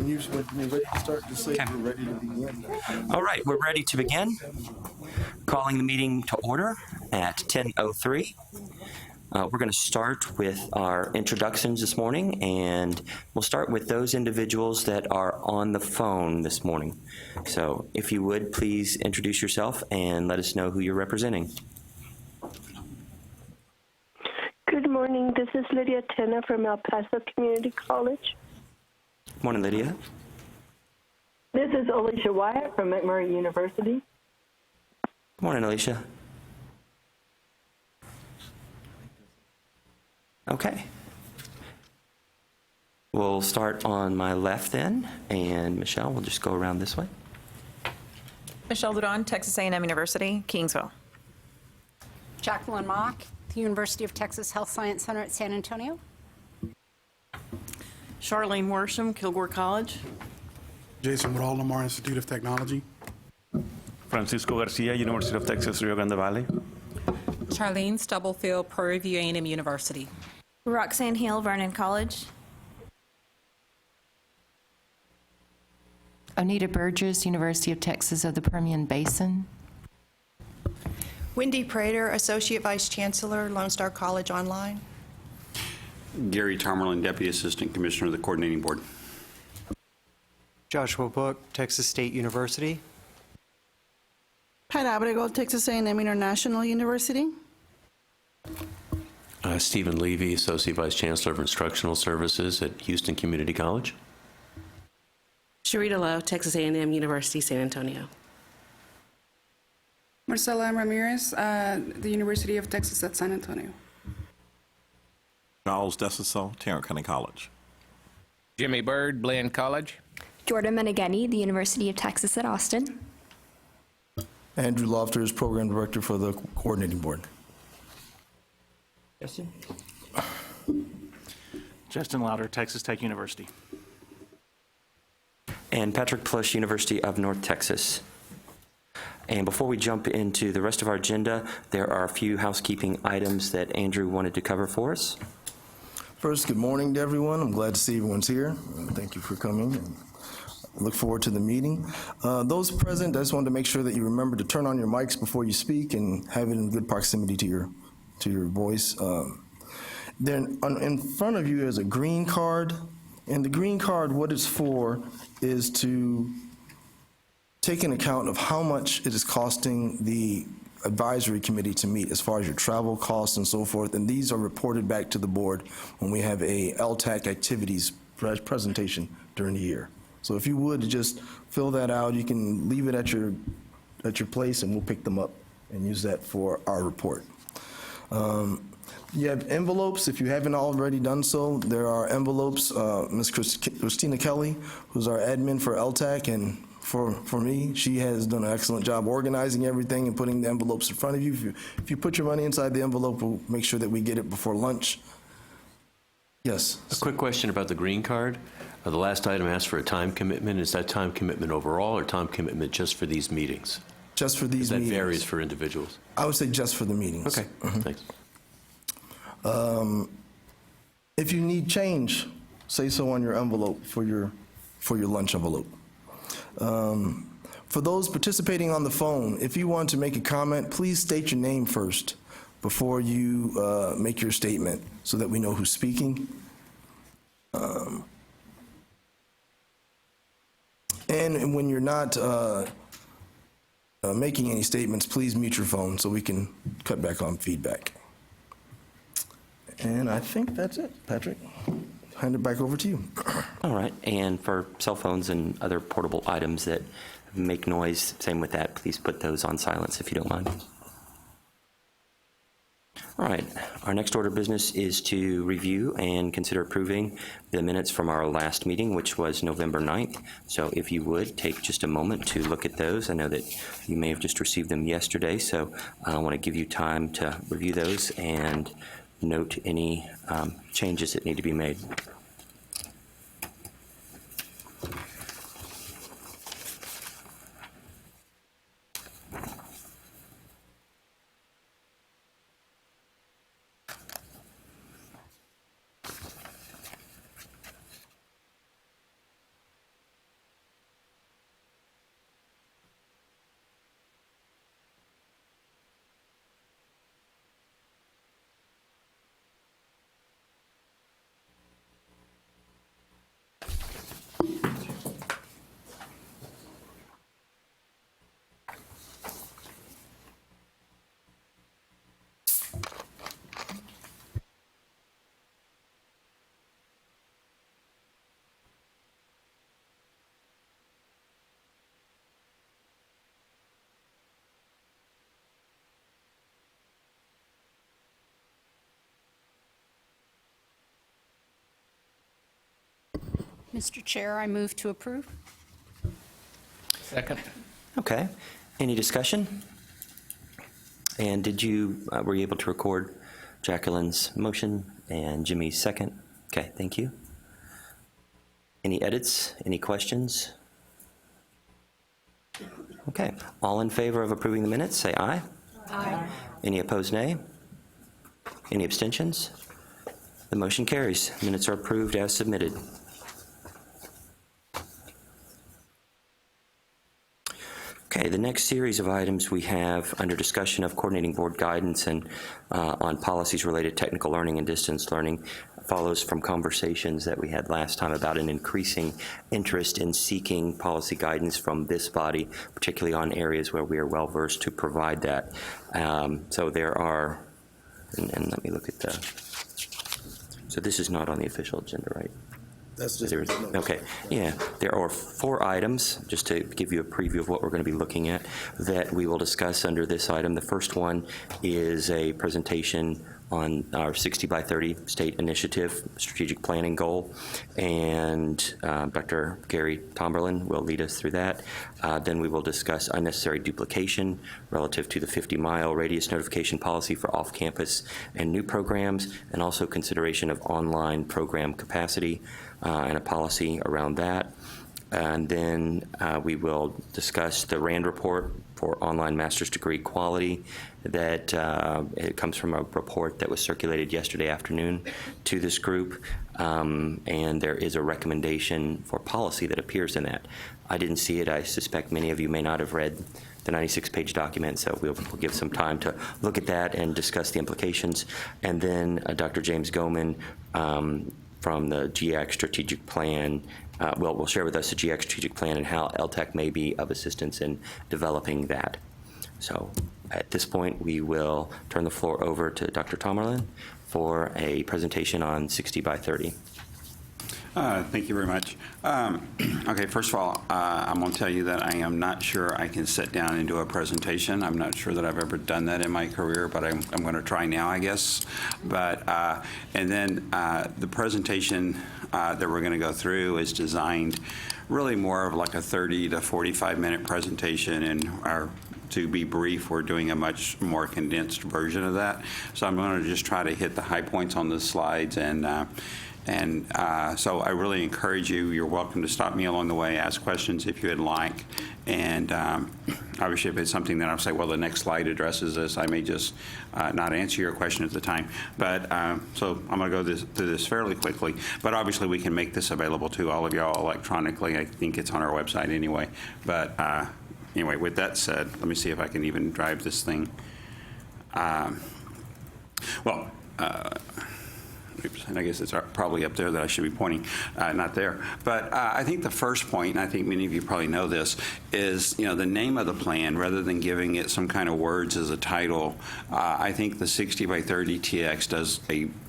When you're ready to start, just say we're ready to begin. All right, we're ready to begin. Calling the meeting to order at 10:03. We're going to start with our introductions this morning, and we'll start with those individuals that are on the phone this morning. So if you would, please introduce yourself and let us know who you're representing. Good morning. This is Lydia Tena from El Paso Community College. Morning, Lydia. This is Alicia Wyatt from McMurray University. Morning, Alicia. Okay. We'll start on my left then, and Michelle, we'll just go around this way. Michelle Duran, Texas A&M University, Kingsville. Jacqueline Mock, the University of Texas Health Science Center at San Antonio. Charlene Worsham, Kilgore College. Jason Woodall, Lamar Institute of Technology. Francisco Garcia, University of Texas, Rio Grande Valley. Charlene Stubblefield, Prairie View A&M University. Roxanne Hill, Vernon College. Anita Burgess, University of Texas of the Permian Basin. Wendy Prater, Associate Vice Chancellor, Lone Star College Online. Gary Tomerlin, Deputy Assistant Commissioner of the Coordinating Board. Joshua Book, Texas State University. Pat Abrego, Texas A&M International University. Stephen Levy, Associate Vice Chancellor of Instructional Services at Houston Community College. Sharita Lowe, Texas A&M University, San Antonio. Marcela Ramirez, the University of Texas at San Antonio. Charles Dessaso, Tarrant County College. Jimmy Bird, Bland College. Jordan Meneghetti, the University of Texas at Austin. Andrew Lofters, Program Director for the Coordinating Board. Justin? Justin Louder, Texas Tech University. And Patrick Plush, University of North Texas. And before we jump into the rest of our agenda, there are a few housekeeping items that Andrew wanted to cover for us. First, good morning to everyone. I'm glad to see everyone's here. Thank you for coming. And I look forward to the meeting. Those present, I just wanted to make sure that you remember to turn on your mics before you speak and have it in good proximity to your voice. Then in front of you is a green card. And the green card, what it's for is to take an account of how much it is costing the advisory committee to meet as far as your travel costs and so forth. And these are reported back to the board when we have a LTAC activities presentation during the year. So if you would just fill that out, you can leave it at your place and we'll pick them up and use that for our report. You have envelopes. If you haven't already done so, there are envelopes. Ms. Christina Kelly, who's our admin for LTAC, and for me, she has done an excellent job organizing everything and putting the envelopes in front of you. If you put your money inside the envelope, we'll make sure that we get it before lunch. Yes? A quick question about the green card. The last item asked for a time commitment. Is that time commitment overall or time commitment just for these meetings? Just for these meetings. That varies for individuals? I would say just for the meetings. Okay, thanks. If you need change, say so on your envelope for your lunch envelope. For those participating on the phone, if you want to make a comment, please state your name first before you make your statement so that we know who's speaking. And when you're not making any statements, please mute your phone so we can cut back on feedback. And I think that's it, Patrick. Hand it back over to you. All right, and for cell phones and other portable items that make noise, same with that, please put those on silence if you don't mind. All right, our next order of business is to review and consider approving the minutes from our last meeting, which was November 9th. So if you would, take just a moment to look at those. I know that you may have just received them yesterday, so I want to give you time to review those and note any changes that need to be made. Mr. Chair, I move to approve. Second. Okay. Any discussion? And were you able to record Jacqueline's motion and Jimmy's second? Okay, thank you. Any edits? Any questions? Okay. All in favor of approving the minutes, say aye. Aye. Any opposed, nay? Any abstentions? The motion carries. Minutes are approved as submitted. Okay, the next series of items we have under discussion of coordinating board guidance and on policies related to technical learning and distance learning follows from conversations that we had last time about an increasing interest in seeking policy guidance from this body, particularly on areas where we are well versed to provide that. So there are, and let me look at so this is not on the official agenda, right? That's just. Okay, yeah. There are 4 items, just to give you a preview of what we're going to be looking at, that we will discuss under this item. The first one is a presentation on our 60 by 30 state initiative strategic planning goal, and Dr. Gary Tomberlin will lead us through that. Then we will discuss unnecessary duplication relative to the 50-mile radius notification policy for off-campus and new programs, and also consideration of online program capacity and a policy around that. And then we will discuss the RAND report for online master's degree quality. That it comes from a report that was circulated yesterday afternoon to this group, and there is a recommendation for policy that appears in that. I didn't see it. I suspect many of you may not have read the 96-page document, so we'll give some time to look at that and discuss the implications. And then Dr. James Goman from the GIAC strategic plan will share with us the GIAC strategic plan and how LTAC may be of assistance in developing that. So at this point, we will turn the floor over to Dr. Tomberlin for a presentation on 60 by 30. Thank you very much. Okay, first of all, I'm going to tell you that I am not sure I can sit down and do a presentation. I'm not sure that I've ever done that in my career, but I'm going to try now, I guess. But and then the presentation that we're going to go through is designed really more of like a 30 to 45-minute presentation, and to be brief, we're doing a much more condensed version of that. So I'm going to just try to hit the high points on the slides, and so I really encourage you. You're welcome to stop me along the way, ask questions if you would like. And obviously, if it's something that I'll say, well, the next slide addresses this, I may just not answer your question at the time. But so I'm going to go through this fairly quickly. But obviously, we can make this available to all of y'all electronically. I think it's on our website anyway. But anyway, with that said, let me see if I can even drive this thing. Oops, and I guess it's probably up there that I should be pointing, not there. But I think the first point, and I think many of you probably know this, is the name of the plan, rather than giving it some kind of words as a title. I think the 60 by 30 TX does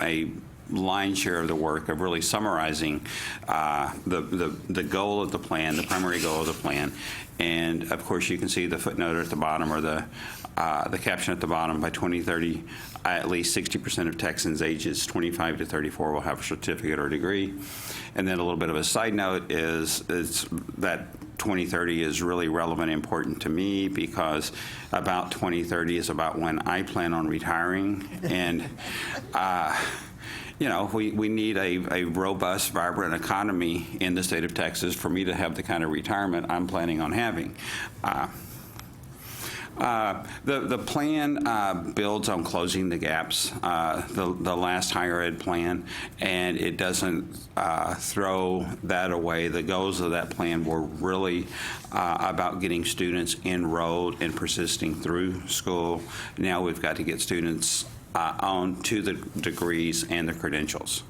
a lion's share of the work of really summarizing the goal of the plan, the primary goal of the plan. And of course, you can see the footnote at the bottom, or the caption at the bottom. By 2030, at least 60% of Texans ages 25 to 34 will have a certificate or degree. And then a little bit of a side note is that 2030 is really relevant and important to me, because about 2030 is about when I plan on retiring. And we need a robust, vibrant economy in the state of Texas for me to have the kind of retirement I'm planning on having. The plan builds on closing the gaps, the last higher ed plan, and it doesn't throw that away. The goals of that plan were really about getting students enrolled and persisting through school. Now we've got to get students on to the degrees and the credentials.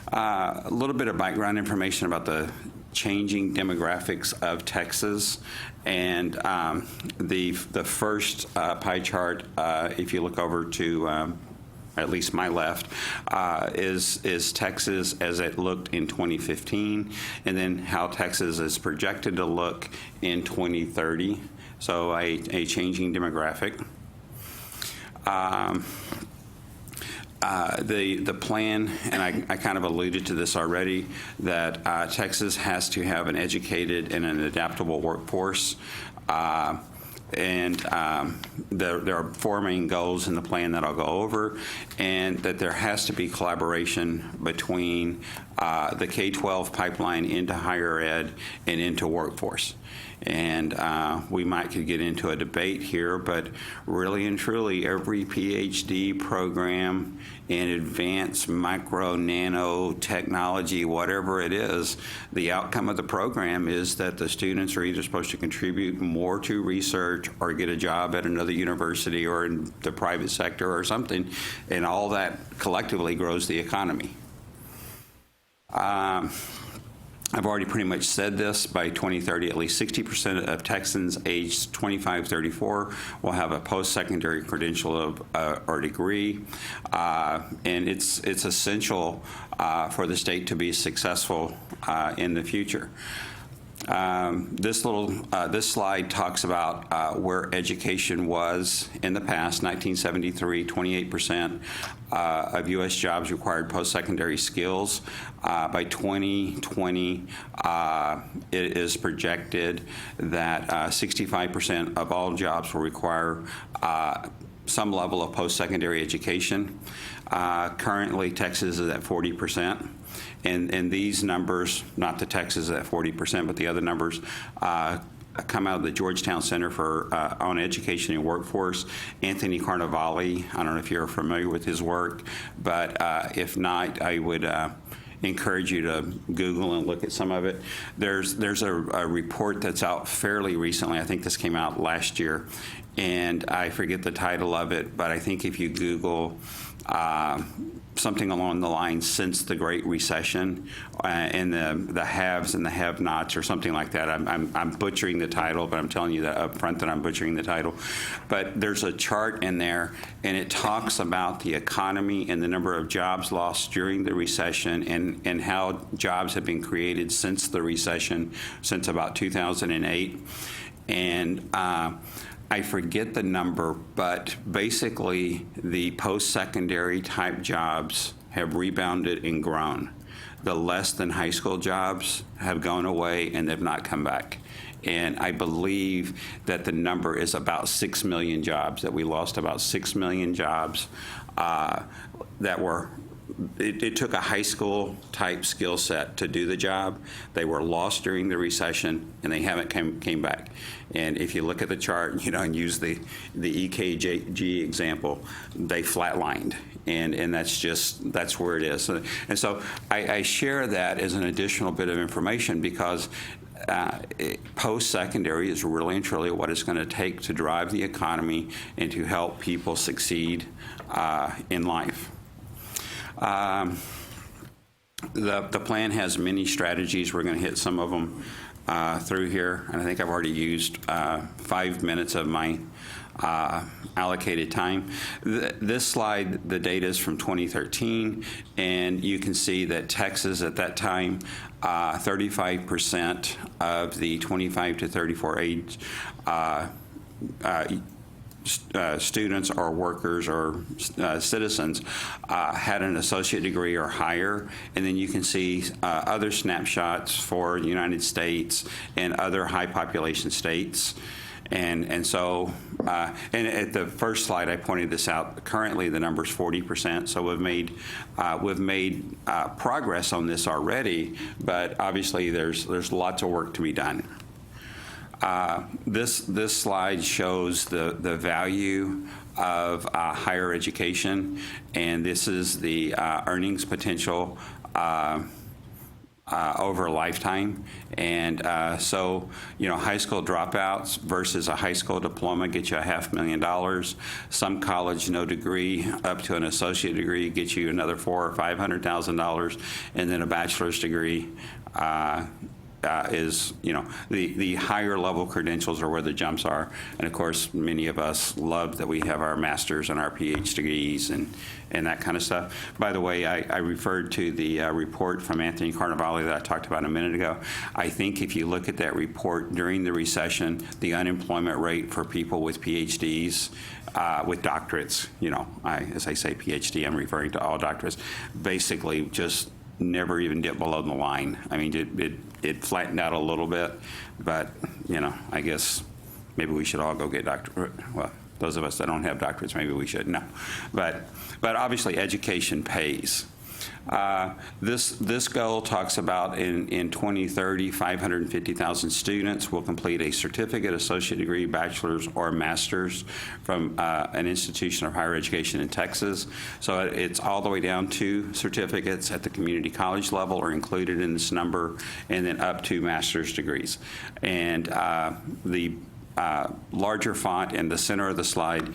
A little bit of background information about the changing demographics of Texas, and the first pie chart, if you look over to at least my left, is Texas as it looked in 2015, and then how Texas is projected to look in 2030. So The plan, and I kind of alluded to this already, that Texas has to have an educated and an adaptable workforce. And there are 4 main goals in the plan that I'll go over, and that there has to be collaboration between the K-12 pipeline into higher ed and into workforce. And we could get into a debate here, but really and truly, every PhD program in advanced micro, nano technology, whatever it is, the outcome of the program is that the students are either supposed to contribute more to research or get a job at another university or in the private sector or something, and all that collectively grows the economy. I've already pretty much said this. By 2030, at least 60% of Texans aged 25-34 will have a post-secondary credential or degree, and it's essential for the state to be successful in the future. This slide talks about where education was in the past. 1973, 28% of U.S. jobs required post-secondary skills. By 2020, it is projected that 65% of all jobs will require some level of post-secondary education. Currently, Texas is at 40%. And these numbers, not the Texas at 40%, but the other numbers, come out of the Georgetown Center for on Education and Workforce. Anthony Carnevale, I don't know if you're familiar with his work, but if not, I would encourage you to Google and look at some of it. There's a report that's out fairly recently. I think this came out last year, and I forget the title of it, but I think if you Google something along the lines since the Great Recession and the haves and the have-nots or something like that. I'm butchering the title, but I'm telling you that up front that I'm butchering the title. But there's a chart in there, and it talks about the economy and the number of jobs lost during the recession and how jobs have been created since the recession, since about 2008. And I forget the number, but basically the post-secondary type jobs have rebounded and grown. The less than high school jobs have gone away and they've not come back. And I believe that the number is about 6 million jobs, that we lost about 6 million jobs that were it took a high school type skill set to do the job. They were lost during the recession, and they haven't came back. And if you look at the chart, and use the EKG example, they flatlined, and that's where it is. And so I share that as an additional bit of information because post-secondary is really and truly what it's going to take to drive the economy and to help people succeed in life. The plan has many strategies. We're going to hit some of them through here, and I think I've already used 5 minutes of my allocated time. This slide, the data is from 2013, and you can see that Texas at that time, 35% of the 25 to 34 age students or workers or citizens had an associate degree or higher, and then you can see other snapshots for the United States and other high population states. And so, and at the first slide I pointed this out. Currently, the number is 40%. So we've made progress on this already, but obviously there's lots of work to be done. This slide shows the value of higher education, and this is the earnings potential over a lifetime. And so, high school dropouts versus a high school diploma get you $500,000. Some college, no degree, up to an associate degree gets you another $400,000 or $500,000, and then a bachelor's degree is, the higher level credentials are where the jumps are. And of course, many of us love that we have our master's and our PhDs and that kind of stuff. By the way, I referred to the report from Anthony Carnevale that I talked about a minute ago. I think if you look at that report during the recession, the unemployment rate for people with PhDs, with doctorates, as I say PhD, I'm referring to all doctorates, basically just never even dipped below the line. I mean, it flattened out a little bit, but, I guess maybe we should all go get doctorate. Well, those of us that don't have doctorates, maybe we should. No. But obviously education pays. This goal talks about in 2030, 550,000 students will complete a certificate, associate degree, bachelor's, or master's from an institution of higher education in Texas. So it's all the way down to certificates at the community college level are included in this number, and then up to master's degrees. And the larger font in the center of the slide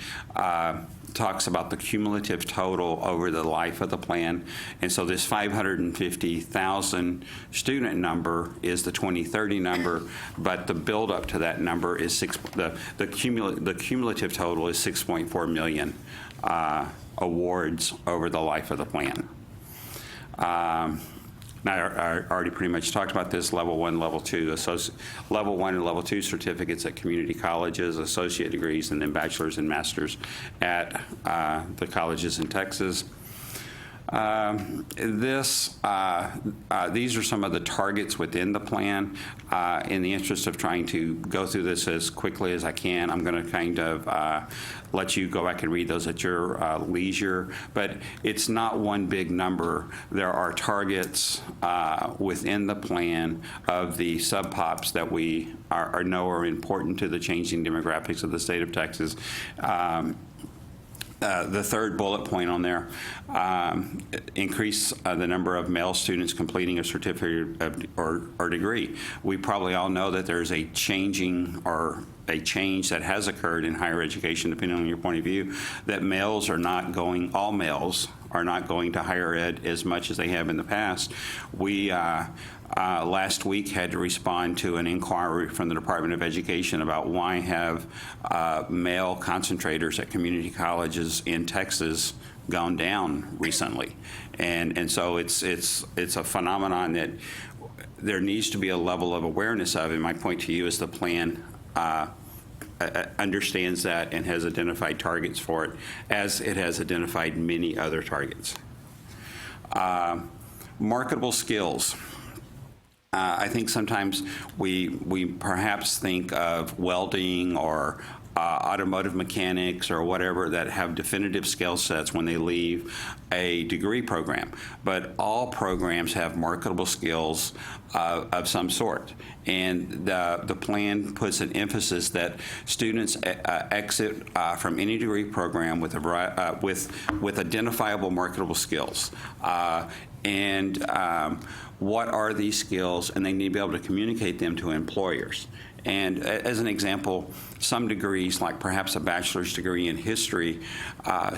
talks about the cumulative total over the life of the plan. And so this 550,000 student number is the 2030 number, but the build up to that number is the cumulative total is 6.4 million awards over the life of the plan. Now, I already pretty much talked about this, level 1, level 2, level 1 and level 2 certificates at community colleges, associate degrees, and then bachelor's and master's at the colleges in Texas. These are some of the targets within the plan. In the interest of trying to go through this as quickly as I can, I'm going to kind of let you go back and read those at your leisure. But it's not one big number. There are targets within the plan of the sub-pops that we know are important to the changing demographics of the state of Texas. The third bullet point on there, increase the number of male students completing a certificate or degree. We probably all know that there's a change that has occurred in higher education, depending on your point of view, that all males are not going to higher ed as much as they have in the past. We last week had to respond to an inquiry from the Department of Education about why have male concentrators at community colleges in Texas gone down recently. And so it's a phenomenon that there needs to be a level of awareness of, and my point to you is the plan understands that and has identified targets for it, as it has identified many other targets. Marketable skills. I think sometimes we perhaps think of welding or automotive mechanics or whatever that have definitive skill sets when they leave a degree program. But all programs have marketable skills of some sort. And the plan puts an emphasis that students exit from any degree program with identifiable marketable skills. What are these skills? And they need to be able to communicate them to employers. And as an example, some degrees, like perhaps a bachelor's degree in history,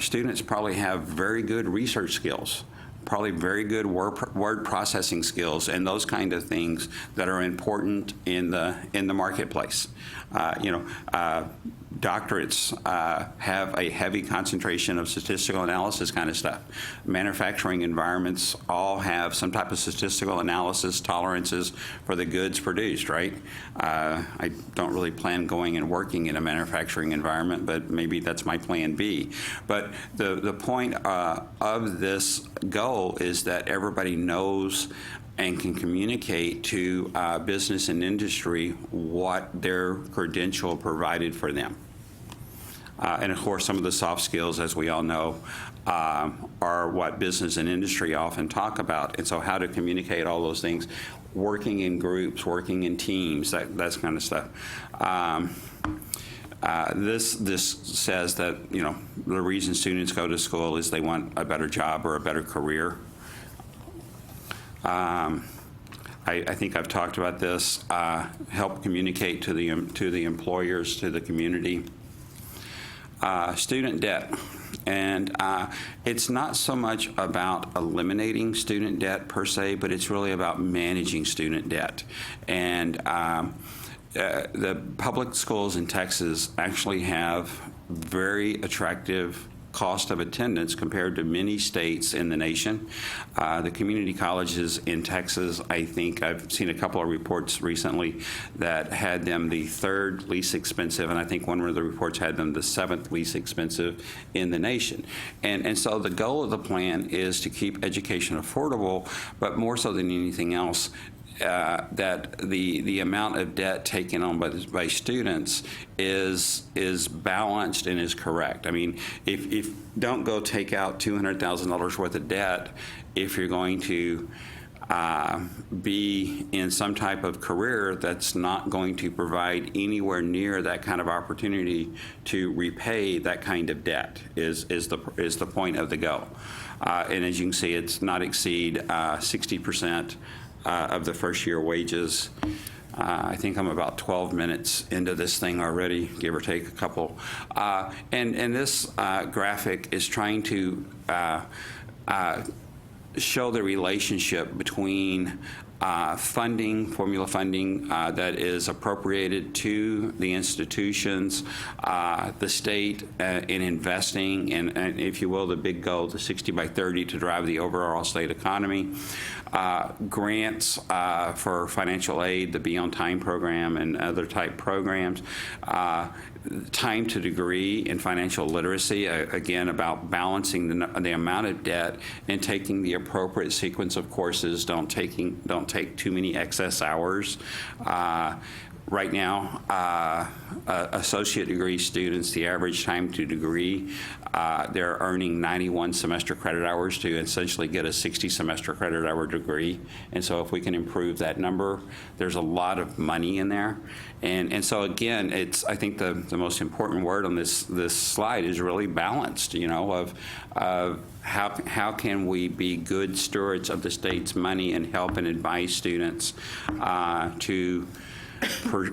students probably have very good research skills, probably very good word processing skills, and those kind of things that are important in the marketplace. Doctorates have a heavy concentration of statistical analysis kind of stuff. Manufacturing environments all have some type of statistical analysis tolerances for the goods produced, right? I don't really plan going and working in a manufacturing environment, but maybe that's my plan B. But the point of this goal is that everybody knows and can communicate to business and industry what their credential provided for them. And of course, some of the soft skills, as we all know, are what business and industry often talk about. And so how to communicate all those things, working in groups, working in teams, that kind of stuff. This says that, the reason students go to school is they want a better job or a better career. I think I've talked about this. Help communicate to the employers, to the community. Student debt. And it's not so much about eliminating student debt per se, but it's really about managing student debt. And the public schools in Texas actually have very attractive cost of attendance compared to many states in the nation. The community colleges in Texas, I think I've seen a couple of reports recently that had them the third least expensive, and I think one of the reports had them the seventh least expensive in the nation. And so the goal of the plan is to keep education affordable, but more so than anything else, that the amount of debt taken on by students is balanced and is correct. I mean, if don't go take out $200,000 worth of debt if you're going to be in some type of career that's not going to provide anywhere near that kind of opportunity to repay that kind of debt is the point of the go. And as you can see, it's not exceed 60% of the first year wages. I think I'm about 12 minutes into this thing already, give or take a couple. And this graphic is trying to show the relationship between funding, formula funding that is appropriated to the institutions, the state in investing in, if you will, the big goal, the 60 by 30 to drive the overall state economy. Grants for financial aid, the Be on Time program and other type programs. Time to degree and financial literacy, again, about balancing the amount of debt and taking the appropriate sequence of courses, don't take too many excess hours. Right now, associate degree students, the average time to degree, they're earning 91 semester credit hours to essentially get a 60 semester credit hour degree. And so if we can improve that number, there's a lot of money in there. And so again, I think the most important word on this slide is really balanced, you know, of how can we be good stewards of the state's money and help and advise students to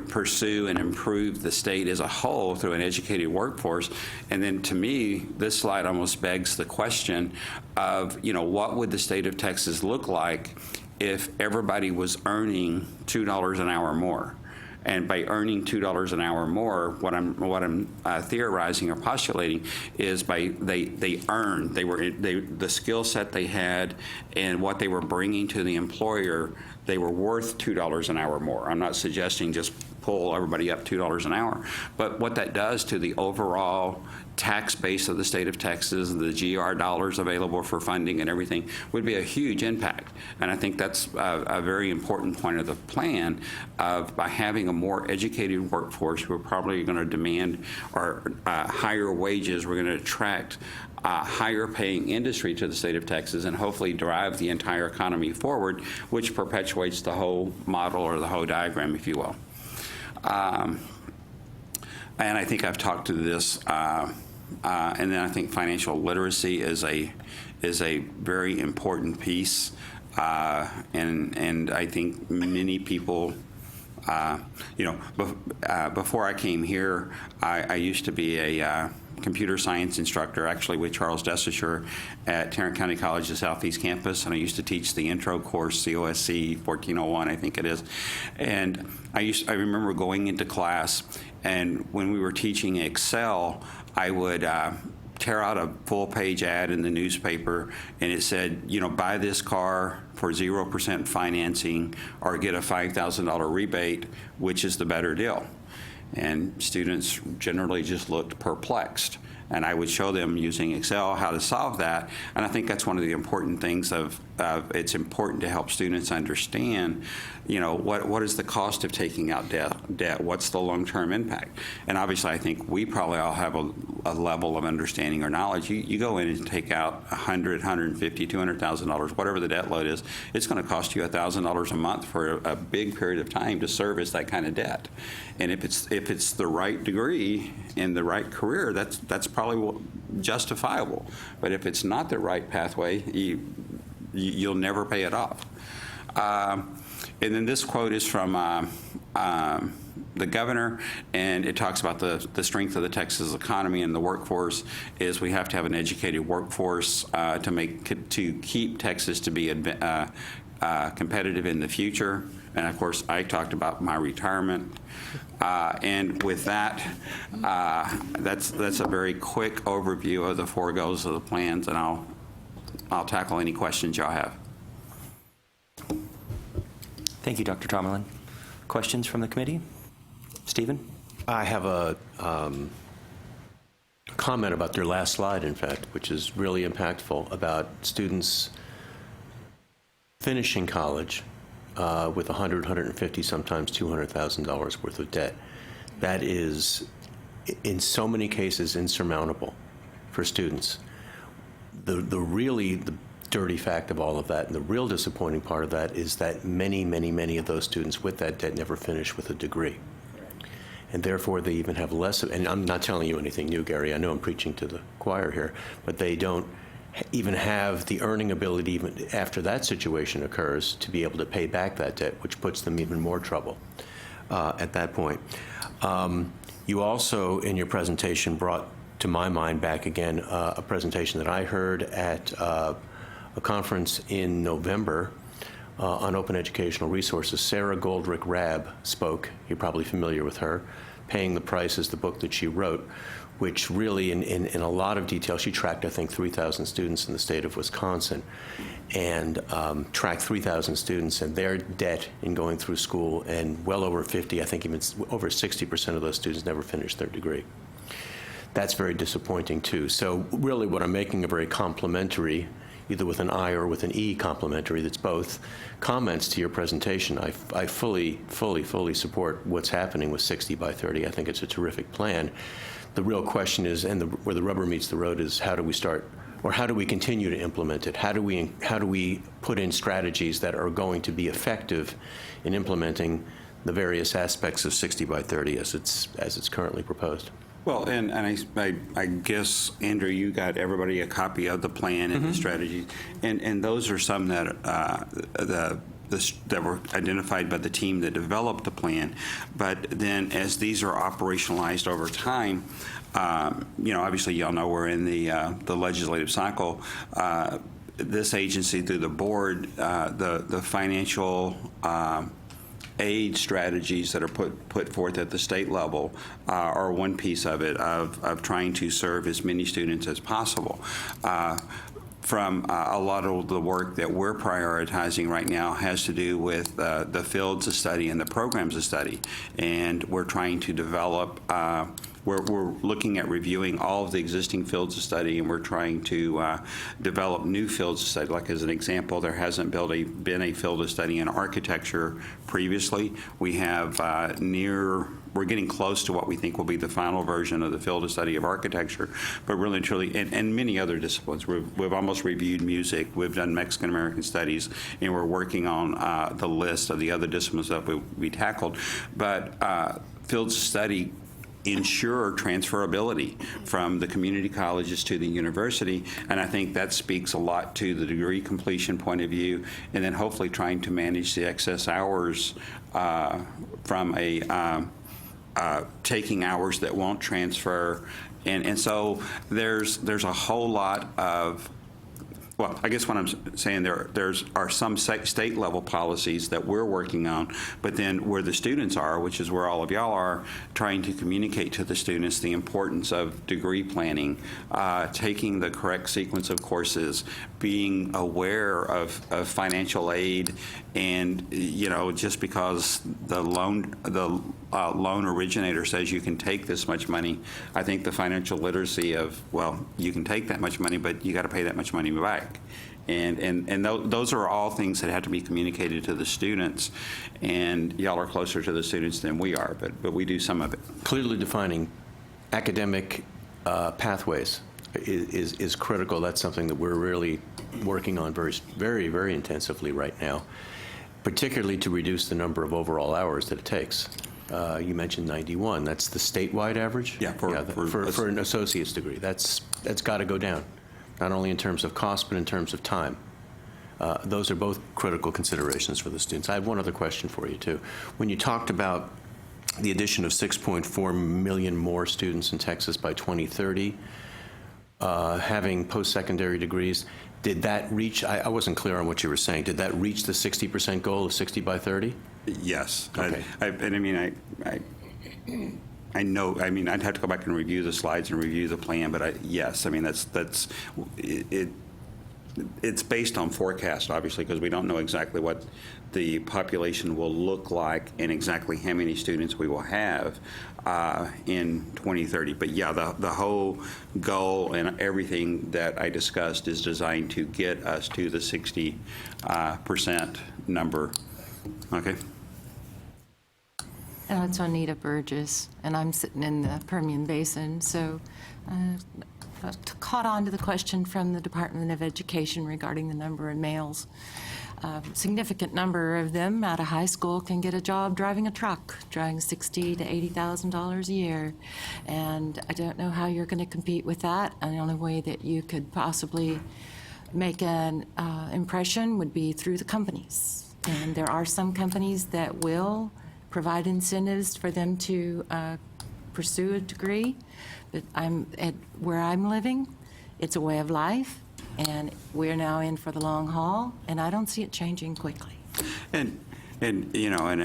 pursue and improve the state as a whole through an educated workforce. And then to me, this slide almost begs the question of, you know, what would the state of Texas look like if everybody was earning $2 an hour more? And by earning $2 an hour more, what I'm theorizing or postulating is the skill set they had and what they were bringing to the employer, they were worth $2 an hour more. I'm not suggesting just pull everybody up $2 an hour, but what that does to the overall tax base of the state of Texas, the GR dollars available for funding and everything would be a huge impact. And I think that's a very important point of the plan of by having a more educated workforce, we're probably going to demand higher wages. We're going to attract higher paying industry to the state of Texas and hopefully drive the entire economy forward, which perpetuates the whole model or the whole diagram, if you will. And I think I've talked to this, and then I think financial literacy is a very important piece, and I think many people, before I came here, I used to be a computer science instructor, actually with Charles Dessisher at Tarrant County College's Southeast Campus, and I used to teach the intro course, COSC 1401, I think it is. And I remember going into class, and when we were teaching Excel, I would tear out a full-page ad in the newspaper, and it said, you know, buy this car for 0% financing or get a $5,000 rebate, which is the better deal. And students generally just looked perplexed. And I would show them using Excel how to solve that. And I think that's one of the important things of it's important to help students understand, you know, what is the cost of taking out debt? What's the long-term impact? And obviously, I think we probably all have a level of understanding or knowledge. You go in and take out $100,000, $150,000, $200,000, whatever the debt load is, it's going to cost you $1,000 a month for a big period of time to service that kind of debt. And if it's the right degree and the right career, that's probably justifiable. But if it's not the right pathway, you'll never pay it off. And then this quote is from the governor, and it talks about the strength of the Texas economy and the workforce, is we have to have an educated workforce to keep Texas to be competitive in the future. And of course, I talked about my retirement. And with that, that's a very quick overview of the four goals of the plans, and I'll tackle any questions y'all have. Thank you, Dr. Tomerlin. Questions from the committee? Stephen? I have a comment about their last slide, in fact, which is really impactful, about students finishing college with $100, $150, sometimes $200,000 worth of debt. That is, in so many cases, insurmountable for students. The dirty fact of all of that, and the real disappointing part of that, is that many, many, many of those students with that debt never finish with a degree. And therefore, they even have less of, and I'm not telling you anything new, Gary, I know I'm preaching to the choir here, but they don't even have the earning ability, even after that situation occurs, to be able to pay back that debt, which puts them even more trouble at that point. You also, in your presentation, brought to my mind back again a presentation that I heard at a conference in November on open educational resources. Sarah Goldrick Rabb spoke. You're probably familiar with her. Paying the Price is the book that she wrote, which really, in a lot of detail, she tracked, I think, 3,000 students in the state of Wisconsin, and tracked 3,000 students and their debt in going through school, and well over 50, I think even over 60% of those students never finished their degree. That's very disappointing, too. So really what I'm making a very complimentary, either with an I or with an E complimentary, that's both, comments to your presentation. I fully support what's happening with 60 by 30. I think it's a terrific plan. The real question is, and where the rubber meets the road, is how do we start, or how do we continue to implement it? How do we put in strategies that are going to be effective in implementing the various aspects of 60 by 30 as it's currently proposed? Well, and I guess, Andrew, you got everybody a copy of the plan and the strategies, and those are some that that were identified by the team that developed the plan. But then, as these are operationalized over time, obviously, y'all know we're in the legislative cycle. This agency, through the board, the financial aid strategies that are put forth at the state level are one piece of it, of trying to serve as many students as possible. From a lot of the work that we're prioritizing right now has to do with the fields of study and the programs of study. And we're trying to develop, we're looking at reviewing all of the existing fields of study, and we're trying to develop new fields of study. Like, as an example, there hasn't been a field of study in architecture previously. We have we're getting close to what we think will be the final version of the field of study of architecture, but really and truly, and many other disciplines. We've almost reviewed music, we've done Mexican-American studies, and we're working on the list of the other disciplines that we tackled. But fields of study ensure transferability from the community colleges to the university, and I think that speaks a lot to the degree completion point of view, and then hopefully trying to manage the excess hours from taking hours that won't transfer, and so there's a whole lot of, well, I guess what I'm saying, there are some state level policies that we're working on, but then where the students are, which is where all of y'all are, trying to communicate to the students the importance of degree planning, taking the correct sequence of courses, being aware of financial aid, and just because the loan originator says you can take this much money, I think the financial literacy of, well, you can take that much money, but you got to pay that much money back. And those are all things that have to be communicated to the students, and y'all are closer to the students than we are, but we do some of it. Clearly defining academic pathways is critical. That's something that we're really working on very, very intensively right now, particularly to reduce the number of overall hours that it takes. You mentioned 91. That's the statewide average? Yeah, for an associate's degree. That's got to go down, not only in terms of cost, but in terms of time. Those are both critical considerations for the students. I have one other question for you, too. When you talked about the addition of 6.4 million more students in Texas by 2030, having post-secondary degrees, did that reach, I wasn't clear on what you were saying, did that reach the 60% goal of 60 by 30? Yes. Okay. I know, I'd have to go back and review the slides and review the plan, but yes, it's based on forecast, obviously, because we don't know exactly what the population will look like and exactly how many students we will have in 2030. But yeah, the whole goal and everything that I discussed is designed to get us to the 60% number. Okay. It's Juanita Burgess, and I'm sitting in the Permian Basin. So caught on to the question from the Department of Education regarding the number of males. A significant number of them out of high school can get a job driving a truck, driving $60,000 to $80,000 a year. And I don't know how you're going to compete with that. And the only way that you could possibly make an impression would be through the companies. And there are some companies that will provide incentives for them to pursue a degree. But where I'm living, it's a way of life, and we're now in for the long haul, and I don't see it changing quickly. And I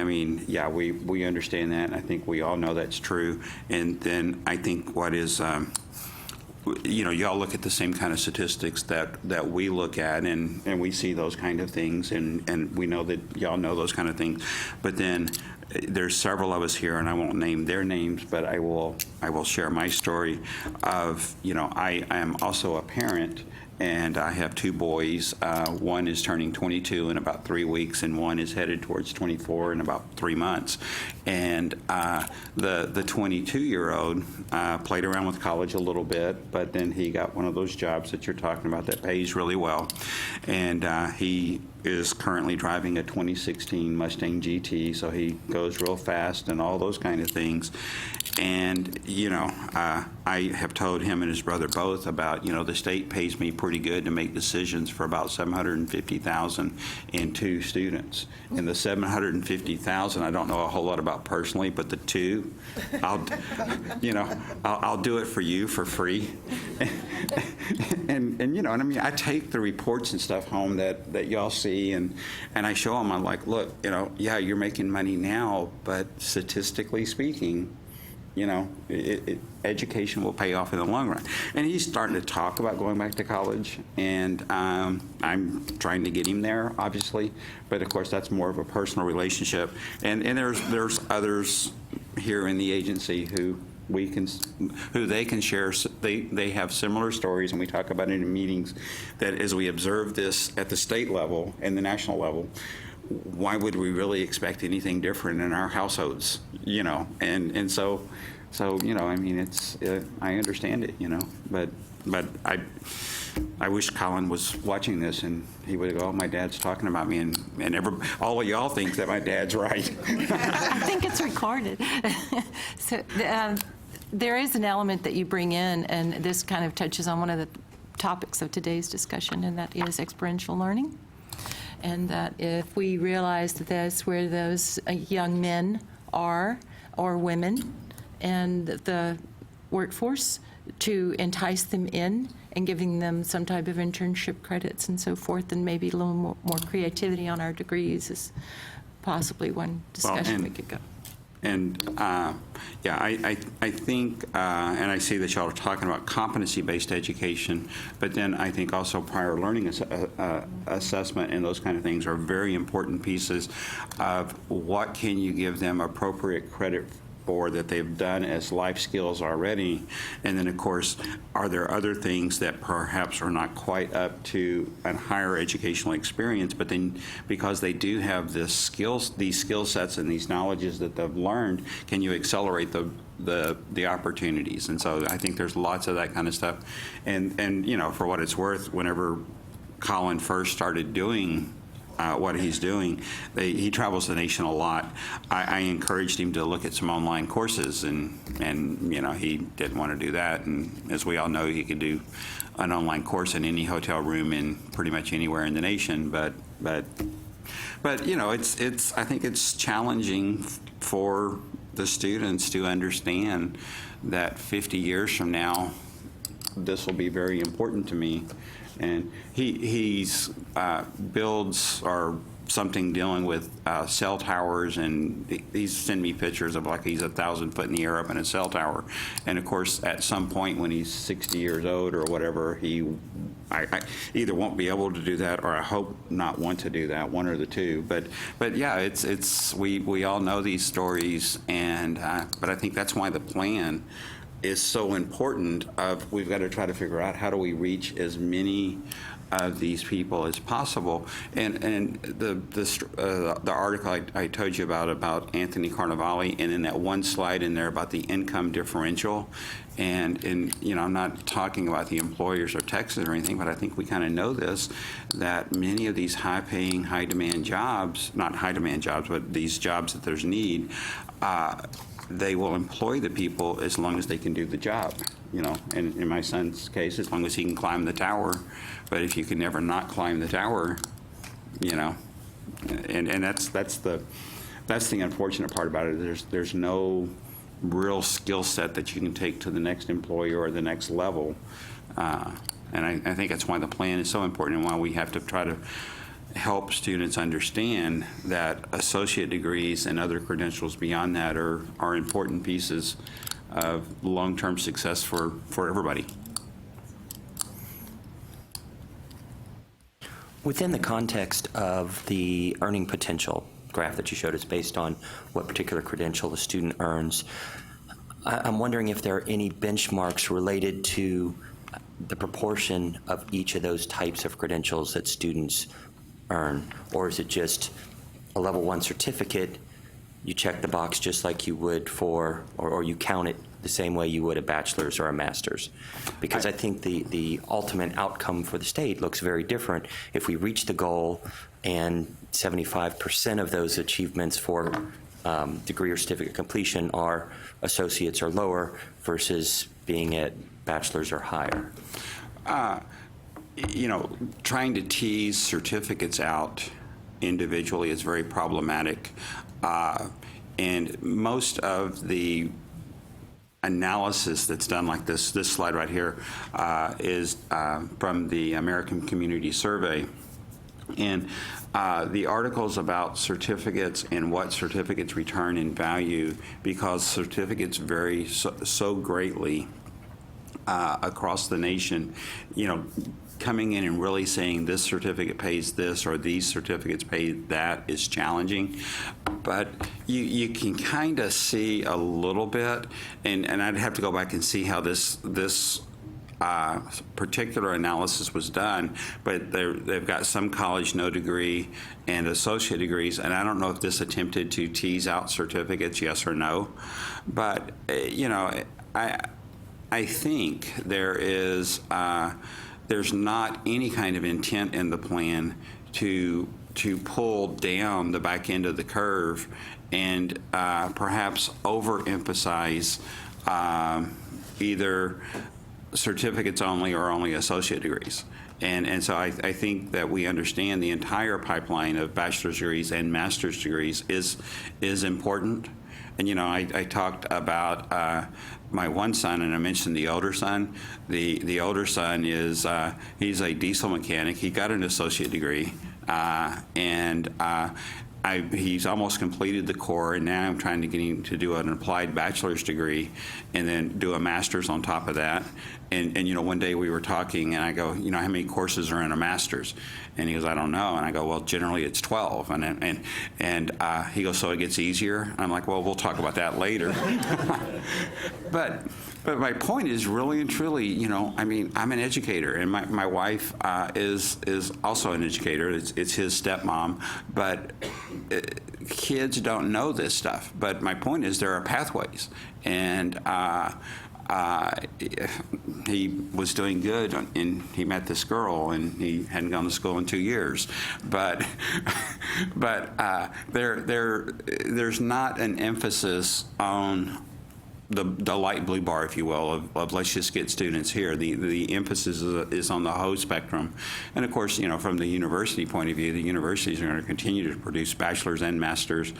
mean, yeah, we understand that. I think we all know that's true. And then I think what is, y'all look at the same kind of statistics that we look at, and we see those kind of things, and we know that y'all know those kind of things. But then there's several of us here, and I won't name their names, but I will share my story of, I am also a parent, and I have two boys. One is turning 22 in about 3 weeks, and one is headed towards 24 in about 3 months. And the 22-year-old played around with college a little bit, but then he got one of those jobs that you're talking about that pays really well. And he is currently driving a 2016 Mustang GT, so he goes real fast and all those kind of things. And, I have told him and his brother both about, the state pays me pretty good to make decisions for about $750,000 in 2 students. And the $750,000 I don't know a whole lot about personally, but the 2, I'll do it for you for free. and I take the reports and stuff home that y'all see, and I show them. I'm like, look, yeah, you're making money now, but statistically speaking, education will pay off in the long run. And he's starting to talk about going back to college, and I'm trying to get him there, obviously. But of course, that's more of a personal relationship. And there's others here in the agency who they can share. They have similar stories, and we talk about it in meetings. That as we observe this at the state level and the national level, why would we really expect anything different in our households? And so it's I understand it, but I wish Colin was watching this and he would go, oh, my dad's talking about me, and all of y'all think that my dad's right. I think it's recorded. So there is an element that you bring in, and this kind of touches on one of the topics of today's discussion, and that is experiential learning. And that if we realize that that's where those young men are, or women, and the workforce, to entice them in and giving them some type of internship credits and so forth, and maybe a little more creativity on our degrees is possibly one discussion we could go. And I think, and I see that y'all are talking about competency-based education, but then I think also prior learning assessment and those kind of things are very important pieces of what can you give them appropriate credit for that they've done as life skills already. And then, of course, are there other things that perhaps are not quite up to a higher educational experience, but then because they do have these skill sets and these knowledges that they've learned, can you accelerate the opportunities? And so I think there's lots of that kind of stuff. And for what it's worth, whenever Colin first started doing what he's doing. He travels the nation a lot. I encouraged him to look at some online courses, and he didn't want to do that. And as we all know, he could do an online course in any hotel room in pretty much anywhere in the nation. But it's I think it's challenging for the students to understand that 50 years from now, this will be very important to me. And he's builds or something dealing with cell towers, and he's sent me pictures of like he's 1,000 foot in the air up in a cell tower. And of course, at some point when he's 60 years old or whatever, I either won't be able to do that, or I hope not want to do that, one or the two. But yeah, we all know these stories, and but I think that's why the plan is so important. We've got to try to figure out how do we reach as many of these people as possible. And the article I told you about Anthony Carnevale, and then that one slide in there about the income differential. And I'm not talking about the employers of Texas or anything, but I think we kind of know this, that many of these high-paying, high-demand jobs, not high-demand jobs, but these jobs that there's need, they will employ the people as long as they can do the job. And in my son's case, as long as he can climb the tower. But if you can never not climb the tower, and that's the unfortunate part about it. There's no real skill set that you can take to the next employer or the next level. And I think that's why the plan is so important, and why we have to try to help students understand that associate degrees and other credentials beyond that are important pieces of long-term success for everybody. Within the context of the earning potential graph that you showed us based on what particular credential the student earns, I'm wondering if there are any benchmarks related to the proportion of each of those types of credentials that students earn, or is it just a level 1 certificate, you check the box just like you would for, or you count it the same way you would a bachelor's or a master's? Because I think the ultimate outcome for the state looks very different if we reach the goal and 75% of those achievements for degree or certificate completion are associates or lower versus being at bachelor's or higher. Trying to tease certificates out individually is very problematic. And most of the analysis that's done, like this slide right here, is from the American Community Survey. And the articles about certificates and what certificates return in value, because certificates vary so greatly across the nation, coming in and really saying this certificate pays this or these certificates pay that is challenging. But you can kind of see a little bit, and I'd have to go back and see how this particular analysis was done, but they've got some college no degree and associate degrees, and I don't know if this attempted to tease out certificates, yes or no. But, I think there's not any kind of intent in the plan to pull down the back end of the curve and perhaps overemphasize either certificates only or only associate degrees. And so I think that we understand the entire pipeline of bachelor's degrees and master's degrees is important. And, I talked about my one son, and I mentioned the older son. The older son is, he's a diesel mechanic. He got an associate degree, and he's almost completed the core, and now I'm trying to get him to do an applied bachelor's degree and then do a master's on top of that. And one day we were talking, and I go, how many courses are in a master's? And he goes, I don't know. And I go, well, generally it's 12. And he goes, so it gets easier? And I'm like, well, we'll talk about that later. But my point is really and truly, I'm an educator, and my wife is also an educator. It's his stepmom, but kids don't know this stuff. But my point is there are pathways, and he was doing good, and he met this girl, and he hadn't gone to school in 2 years. But there's not an emphasis on the light blue bar, if you will, of let's just get students here. The emphasis is on the whole spectrum. And of course, from the university point of view, the universities are going to continue to produce bachelor's and master's.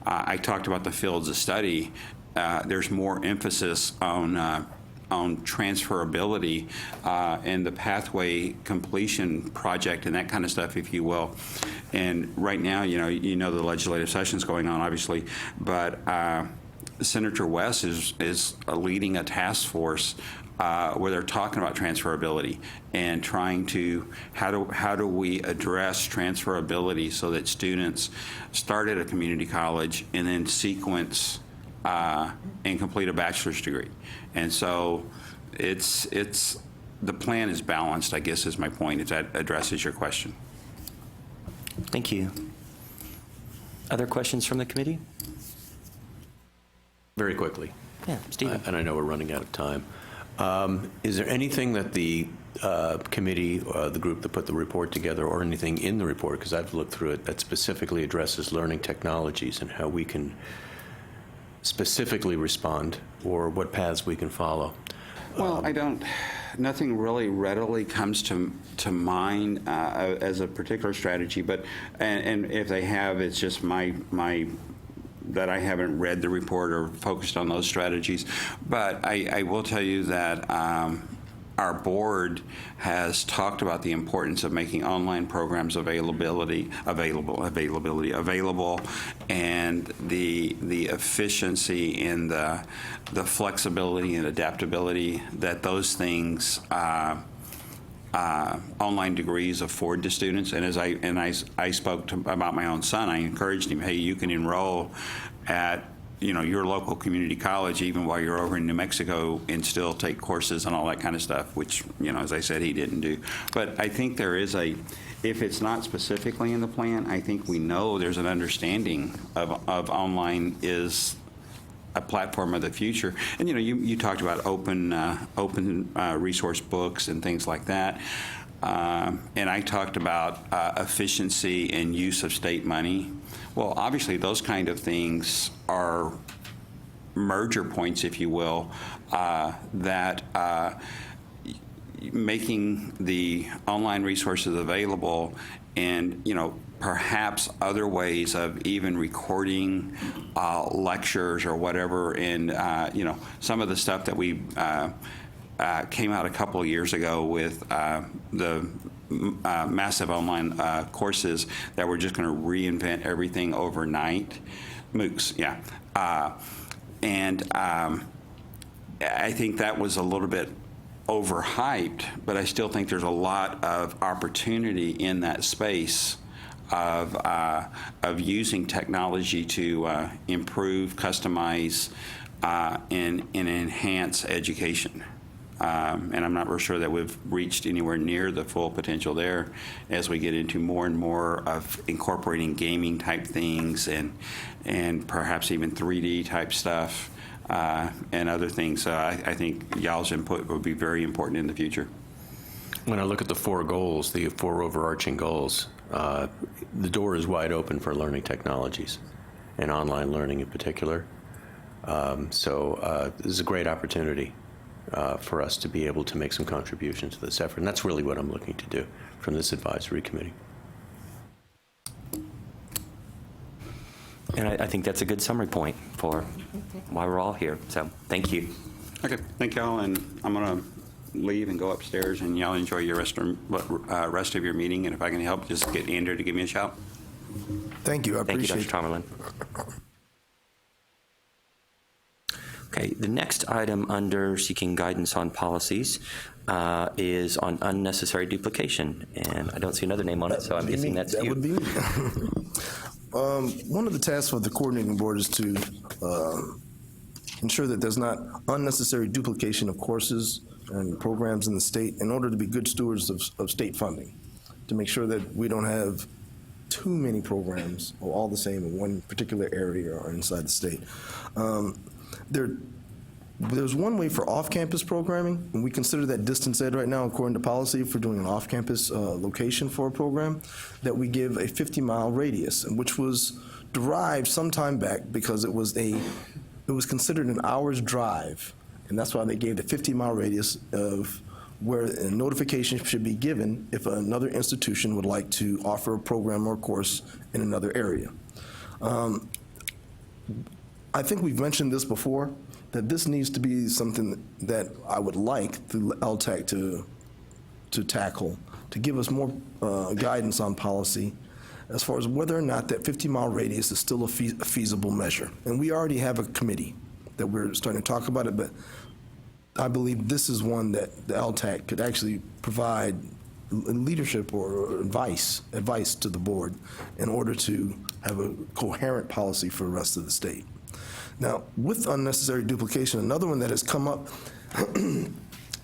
I talked about the fields of study. There's more emphasis on transferability and the pathway completion project and that kind of stuff, if you will. And right now, the legislative session's going on, obviously, but Senator West is leading a task force where they're talking about transferability and trying to how do we address transferability so that students start at a community college and then sequence and complete a bachelor's degree. And so it's the plan is balanced, I guess, is my point, if that addresses your question. Thank you. Other questions from the committee? Very quickly. Yeah, Stephen. And I know we're running out of time. Is there anything that the committee, the group that put the report together, or anything in the report, because I've looked through it, that specifically addresses learning technologies and how we can specifically respond, or what paths we can follow? Well, nothing really readily comes to mind as a particular strategy, but, and if they have, it's just my that I haven't read the report or focused on those strategies. But I will tell you that our board has talked about the importance of making online programs available, and the efficiency and the flexibility and adaptability that those things online degrees afford to students. And I spoke about my own son, I encouraged him, hey, you can enroll at your local community college even while you're over in New Mexico and still take courses and all that kind of stuff, which, as I said, he didn't do. But I think there is if it's not specifically in the plan, I think we know there's an understanding of online is a platform of the future. And you talked about open resource books and things like that. And I talked about efficiency and use of state money. Well, obviously, those kind of things are merger points, if you will, that making the online resources available and, perhaps other ways of even recording lectures or whatever. And, some of the stuff that we came out a couple of years ago with the massive online courses that were just going to reinvent everything overnight. MOOCs, yeah. And I think that was a little bit overhyped, but I still think there's a lot of opportunity in that space of using technology to improve, customize, and enhance education. And I'm not real sure that we've reached anywhere near the full potential there as we get into more and more of incorporating gaming type things and perhaps even 3D type stuff and other things. So I think y'all's input will be very important in the future. When I look at the four goals, the four overarching goals, the door is wide open for learning technologies and online learning in particular. So this is a great opportunity for us to be able to make some contribution to this effort. And that's really what I'm looking to do from this advisory committee. And I think that's a good summary point for why we're all here. So thank you. Okay, thank y'all. And I'm going to leave and go upstairs, and y'all enjoy your rest of your meeting. And if I can help, just get Andrew to give me a shout. Thank you. I appreciate it. Thank you, Dr. Tomerlin. Okay, the next item under seeking guidance on policies is on unnecessary duplication, and I don't see another name on it, so I'm guessing that's you. That would be me. One of the tasks of the coordinating board is to ensure that there's not unnecessary duplication of courses and programs in the state in order to be good stewards of state funding, to make sure that we don't have too many programs or all the same in one particular area or inside the state. There are There's one way for off-campus programming, and we consider that distance ed right now according to policy for doing an off-campus location for a program, that we give a 50-mile radius, which was derived some time back because it was considered an hour's drive, and that's why they gave the 50-mile radius of where a notification should be given if another institution would like to offer a program or course in another area. I think we've mentioned this before, that this needs to be something that I would like the LTAC to tackle, to give us more guidance on policy as far as whether or not that 50-mile radius is still a feasible measure. And we already have a committee that we're starting to talk about it, but I believe this is one that the LTAC could actually provide leadership or advice to the board in order to have a coherent policy for the rest of the state. Now, with unnecessary duplication, another one that has come up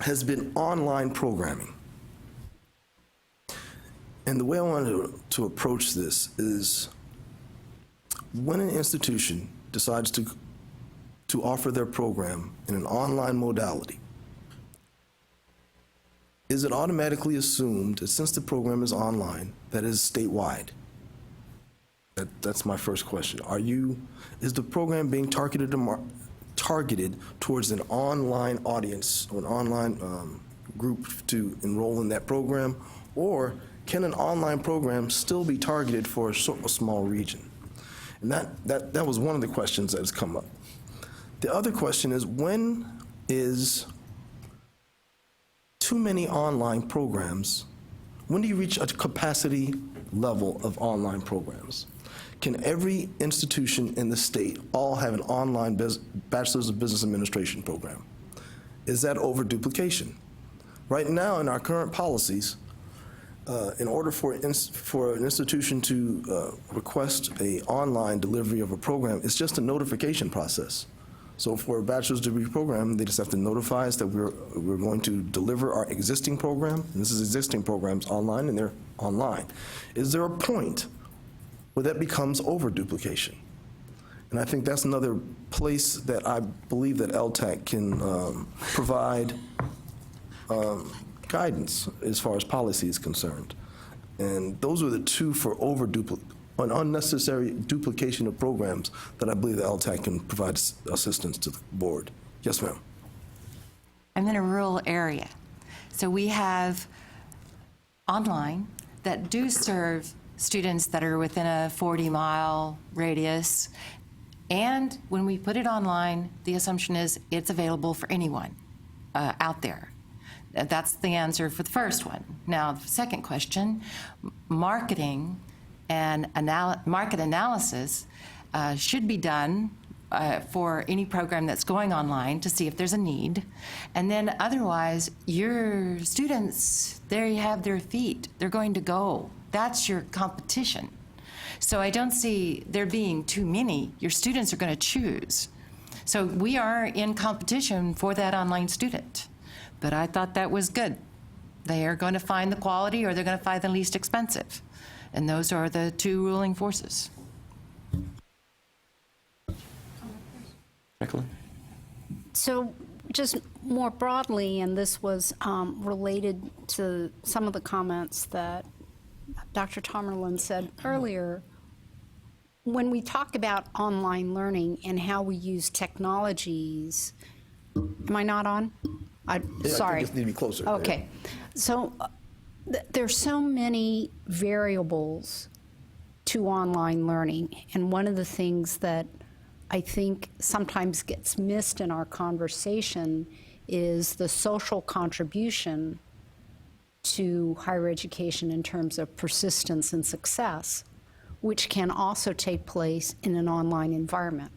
has been online programming. And the way I wanted to approach this is when an institution decides to offer their program in an online modality, is it automatically assumed that since the program is online, that it is statewide? That's my first question. Is the program being targeted towards an online audience or an online group to enroll in that program, or can an online program still be targeted for a small region? And that was one of the questions that has come up. The other question is, when is too many online programs, when do you reach a capacity level of online programs? Can every institution in the state all have an online Bachelor's of Business Administration program? Is that over duplication? Right now, in our current policies, in order for an institution to request an online delivery of a program, it's just a notification process. So for a bachelor's degree program, they just have to notify us that we're going to deliver our existing program, and this is existing programs online, and they're online. Is there a point where that becomes over duplication? And I think that's another place that I believe that LTAC can provide guidance as far as policy is concerned. And those are the two for an unnecessary duplication of programs that I believe the LTAC can provide assistance to the board. Yes, ma'am. I'm in a rural area, so we have online that do serve students that are within a 40-mile radius, and when we put it online, the assumption is it's available for anyone out there. That's the answer for the first one. Now, the second question, marketing and market analysis should be done for any program that's going online to see if there's a need. And then otherwise, your students, there you have their feet. They're going to go. That's your competition. So I don't see there being too many. Your students are going to choose. So we are in competition for that online student. But I thought that was good. They are going to find the quality, or they're going to find the least expensive. And those are the two ruling forces. Jacqueline? So just more broadly, and this was related to some of the comments that Dr. Tomerlin said earlier, when we talk about online learning and how we use technologies, am I not on? Sorry. I think it's need to be closer. Okay. So there's so many variables to online learning, and one of the things that I think sometimes gets missed in our conversation is the social contribution to higher education in terms of persistence and success, which can also take place in an online environment,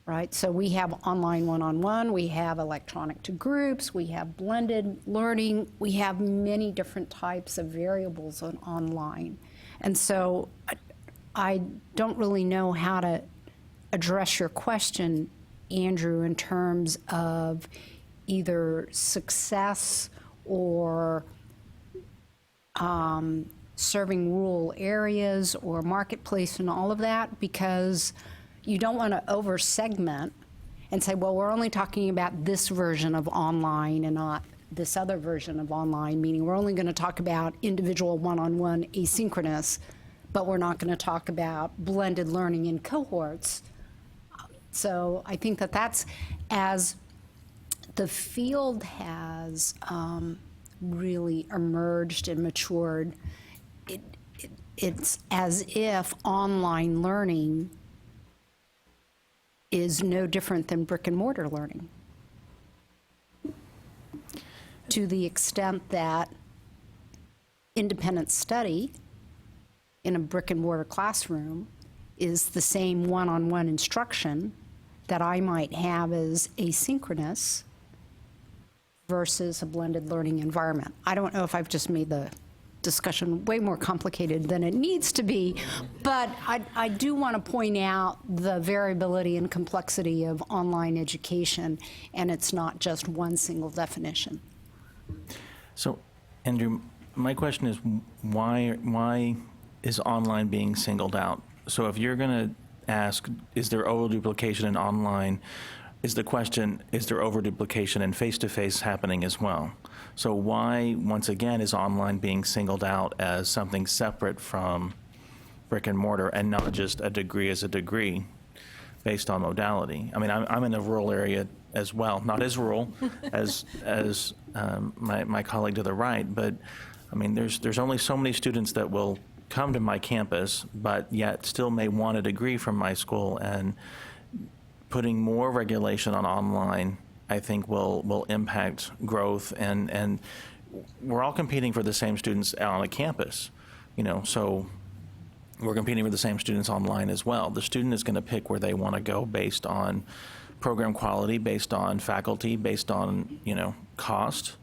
right? So we have online one-on-one, we have electronic to groups, we have blended learning, we have many different types of variables online. And so I don't really know how to address your question, Andrew, in terms of either success or serving rural areas or marketplace and all of that, because you don't want to over-segment and say, well, we're only talking about this version of online and not this other version of online, meaning we're only going to talk about individual one-on-one asynchronous, but we're not going to talk about blended learning in cohorts. So I think that that's, as the field has really emerged and matured, it's as if online learning is no different than brick and mortar learning, to the extent that independent study in a brick and mortar classroom is the same one-on-one instruction that I might have as asynchronous versus a blended learning environment. I don't know if I've just made the discussion way more complicated than it needs to be, but I do want to point out the variability and complexity of online education, and it's not just one single definition. So, Andrew, my question is, why is online being singled out? So if you're going to ask, is there overduplication in online, is the question, is there overduplication in face-to-face happening as well? So why, once again, is online being singled out as something separate from brick and mortar and not just a degree as a degree based on modality? I mean, I'm in a rural area as well, not as rural as my colleague to the right, but I mean, there's only so many students that will come to my campus, but yet still may want a degree from my school, and putting more regulation on online, I think, will impact growth, and we're all competing for the same students on a campus, you know, so we're competing for the same students online as well. The student is going to pick where they want to go based on program quality, based on faculty, based on, you know, cost.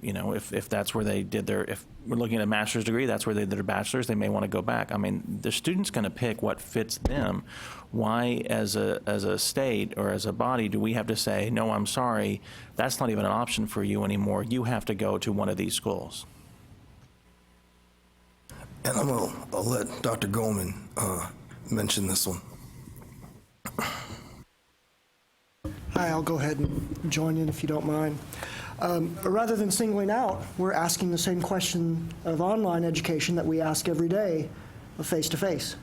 You know, if that's where they did their, if we're looking at a master's degree, that's where they did their bachelor's, they may want to go back. I mean, the student's going to pick what fits them. Why, as a state or as a body, do we have to say, no, I'm sorry, that's not even an option for you anymore. You have to go to one of these schools? And I'll let Dr. Goldman mention this one. Hi, I'll go ahead and join in if you don't mind. Rather than singling out, we're asking the same question of online education that we ask every day of face-to-face.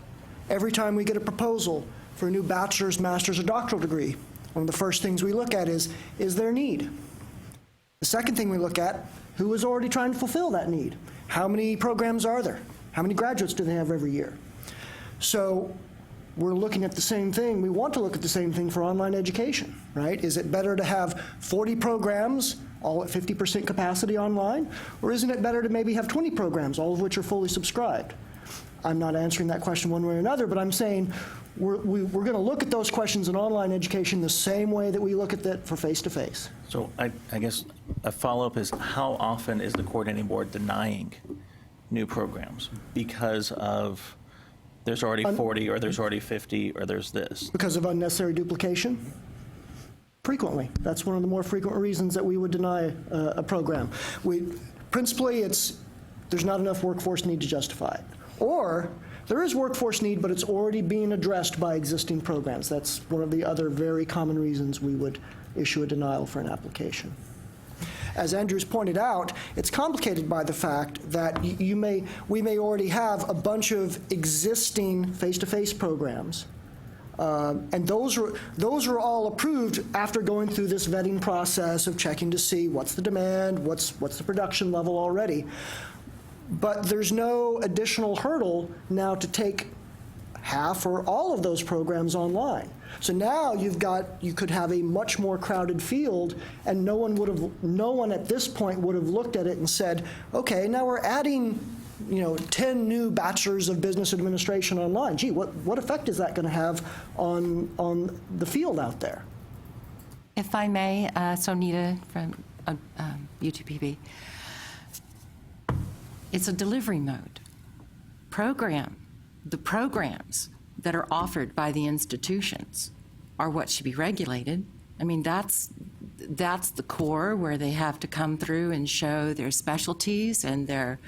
Every time we get a proposal for a new bachelor's, master's, or doctoral degree, one of the first things we look at is there need? The second thing we look at, who is already trying to fulfill that need? How many programs are there? How many graduates do they have every year? So we're looking at the same thing. We want to look at the same thing for online education, right? Is it better to have 40 programs, all at 50% capacity online? Or isn't it better to maybe have 20 programs, all of which are fully subscribed? I'm not answering that question one way or another, but I'm saying we're going to look at those questions in online education the same way that we look at that for face-to-face. So I guess a follow-up is, how often is the coordinating board denying new programs because of there's already 40 or there's already 50 or there's this? Because of unnecessary duplication? Frequently. That's one of the more frequent reasons that we would deny a program. Principally, there's not enough workforce need to justify it. Or there is workforce need, but it's already being addressed by existing programs. That's one of the other very common reasons we would issue a denial for an application. As Andrew's pointed out, it's complicated by the fact that we may already have a bunch of existing face-to-face programs, and those were all approved after going through this vetting process of checking to see what's the demand, what's the production level already. But there's no additional hurdle now to take half or all of those programs online. So now you could have a much more crowded field, and no one at this point would have looked at it and said, okay, now we're adding 10 new bachelors of business administration online. Gee, what effect is that going to have on the field out there? If I may, Sonita from UTPB. It's a delivery mode. The programs that are offered by the institutions are what should be regulated. I mean, that's the core where they have to come through and show their specialties and their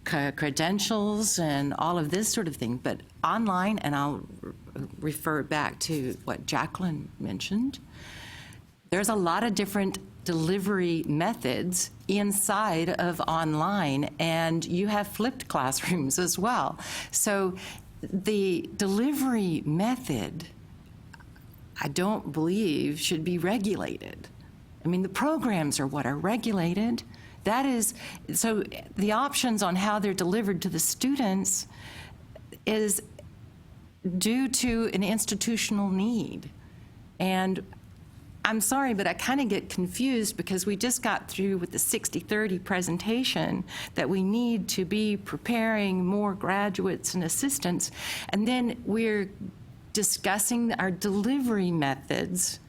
credentials and all of this sort of thing. But online, and I'll refer back to what Jacqueline mentioned. There's a lot of different delivery methods inside of online, and you have flipped classrooms as well. So the delivery method, I don't believe, should be regulated. I mean, the programs are what are regulated. That is, so the options on how they're delivered to the students is due to an institutional need. And I'm sorry, but I kind of get confused because we just got through with the 60-30 presentation that we need to be preparing more graduates and assistants, and then we're discussing our delivery methods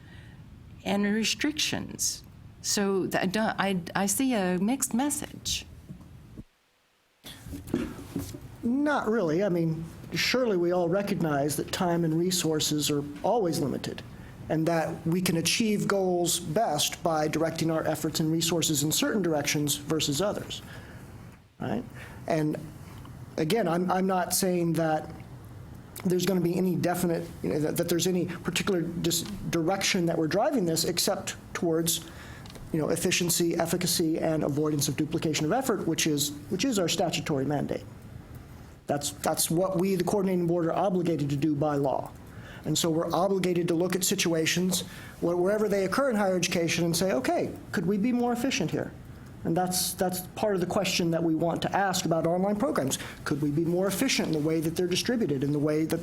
and restrictions. So I see a mixed message. Not really. I mean, surely we all recognize that time and resources are always limited, and that we can achieve goals best by directing our efforts and resources in certain directions versus others, right? And again, I'm not saying that there's going to be any definite, that there's any particular direction that we're driving this, except towards, efficiency, efficacy, and avoidance of duplication of effort, which is our statutory mandate. That's what we, the coordinating board, are obligated to do by law. And so we're obligated to look at situations wherever they occur in higher education and say, okay, could we be more efficient here? And that's part of the question that we want to ask about online programs. Could we be more efficient in the way that they're distributed, in the way that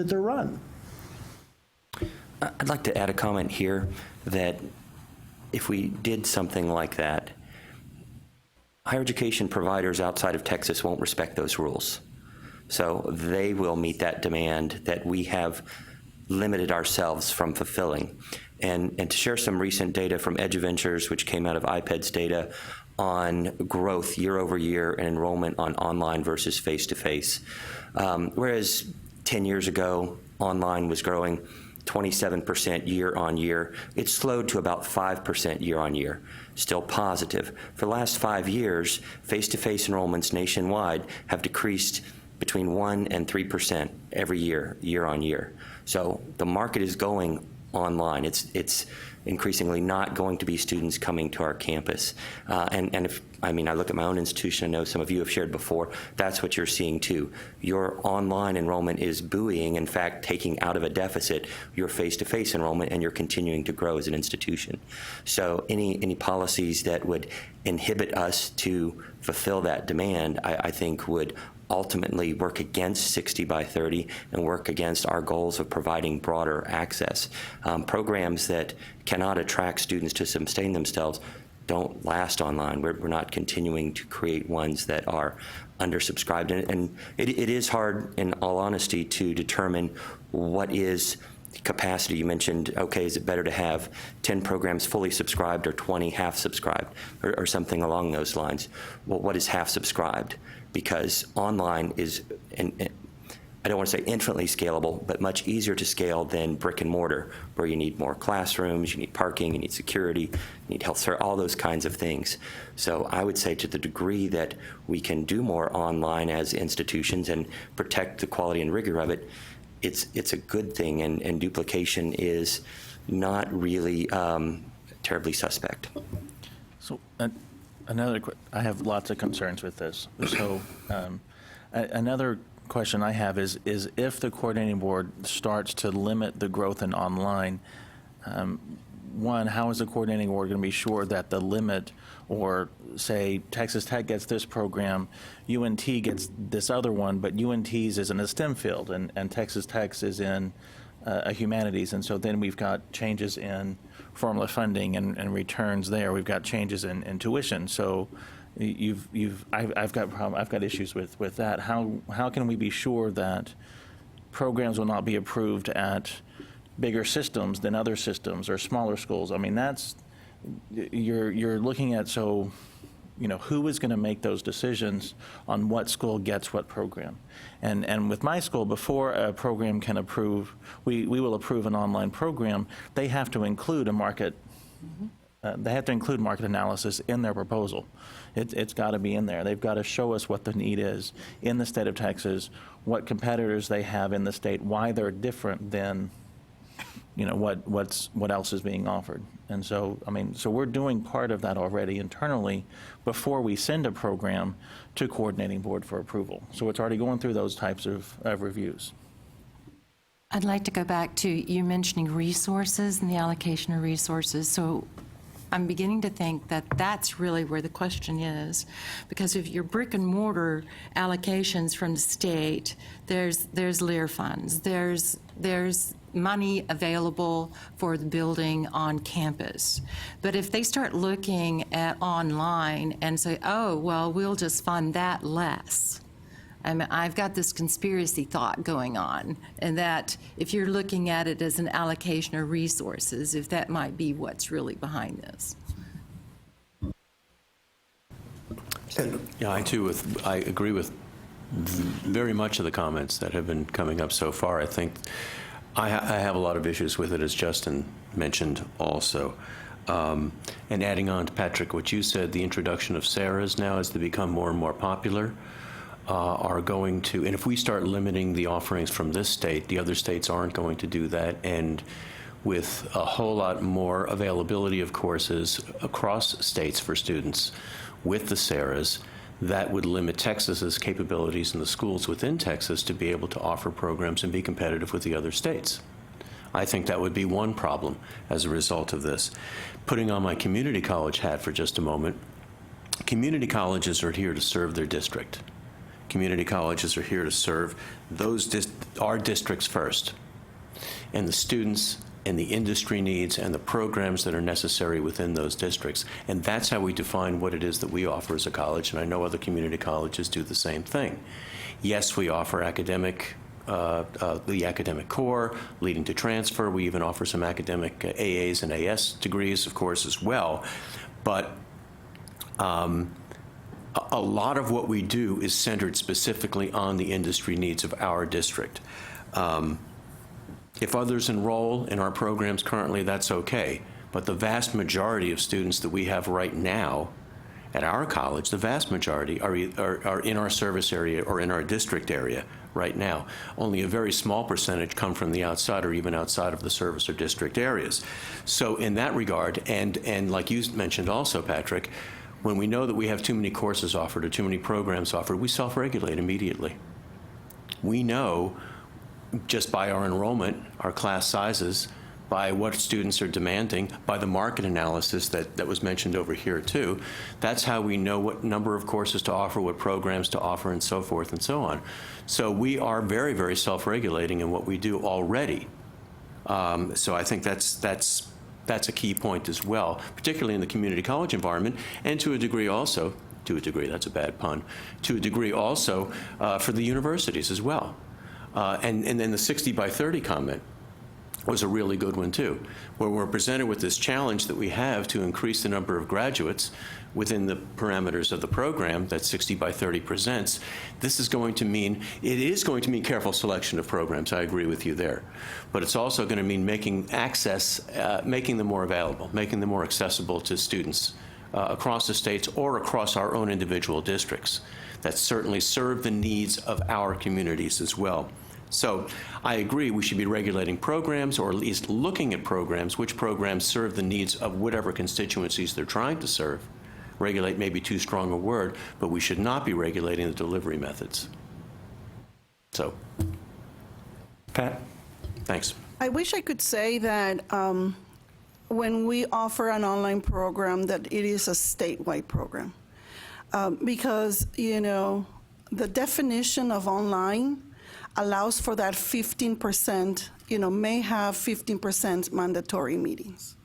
they're run? I'd like to add a comment here that if we did something like that, higher education providers outside of Texas won't respect those rules. So they will meet that demand that we have limited ourselves from fulfilling. And to share some recent data from EduVentures, which came out of IPED's data on growth year over year and enrollment on online versus face-to-face. Whereas 10 years ago, online was growing 27% year on year, it slowed to about 5% year on year, still positive. For the last 5 years, face-to-face enrollments nationwide have decreased between 1 and 3% every year, year on year. So the market is going online. It's increasingly not going to be students coming to our campus. And if, I look at my own institution, I know some of you have shared before, that's what you're seeing too. Your online enrollment is buoying, in fact, taking out of a deficit your face-to-face enrollment, and you're continuing to grow as an institution. So any policies that would inhibit us to fulfill that demand, I think would ultimately work against 60 by 30 and work against our goals of providing broader access. Programs that cannot attract students to sustain themselves don't last online. We're not continuing to create ones that are undersubscribed. And it is hard, in all honesty, to determine what is capacity. You mentioned, okay, is it better to have 10 programs fully subscribed or 20 half subscribed or something along those lines? Well, what is half subscribed? Because online is, I don't want to say infinitely scalable, but much easier to scale than brick and mortar, where you need more classrooms, you need parking, you need security, you need health care, all those kinds of things. So I would say to the degree that we can do more online as institutions and protect the quality and rigor of it, it's a good thing, and duplication is not really terribly suspect. So I have lots of concerns with this. So another question I have is if the coordinating board starts to limit the growth in online, one, how is the coordinating board going to be sure that the limit, or say Texas Tech gets this program, UNT gets this other one, but UNT's is in a STEM field and Texas Tech's is in a humanities, and so then we've got changes in formula funding and returns there. We've got changes in tuition. So I've got issues with that. How can we be sure that programs will not be approved at bigger systems than other systems or smaller schools? I mean, that's you're looking at, so who is going to make those decisions on what school gets what program? And with my school, before a program can approve, we will approve an online program, they have to include a market they have to include market analysis in their proposal. It's got to be in there. They've got to show us what the need is in the state of Texas, what competitors they have in the state, why they're different than, you know, what else is being offered. And so, I mean, so we're doing part of that already internally before we send a program to coordinating board for approval. So it's already going through those types of reviews. I'd like to go back to you mentioning resources and the allocation of resources. So I'm beginning to think that that's really where the question is, because if your brick and mortar allocations from the state, there's Lear funds, there's money available for the building on campus. But if they start looking at online and say, oh, well, we'll just fund that less, I mean, I've got this conspiracy thought going on, and that if you're looking at it as an allocation of resources, if that might be what's really behind this. Yeah, I agree with very much of the comments that have been coming up so far. I think I have a lot of issues with it, as Justin mentioned also. And adding on to Patrick, what you said, the introduction of SARAs now as they become more and more popular, are going to, and if we start limiting the offerings from this state, the other states aren't going to do that, and with a whole lot more availability of courses across states for students with the SARAs, that would limit Texas's capabilities in the schools within Texas to be able to offer programs and be competitive with the other states. I think that would be one problem as a result of this. Putting on my community college hat for just a moment, community colleges are here to serve their district. Community colleges are here to serve our districts first, and the students and the industry needs and the programs that are necessary within those districts. And that's how we define what it is that we offer as a college, and I know other community colleges do the same thing. Yes, we offer the academic core leading to transfer. We even offer some academic AAs and AS degrees, of course, as well. But a lot of what we do is centered specifically on the industry needs of our district. If others enroll in our programs currently, that's okay. But the vast majority of students that we have right now at our college, the vast majority are in our service area or in our district area right now. Only a very small percentage come from the outside or even outside of the service or district areas. So in that regard, and like you mentioned also, Patrick, when we know that we have too many courses offered or too many programs offered, we self-regulate immediately. We know just by our enrollment, our class sizes, by what students are demanding, by the market analysis that was mentioned over here too, that's how we know what number of courses to offer, what programs to offer, and so forth and so on. So we are very, very self-regulating in what we do already. So I think that's a key point as well, particularly in the community college environment, and to a degree also, that's a bad pun, to a degree also for the universities as well. And then the 60 by 30 comment was a really good one too, where we're presented with this challenge that we have to increase the number of graduates within the parameters of the program that 60 by 30 presents. It is going to mean careful selection of programs, I agree with you there. But it's also going to mean making them more available, making them more accessible to students across the states or across our own individual districts that certainly serve the needs of our communities as well. So I agree we should be regulating programs, or at least looking at programs, which programs serve the needs of whatever constituencies they're trying to serve. Regulate may be too strong a word, but we should not be regulating the delivery methods. So, Pat, thanks. I wish I could say that when we offer an online program that it is a statewide program. Because, the definition of online allows for that 15%, may have 15% mandatory meetings.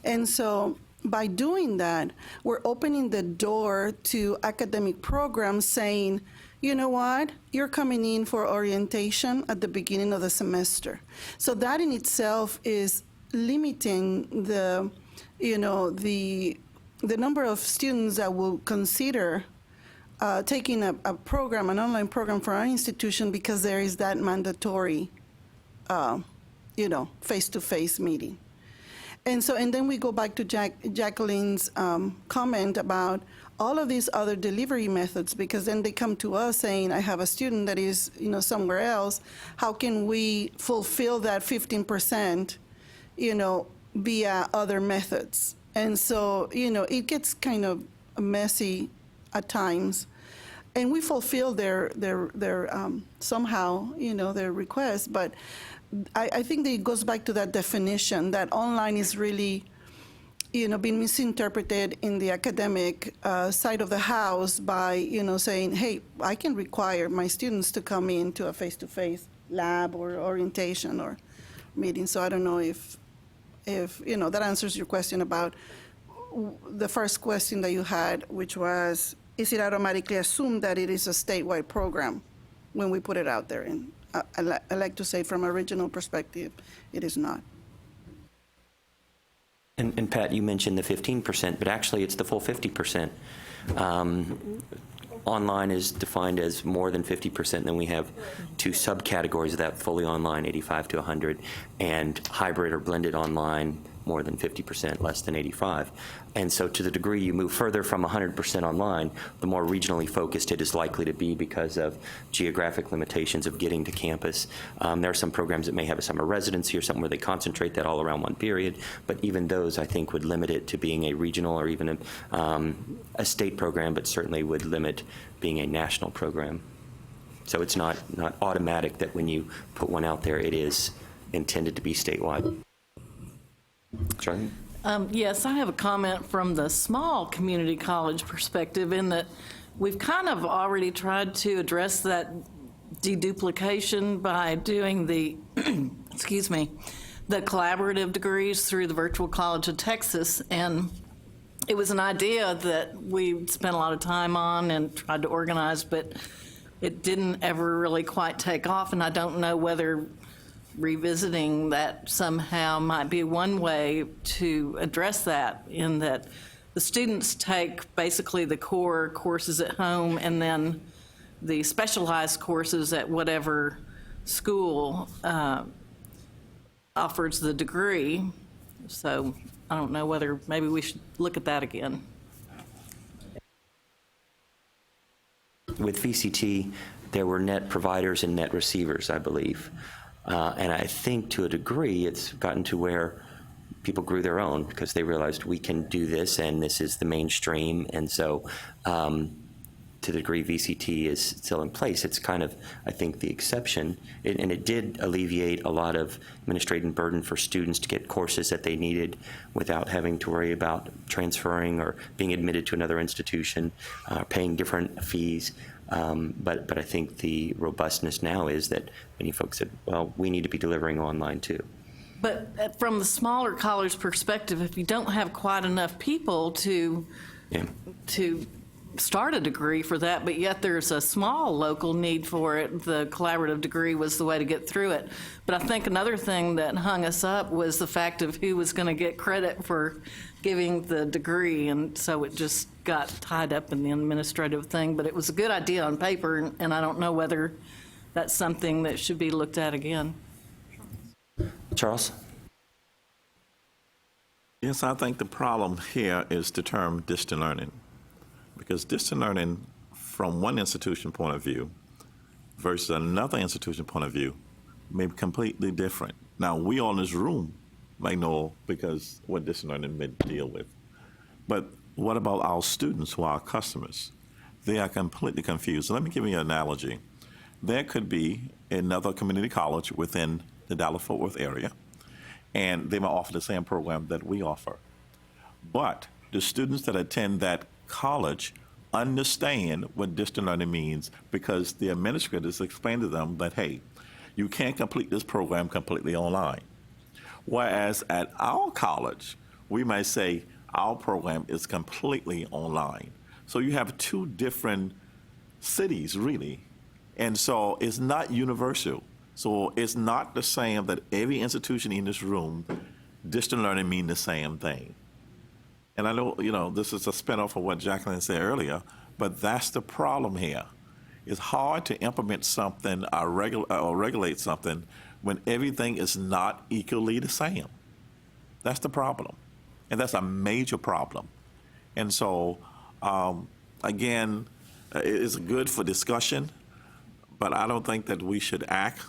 And so by doing that, we're opening the door to academic programs saying, you know what, you're coming in for orientation at the beginning of the semester. So that in itself is limiting the number of students that will consider taking an online program for our institution, because there is that mandatory, face-to-face meeting. And then we go back to Jacqueline's comment about all of these other delivery methods, because then they come to us saying, I have a student that is, somewhere else. How can we fulfill that 15%, via other methods? And so, it gets kind of messy at times. And we fulfill their somehow, their requests, but I think that it goes back to that definition that online is really, being misinterpreted in the academic side of the house by, saying, hey, I can require my students to come into a face-to-face lab or orientation or meeting. So I don't know if that answers your question about the first question that you had, which was, is it automatically assumed that it is a statewide program when we put it out there? And I like to say from a regional perspective, it is not. And Pat, you mentioned the 15%, but actually it's the full 50%. Online is defined as more than 50%, and then we have two subcategories of that: fully online, 85 to 100, and hybrid or blended online, more than 50%, less than 85. And so to the degree you move further from 100% online, the more regionally focused it is likely to be because of geographic limitations of getting to campus. There are some programs that may have a summer residency or something where they concentrate that all around one period, but even those, I think, would limit it to being a regional or even a state program, but certainly would limit being a national program. So it's not automatic that when you put one out there, it is intended to be statewide. Charlie? Yes, I have a comment from the small community college perspective in that we've kind of already tried to address that deduplication by doing the, excuse me, the collaborative degrees through the Virtual College of Texas. And it was an idea that we spent a lot of time on and tried to organize, but it didn't ever really quite take off. And I don't know whether revisiting that somehow might be one way to address that, in that the students take basically the core courses at home and then the specialized courses at whatever school offers the degree. So I don't know whether maybe we should look at that again. With VCT, there were net providers and net receivers, I believe. And I think to a degree it's gotten to where people grew their own because they realized we can do this and this is the mainstream. And so to the degree VCT is still in place, it's kind of, I think, the exception. And it did alleviate a lot of administrative burden for students to get courses that they needed without having to worry about transferring or being admitted to another institution, paying different fees. But I think the robustness now is that many folks said, well, we need to be delivering online too. But from the smaller college perspective, if you don't have quite enough people to start a degree for that, but yet there's a small local need for it, the collaborative degree was the way to get through it. But I think another thing that hung us up was the fact of who was going to get credit for giving the degree, and so it just got tied up in the administrative thing. But it was a good idea on paper, and I don't know whether that's something that should be looked at again. Charles? Yes, I think the problem here is the term distant learning, because distant learning from one institution point of view versus another institution point of view may be completely different. Now, we all in this room may know because what distant learning may deal with, but what about our students who are our customers? They are completely confused. So let me give you an analogy. There could be another community college within the Dallas-Fort Worth area, and they might offer the same program that we offer. But the students that attend that college understand what distant learning means because the administrators explain to them that, hey, you can't complete this program completely online. Whereas at our college, we might say our program is completely online. So you have two different cities, really. And so it's not universal. So it's not the same that every institution in this room, distant learning mean the same thing. And I know, this is a spinoff of what Jacqueline said earlier, but that's the problem here. It's hard to implement something or regulate something when everything is not equally the same. That's the problem. And that's a major problem. And so, again, it's good for discussion, but I don't think that we should act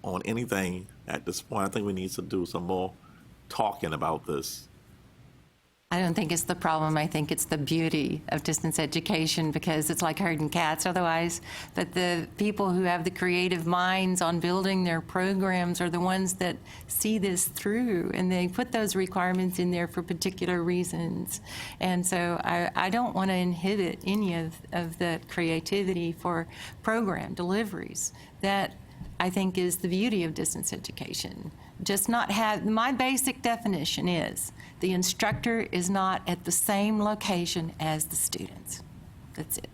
on anything at this point. I think we need to do some more talking about this. I don't think it's the problem. I think it's the beauty of distance education, because it's like herding cats otherwise. But the people who have the creative minds on building their programs are the ones that see this through, and they put those requirements in there for particular reasons. And so I don't want to inhibit any of the creativity for program deliveries. That, I think, is the beauty of distance education. Just not have, my basic definition is the instructor is not at the same location as the students. That's it.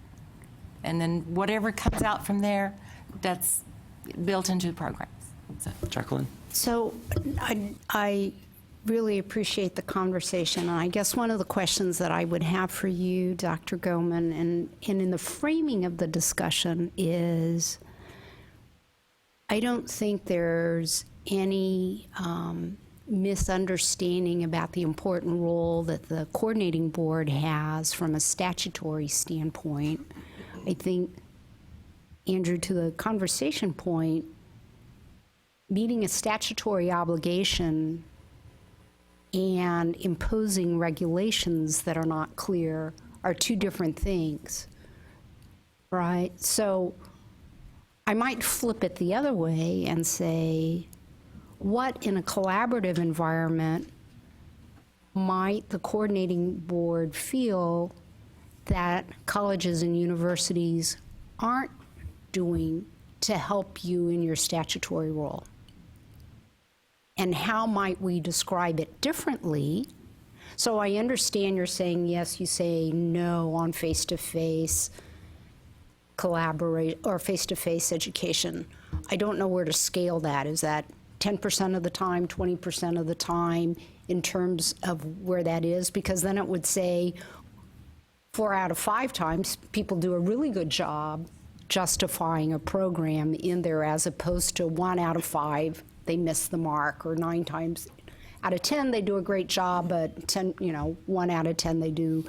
And then whatever comes out from there, that's built into the programs. So. Jacqueline? So I really appreciate the conversation. And I guess one of the questions that I would have for you, Dr. Goman, and in the framing of the discussion is, I don't think there's any misunderstanding about the important role that the coordinating board has from a statutory standpoint. I think, Andrew, to the conversation point, meeting a statutory obligation and imposing regulations that are not clear are two different things, right? So I might flip it the other way and say, what in a collaborative environment might the coordinating board feel that colleges and universities aren't doing to help you in your statutory role? And how might we describe it differently? So I understand you're saying yes, you say no on face-to-face collaborate or face-to-face education. I don't know where to scale that. Is that 10% of the time, 20% of the time, in terms of where that is? Because then it would say 4 out of 5 times people do a really good job justifying a program in there, as opposed to 1 out of 5 they miss the mark, or 9 times out of 10 they do a great job, but 1 out of 10 they do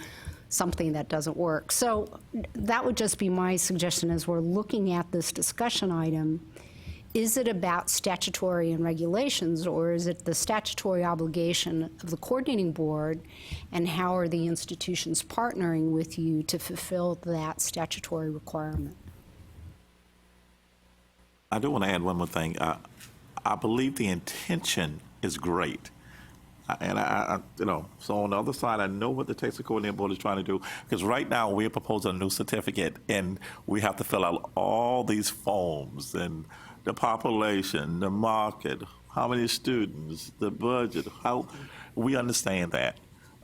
something that doesn't work. So that would just be my suggestion as we're looking at this discussion item. Is it about statutory and regulations, or is it the statutory obligation of the coordinating board, and how are the institutions partnering with you to fulfill that statutory requirement? I do want to add one more thing. I believe the intention is great. And so on the other side, I know what the Texas Coordinating Board is trying to do, because right now we're proposing a new certificate, and we have to fill out all these forms, and the population, the market, how many students, the budget, how we understand that.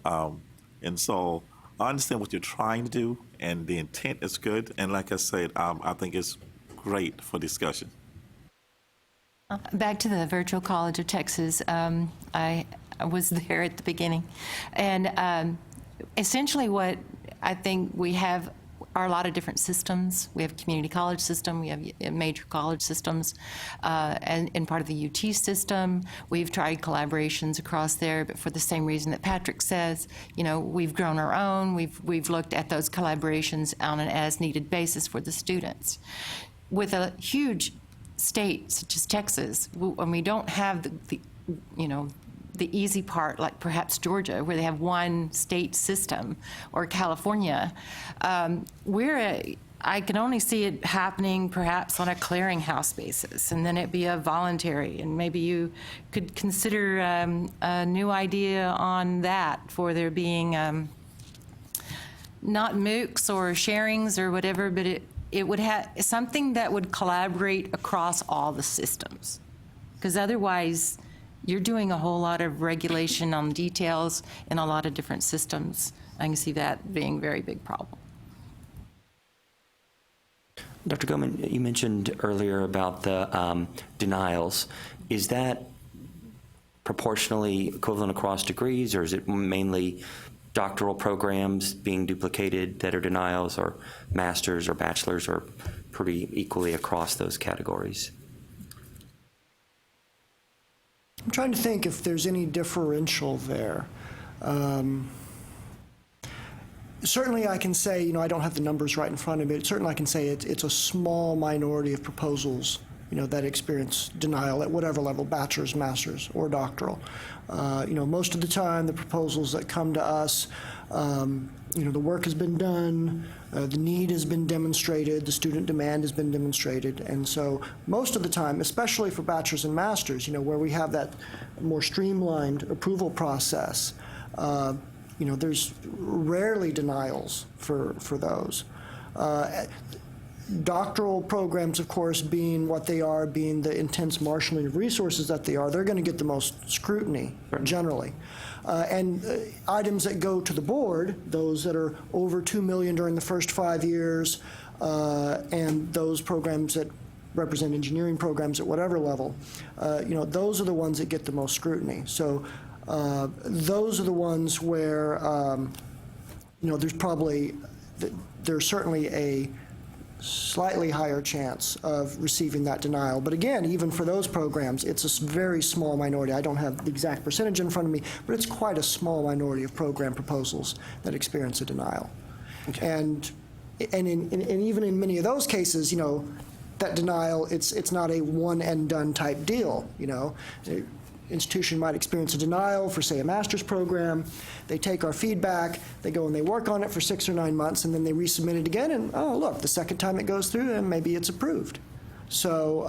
And so I understand what you're trying to do, and the intent is good. And like I said, I think it's great for discussion. Back to the Virtual College of Texas, I was there at the beginning. And essentially what I think we have are a lot of different systems. We have a community college system, we have major college systems, and part of the UT system. We've tried collaborations across there, but for the same reason that Patrick says, we've grown our own. We've looked at those collaborations on an as-needed basis for the students. With a huge state such as Texas, when we don't have the easy part, like perhaps Georgia, where they have one state system, or California, I can only see it happening perhaps on a clearinghouse basis, and then it be a voluntary, and maybe you could consider a new idea on that for there being not MOOCs or sharings or whatever, but it would have something that would collaborate across all the systems, because otherwise you're doing a whole lot of regulation on details in a lot of different systems. I can see that being a very big problem. Dr. Goman, you mentioned earlier about the denials. Is that proportionally equivalent across degrees, or is it mainly doctoral programs being duplicated that are denials, or masters or bachelors, or pretty equally across those categories? I'm trying to think if there's any differential there. Certainly I can say, I don't have the numbers right in front of me, but certainly I can say it's a small minority of proposals, that experience denial at whatever level, bachelor's, master's, or doctoral. Most of the time, the proposals that come to us, the work has been done, the need has been demonstrated, the student demand has been demonstrated, and so most of the time, especially for bachelor's and master's, where we have that more streamlined approval process, there's rarely denials for those. Doctoral programs, of course, being what they are, being the intense marshaling of resources that they are, they're going to get the most scrutiny, generally. And items that go to the board, those that are over $2 million during the first 5 years, and those programs that represent engineering programs at whatever level, those are the ones that get the most scrutiny. So those are the ones where, there's certainly a slightly higher chance of receiving that denial. But again, even for those programs, it's a very small minority. I don't have the exact percentage in front of me, but it's quite a small minority of program proposals that experience a denial. Okay. And even in many of those cases, that denial, it's not a one and done type deal, Institution might experience a denial for, say, a master's program. They take our feedback, they go and they work on it for 6 or 9 months, and then they resubmit it again, and oh, look, the second time it goes through, and maybe it's approved. So,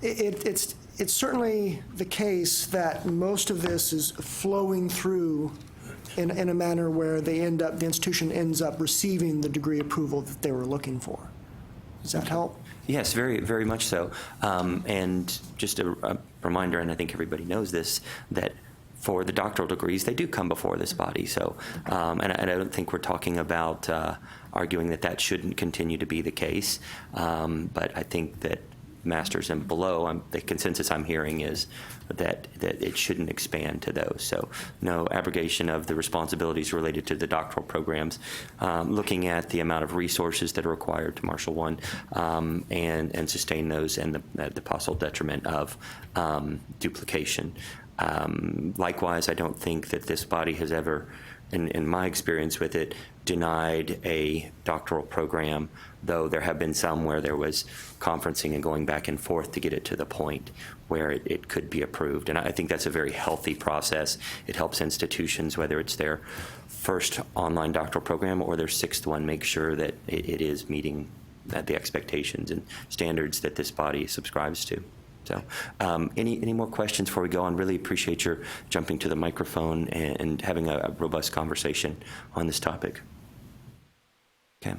it's certainly the case that most of this is flowing through in a manner where the institution ends up receiving the degree approval that they were looking for. Does that help? Yes, very, very much so. And just a reminder, and I think everybody knows this, that for the doctoral degrees, they do come before this body. So, and I don't think we're talking about arguing that shouldn't continue to be the case. But I think that master's and below, the consensus I'm hearing is that it shouldn't expand to those. So no abrogation of the responsibilities related to the doctoral programs, looking at the amount of resources that are required to marshal one, and sustain those, and the possible detriment of duplication. Likewise, I don't think that this body has ever, in my experience with it, denied a doctoral program, though there have been some where there was conferencing and going back and forth to get it to the point where it could be approved. And I think that's a very healthy process. It helps institutions, whether it's their first online doctoral program or their 6th one, make sure that it is meeting the expectations and standards that this body subscribes to. So, any more questions before we go on? Really appreciate your jumping to the microphone and having a robust conversation on this topic. Okay.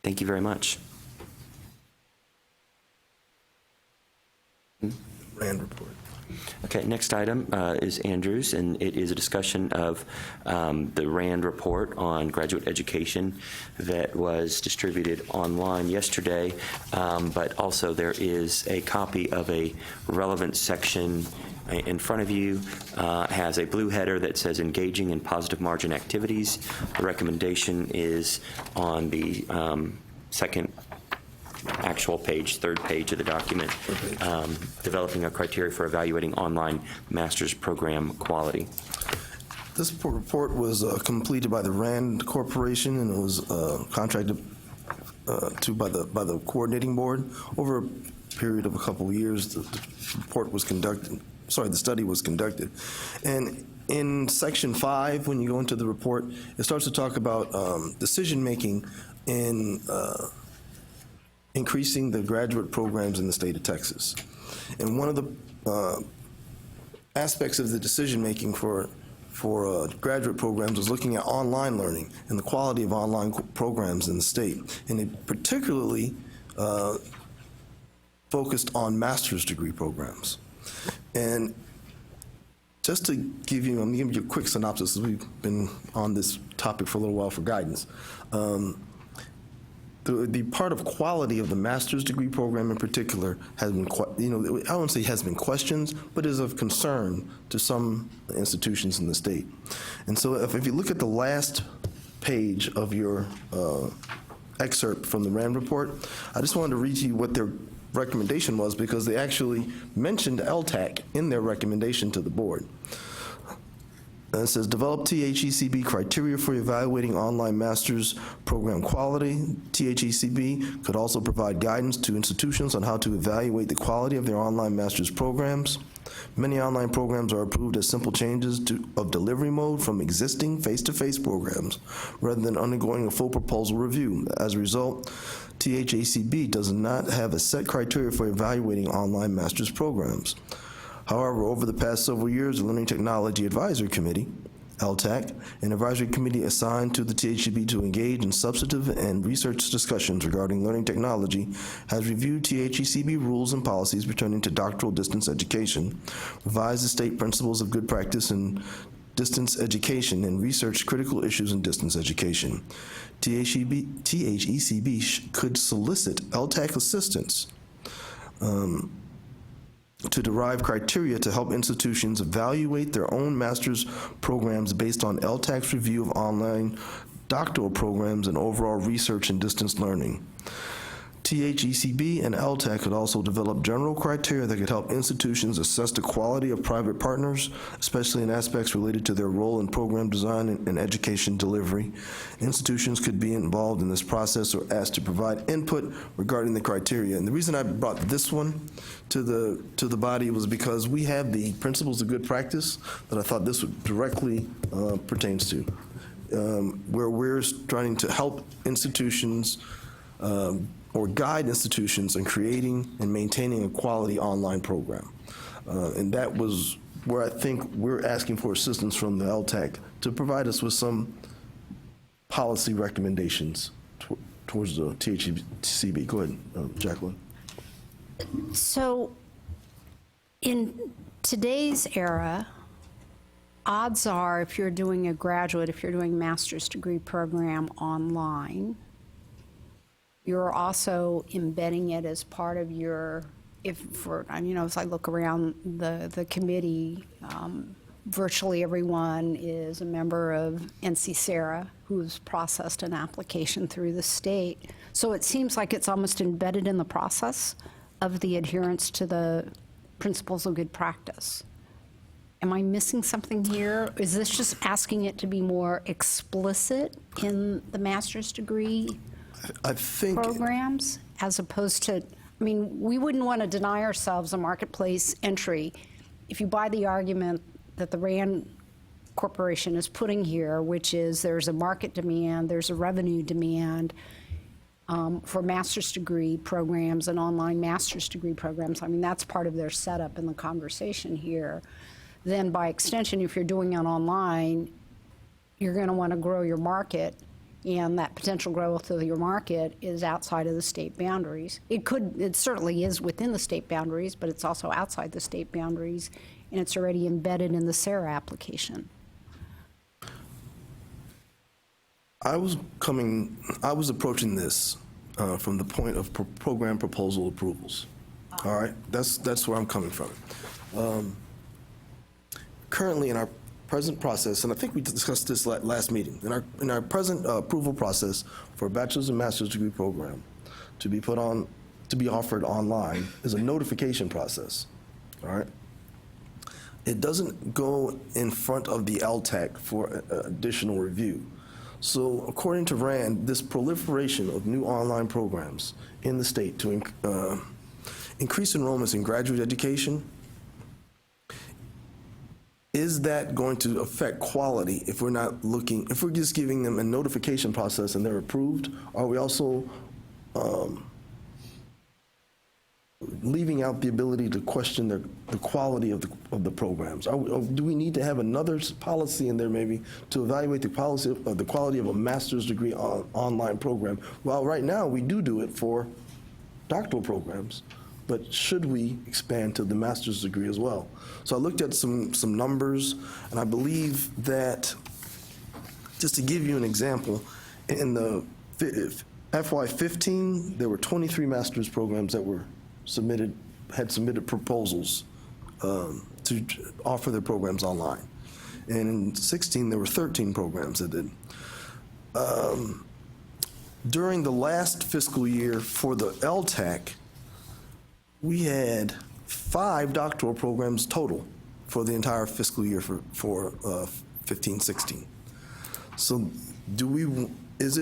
Thank you very much. Rand report. Okay, next item is Andrew's, and it is a discussion of the RAND report on graduate education that was distributed online yesterday, but also there is a copy of a relevant section in front of you. Has a blue header that says engaging in positive margin activities. The recommendation is on the second actual page, 3rd page of the document, developing a criteria for evaluating online master's program quality. This report was completed by the RAND Corporation, and it was contracted by the coordinating board over a period of a couple of years. The study was conducted, and in section 5, when you go into the report, it starts to talk about decision making in increasing the graduate programs in the state of Texas. And one of the aspects of the decision-making for graduate programs was looking at online learning and the quality of online programs in the state. And it particularly focused on master's degree programs. And just to give you, I'm going to give you a quick synopsis, as we've been on this topic for a little while for guidance. The part of quality of the master's degree program in particular has been, I won't say has been questioned, but is of concern to some institutions in the state. And so if you look at the last page of your excerpt from the RAND report. I just wanted to read to you what their recommendation was, because they actually mentioned LTAC in their recommendation to the board. It says, develop THECB criteria for evaluating online master's program quality. THECB could also provide guidance to institutions on how to evaluate the quality of their online master's programs. Many online programs are approved as simple changes of delivery mode from existing face-to-face programs rather than undergoing a full proposal review. As a result, THECB does not have a set criteria for evaluating online master's programs. However, over the past several years, the Learning Technology Advisory Committee, LTAC, an advisory committee assigned to the THCB to engage in substantive and research discussions regarding learning technology, has reviewed THCB rules and policies pertaining to doctoral distance education, revised the state principles of good practice in distance education, and researched critical issues in distance education. THECB could solicit LTAC assistance to derive criteria to help institutions evaluate their own master's programs based on LTAC's review of online doctoral programs and overall research in distance learning. THECB and LTAC could also develop general criteria that could help institutions assess the quality of private partners, especially in aspects related to their role in program design and education delivery. Institutions could be involved in this process or asked to provide input regarding the criteria. And the reason I brought this one to the body was because we have the principles of good practice that I thought this would directly pertains to, where we're trying to help institutions or guide institutions in creating and maintaining a quality online program. And that was where I think we're asking for assistance from the LTAC to provide us with some policy recommendations towards the THCB. Go ahead, Jacqueline. So in today's era, odds are if you're doing a graduate, if you're doing a master's degree program online, you're also embedding it as part of your, as I look around the committee, virtually everyone is a member of NC-SARA, who's processed an application through the state. So it seems like it's almost embedded in the process of the adherence to the principles of good practice. Am I missing something here? Is this just asking it to be more explicit in the master's degree I think programs, as opposed to, I mean, we wouldn't want to deny ourselves a marketplace entry if you buy the argument that the RAND Corporation is putting here, which is there's a market demand, there's a revenue demand for master's degree programs and online master's degree programs. I mean, that's part of their setup in the conversation here. Then by extension, if you're doing it online, you're going to want to grow your market, and that potential growth of your market is outside of the state boundaries. It certainly is within the state boundaries, but it's also outside the state boundaries, and it's already embedded in the SARA application. I was approaching this from the point of program proposal approvals. All right, that's where I'm coming from. Currently in our present process, and I think we discussed this last meeting, in our present approval process for a bachelor's and master's degree program to be offered online is a notification process. All right. It doesn't go in front of the LTAC for additional review. So according to RAND, this proliferation of new online programs in the state to increase enrollments in graduate education, is that going to affect quality if we're just giving them a notification process and they're approved? Are we also leaving out the ability to question the quality of the programs? Do we need to have another policy in there maybe to evaluate the quality of a master's degree online program? Well, right now we do it for doctoral programs, but should we expand to the master's degree as well? So I looked at some numbers, and I believe that, just to give you an example, in the FY15, there were 23 master's programs that had submitted proposals to offer their programs online. And in 16, there were 13 programs that did. during the last fiscal year for the LTAC, we had 5 doctoral programs total for the entire fiscal year for 15-16. So is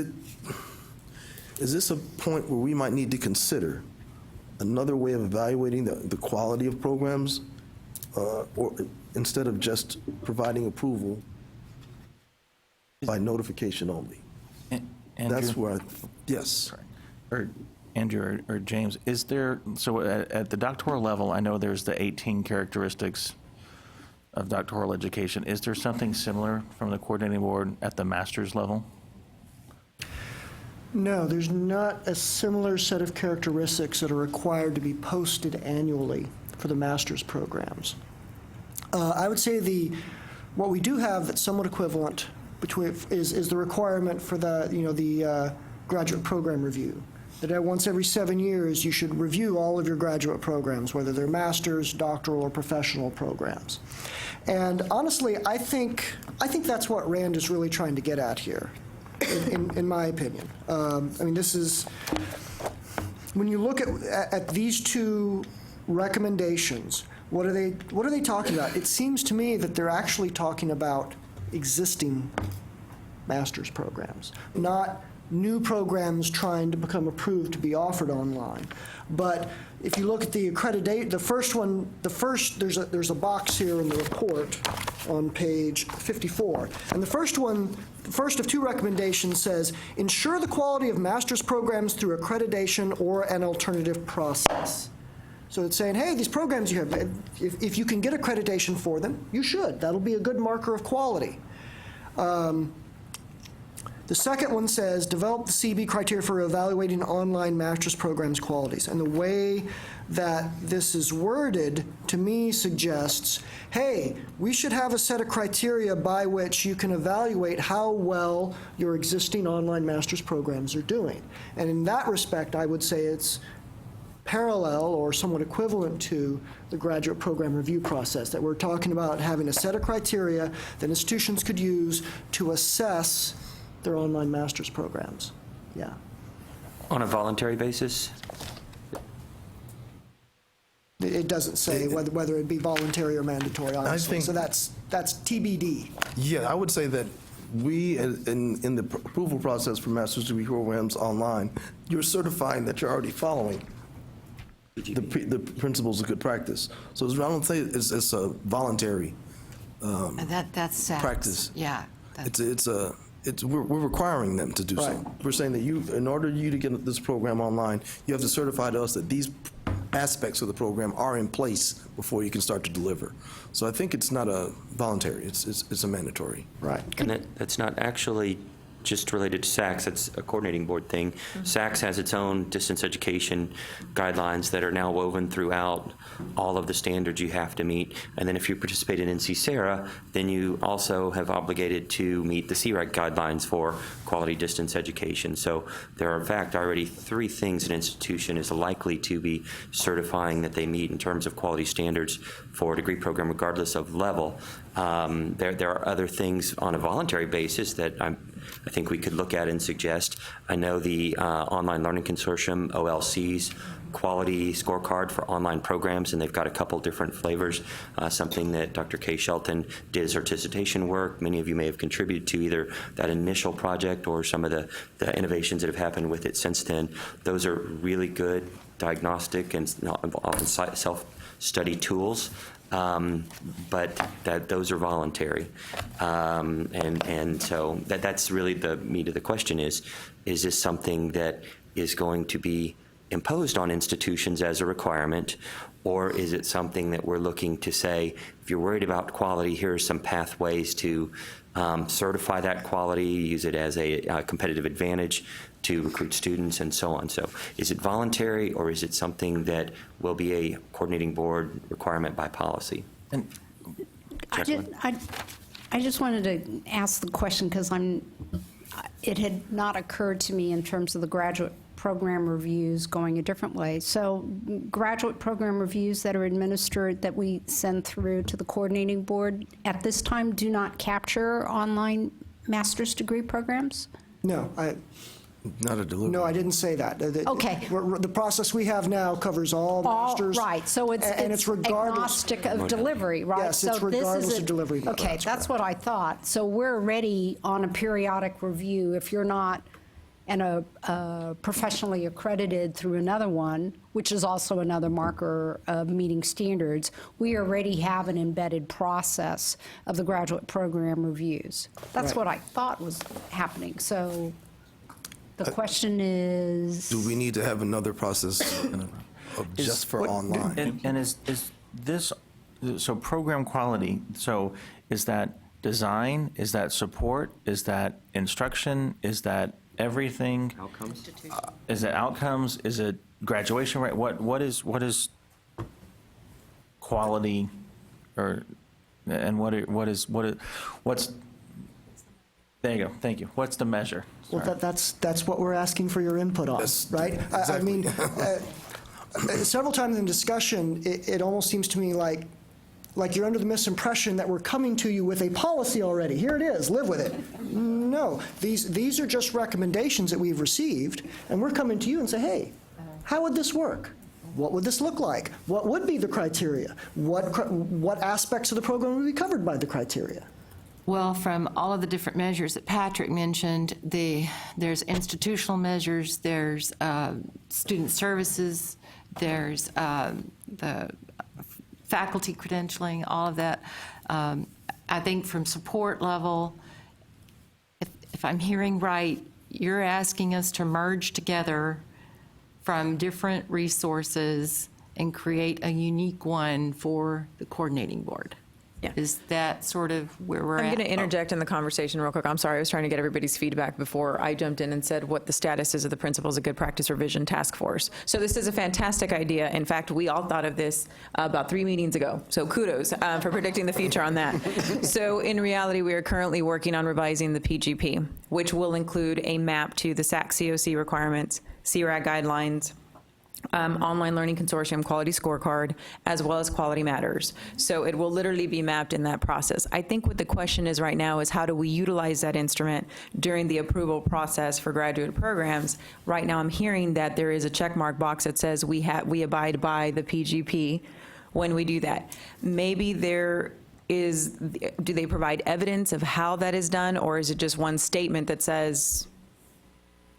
this a point where we might need to consider another way of evaluating the quality of programs, or instead of just providing approval by notification only? That's where yes. Or Andrew or James, is there, so at the doctoral level, I know there's the 18 characteristics of doctoral education. Is there something similar from the coordinating board at the master's level? No, there's not a similar set of characteristics that are required to be posted annually for the master's programs. I would say what we do have that's somewhat equivalent between is the requirement for the graduate program review. That once every 7 years you should review all of your graduate programs, whether they're master's, doctoral, or professional programs. And honestly, I think that's what Rand is really trying to get at here, in my opinion. I mean, this is, when you look at these two recommendations, what are they talking about? It seems to me that they're actually talking about existing master's programs, not new programs trying to become approved to be offered online. But if you look at the accreditation, there's a box here in the report on page 54. And the first of 2 recommendations says, ensure the quality of master's programs through accreditation or an alternative process. So it's saying, hey, these programs you have, if you can get accreditation for them, you should. That'll be a good marker of quality. The second one says, develop the CB criteria for evaluating online master's programs qualities. And the way that this is worded, to me, suggests, hey, we should have a set of criteria by which you can evaluate how well your existing online master's programs are doing. And in that respect, I would say it's parallel or somewhat equivalent to the graduate program review process, that we're talking about having a set of criteria that institutions could use to assess their online master's programs. Yeah. On a voluntary basis? It doesn't say whether it be voluntary or mandatory, honestly. So that's TBD. Yeah, I would say that we, in the approval process for master's degree programs online, you're certifying that you're already following the principles of good practice. So I don't say it's a voluntary that's practice. Yeah. We're requiring them to do so. We're saying that in order you to get this program online, you have to certify to us that these aspects of the program are in place before you can start to deliver. So I think it's not a voluntary, it's a mandatory. Right. And that's not actually just related to SACS, it's a coordinating board thing. SACS has its own distance education guidelines that are now woven throughout all of the standards you have to meet. And then if you participate in NC-SARA, then you also have obligated to meet the CREC guidelines for quality distance education. So there are, in fact, already 3 things an institution is likely to be certifying that they meet in terms of quality standards for a degree program, regardless of level. There are other things on a voluntary basis that I think we could look at and suggest. I know the Online Learning Consortium, OLC's quality scorecard for online programs, and they've got a couple different flavors, something that Dr. Kay Shelton did as her dissertation work. Many of you may have contributed to either that initial project or some of the innovations that have happened with it since then. Those are really good diagnostic and often self-study tools. But those are voluntary. And so that's really the meat of the question is this something that is going to be imposed on institutions as a requirement, or is it something that we're looking to say, if you're worried about quality, here are some pathways to certify that quality, use it as a competitive advantage to recruit students and so on. So is it voluntary, or is it something that will be a coordinating board requirement by policy? And I just wanted to ask the question because it had not occurred to me in terms of the graduate program reviews going a different way. So graduate program reviews that are administered that we send through to the coordinating board at this time do not capture online master's degree programs? No, Not a delivery. No, I didn't say that. Okay. The process we have now covers all masters. Right, so it's and it's regardless. agnostic of delivery, right? Yes, it's So this regardless is of delivery method. Okay, that's what I thought. So we're already on a periodic review. If you're not professionally accredited through another one, which is also another marker of meeting standards, we already have an embedded process of the graduate program reviews. That's Right. what I thought was happening. So the question is... Do we need to have another process of just for online? And is this, so program quality, so is that design, is that support, is that instruction, is that everything? Outcomes? Is it outcomes, is it graduation rate? What is quality, or, and what's, there you go, thank you. What's the measure? Well, that's what we're asking for your input on, right? I mean, several times in discussion, it almost seems to me like you're under the misimpression that we're coming to you with a policy already. Here it is, live with it. No, these are just recommendations that we've received, and we're coming to you and say, hey, how would this work? What would this look like? What would be the criteria? What aspects of the program would be covered by the criteria? Well, from all of the different measures that Patrick mentioned, there's institutional measures, there's student services, there's the faculty credentialing, all of that. I think from support level, if I'm hearing right, you're asking us to merge together from different resources and create a unique one for the coordinating board. Yeah. Is that sort of where we're at? I'm going to interject in the conversation real quick. I'm sorry, I was trying to get everybody's feedback before I jumped in and said what the status is of the Principles of Good Practice Revision Task Force. So this is a fantastic idea. In fact, we all thought of this about 3 meetings ago. So kudos for predicting the future on that. So in reality, we are currently working on revising the PGP, which will include a map to the SAC COC requirements, CRAG guidelines, Online Learning Consortium Quality Scorecard, as well as Quality Matters. So it will literally be mapped in that process. I think what the question is right now is how do we utilize that instrument during the approval process for graduate programs. Right now I'm hearing that there is a checkmark box that says we abide by the PGP when we do that. Maybe do they provide evidence of how that is done, or is it just one statement that says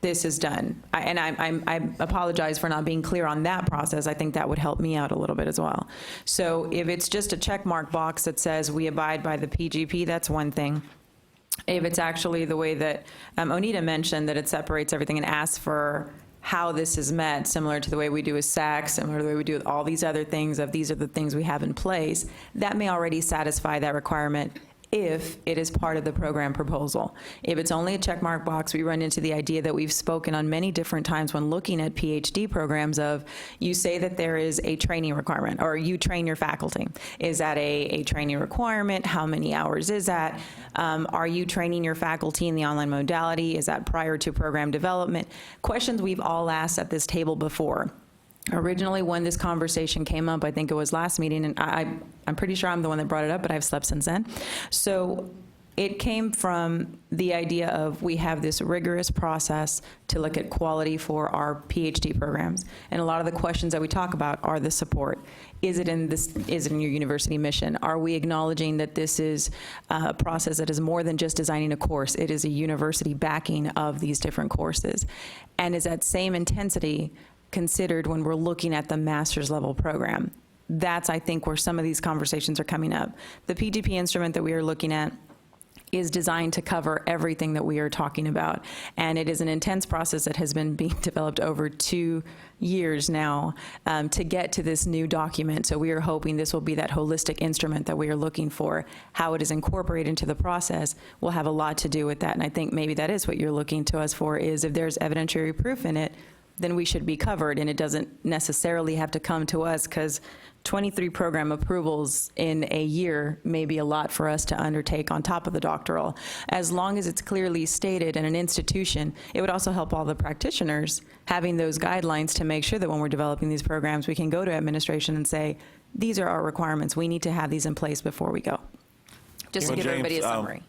this is done? I apologize for not being clear on that process. I think that would help me out a little bit as well. So if it's just a check mark box that says we abide by the PGP, that's one thing. If it's actually the way that Onita mentioned, that it separates everything and asks for how this is met, similar to the way we do with SAC, similar to the way we do with all these other things, of these are the things we have in place, that may already satisfy that requirement if it is part of the program proposal. If it's only a checkmark box, we run into the idea that we've spoken on many different times when looking at PhD programs of, you say that there is a training requirement, or you train your faculty. Is that a training requirement? How many hours is that? Are you training your faculty in the online modality? Is that prior to program development? Questions we've all asked at this table before. Originally, when this conversation came up, I think it was last meeting, and I'm pretty sure I'm the one that brought it up, but I've slept since then. So it came from the idea of we have this rigorous process to look at quality for our PhD programs. And a lot of the questions that we talk about are the support. Is it in your university mission? Are we acknowledging that this is a process that is more than just designing a course? It is a university backing of these different courses. And is that same intensity considered when we're looking at the master's level program? That's, I think, where some of these conversations are coming up. The PGP instrument that we are looking at is designed to cover everything that we are talking about. And it is an intense process that has been being developed over 2 years now to get to this new document. So we are hoping this will be that holistic instrument that we are looking for. How it is incorporated into the process will have a lot to do with that. And I think maybe that is what you're looking to us for, is if there's evidentiary proof in it, then we should be covered, and it doesn't necessarily have to come to us, because 23 program approvals in a year may be a lot for us to undertake on top of the doctoral. As long as it's clearly stated in an institution, it would also help all the practitioners having those guidelines to make sure that when we're developing these programs, we can go to administration and say, these are our requirements. We need to have these in place before we go. Just to give everybody a summary.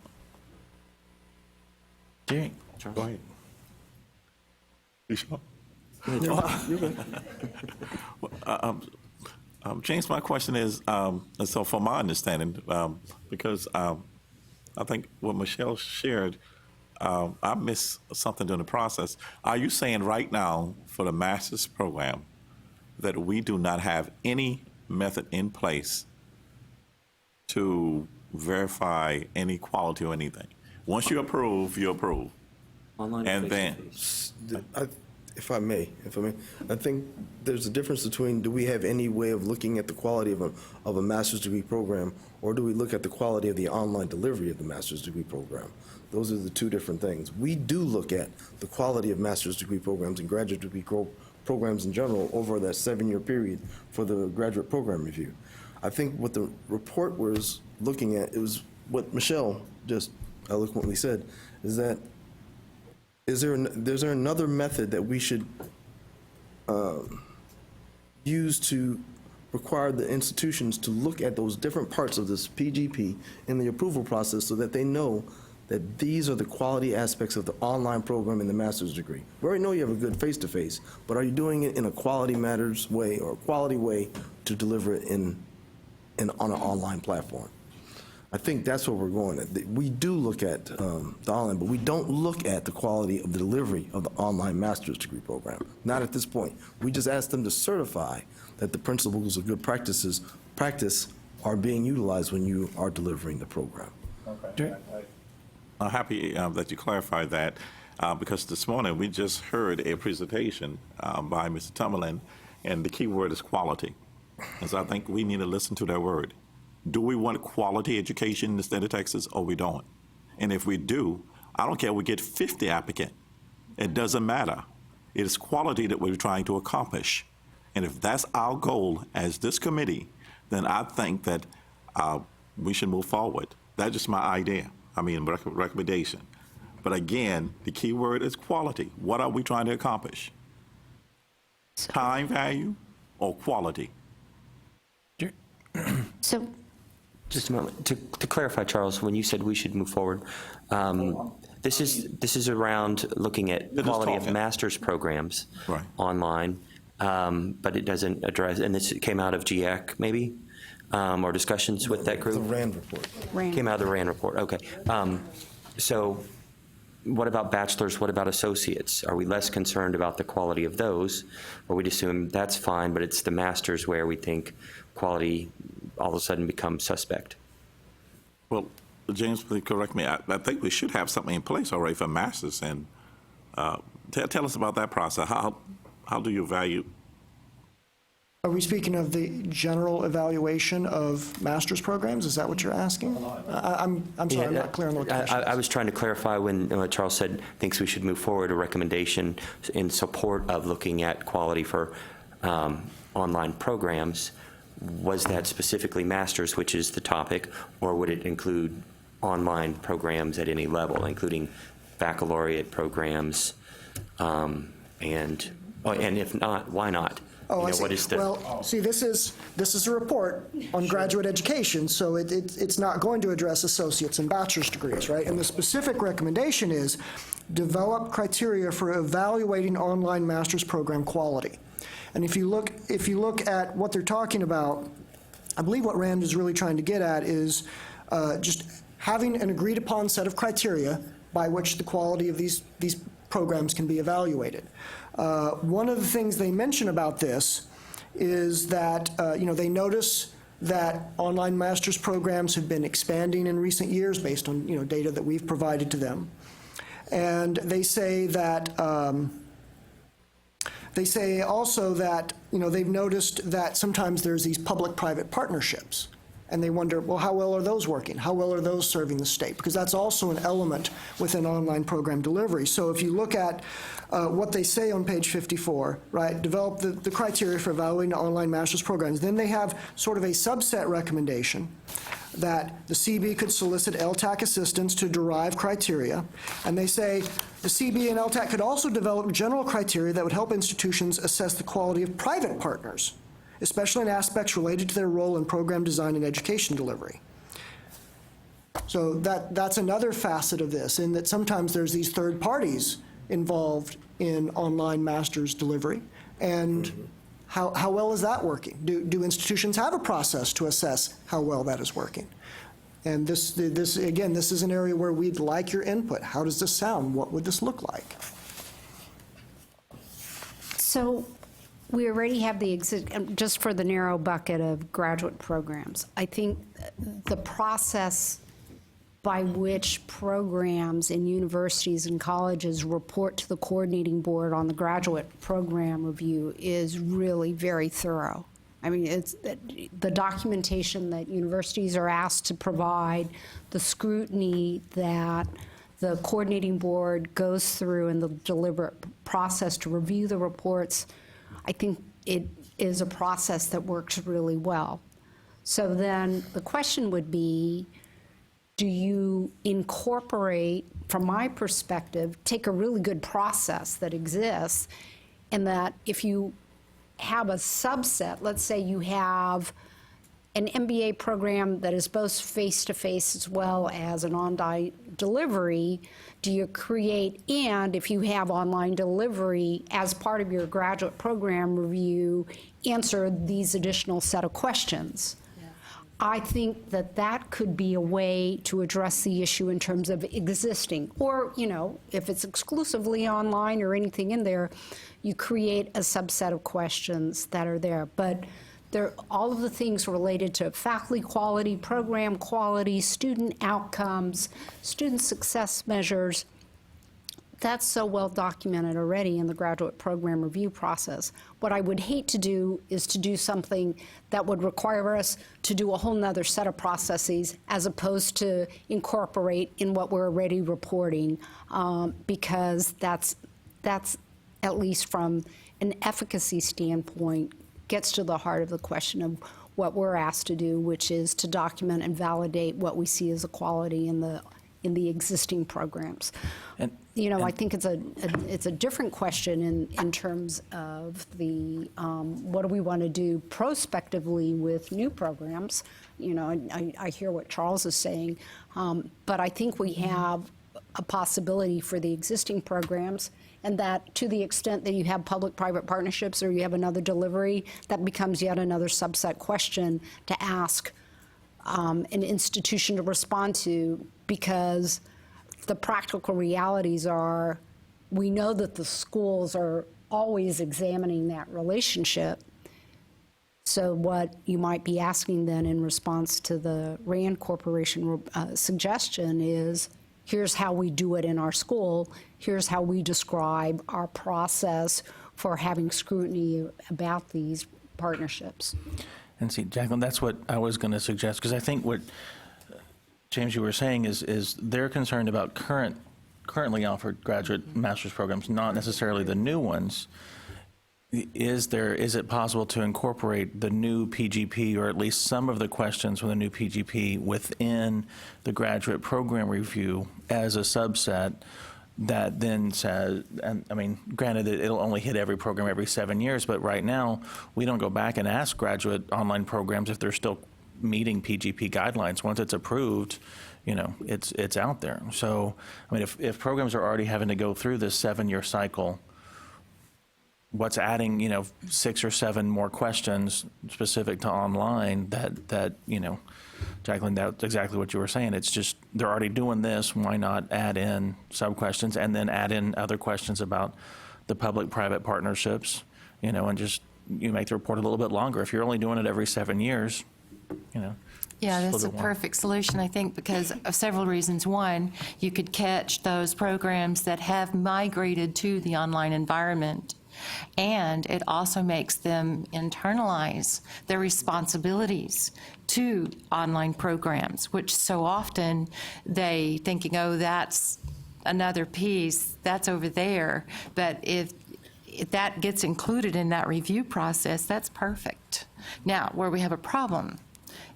Jerry, go ahead. You sure? James, my question is, so from my understanding, because I think what Michelle shared, I missed something during the process. Are you saying right now for the master's program that we do not have any method in place to verify any quality or anything? Once you approve, you approve. Online and then, If I may, I think there's a difference between, do we have any way of looking at the quality of a master's degree program, or do we look at the quality of the online delivery of the master's degree program? Those are the two different things. We do look at the quality of master's degree programs and graduate degree programs in general over that 7-year period for the graduate program review. I think what the report was looking at, it was what Michelle just eloquently said, is that is there another method that we should use to require the institutions to look at those different parts of this PGP in the approval process so that they know that these are the quality aspects of the online program in the master's degree? We already know you have a good face-to-face, but are you doing it in a quality matters way or a quality way to deliver it on an online platform? I think that's where we're going. We do look at the online, but we don't look at the quality of the delivery of the online master's degree program. Not at this point. We just ask them to certify that the principles of good practice are being utilized when you are delivering the program. Okay. I'm happy that you clarified that because this morning we just heard a presentation by Mr. Tummerlin, and the key word is quality. And so I think we need to listen to that word. Do we want quality education in the state of Texas, or we don't? And if we do, I don't care if we get 50 applicants. It doesn't matter. It is quality that we're trying to accomplish. And if that's our goal as this committee, then I think that we should move forward. That's just my idea. Recommendation. But again, the key word is quality. What are we trying to accomplish? Time value or quality? So, just a moment. To clarify, Charles, when you said we should move forward, this is around looking at quality of master's programs online, but it doesn't address, and this came out of GIAC maybe, or discussions with that group? The RAND report. Came out of the RAND report, okay. So what about bachelors, what about associates? Are we less concerned about the quality of those, or we'd assume that's fine, but it's the masters where we think quality all of a sudden becomes suspect? Well, James, please correct me. I think we should have something in place already for masters. And tell us about that process. How do you value? Are we speaking of the general evaluation of master's programs? Is that what you're asking? I'm sorry, I'm not clear on what the question is. I was trying to clarify when Charles said thinks we should move forward a recommendation in support of looking at quality for online programs. Was that specifically masters, which is the topic, or would it include online programs at any level, including baccalaureate programs? And if not, why not? Oh, I see. What is the... Well, see, this is a report on graduate education, so it's not going to address associates and bachelor's degrees, right? And the specific recommendation is develop criteria for evaluating online master's program quality. And if you look at what they're talking about, I believe what Rand is really trying to get at is just having an agreed upon set of criteria by which the quality of these programs can be evaluated. One of the things they mention about this is that they notice that online master's programs have been expanding in recent years based on data that we've provided to them, and they say that. They say also that they've noticed that sometimes there's these public-private partnerships, and they wonder, well, how well are those working? How well are those serving the state? Because that's also an element within online program delivery. So if you look at what they say on page 54, right, develop the criteria for evaluating online master's programs, then they have sort of a subset recommendation that the CB could solicit LTAC assistance to derive criteria, and they say the CB and LTAC could also develop general criteria that would help institutions assess the quality of private partners, especially in aspects related to their role in program design and education delivery. So that's another facet of this, in that sometimes there's these third parties involved in online master's delivery. And how well is that working? Do institutions have a process to assess how well that is working? And this again, this is an area where we'd like your input. How does this sound? What would this look like? So we already have just for the narrow bucket of graduate programs, I think the process by which programs in universities and colleges report to the coordinating board on the graduate program review is really very thorough. I mean, it's the documentation that universities are asked to provide, the scrutiny that the coordinating board goes through and the deliberate process to review the reports. I think it is a process that works really well. So then the question would be, do you incorporate, from my perspective, take a really good process that exists, and that if you have a subset, let's say you have an MBA program that is both face-to-face as well as an online delivery, do you create, and if you have online delivery as part of your graduate program review, answer these additional set of questions? I think that that could be a way to address the issue in terms of existing. Or, you know, if it's exclusively online or anything in there, you create a subset of questions that are there. But all of the things related to faculty quality, program quality, student outcomes, student success measures, that's so well documented already in the graduate program review process. What I would hate to do is to do something that would require us to do a whole nother set of processes as opposed to incorporate in what we're already reporting, because that's, at least from an efficacy standpoint, gets to the heart of the question of what we're asked to do, which is to document and validate what we see as equality in the existing programs. I think it's a different question in terms of the what do we want to do prospectively with new programs. I hear what Charles is saying, but I think we have a possibility for the existing programs, and that to the extent that you have public-private partnerships or you have another delivery, that becomes yet another subset question to ask an institution to respond to, because the practical realities are, we know that the schools are always examining that relationship. So what you might be asking then in response to the RAND Corporation suggestion is, here's how we do it in our school, here's how we describe our process for having scrutiny about these partnerships. And see, Jacqueline, that's what I was going to suggest, because I think what James, you were saying is they're concerned about currently offered graduate master's programs, not necessarily the new ones. Is it possible to incorporate the new PGP, or at least some of the questions from the new PGP, within the graduate program review as a subset that then says, and I mean, granted, it'll only hit every program every 7 years, but right now, we don't go back and ask graduate online programs if they're still meeting PGP guidelines. Once it's approved, it's out there. So, I mean, if programs are already having to go through this 7-year cycle, what's adding, 6 or 7 more questions specific to online that Jacqueline, that's exactly what you were saying. It's just, they're already doing this, why not add in sub-questions and then add in other questions about the public-private partnerships, and just, you make the report a little bit longer. If you're only doing it every 7 years, Yeah, that's a perfect solution, I think, because of several reasons. One, you could catch those programs that have migrated to the online environment, and it also makes them internalize their responsibilities to online programs, which so often they thinking, oh, that's another piece, that's over there. But if that gets included in that review process, that's perfect. Now, where we have a problem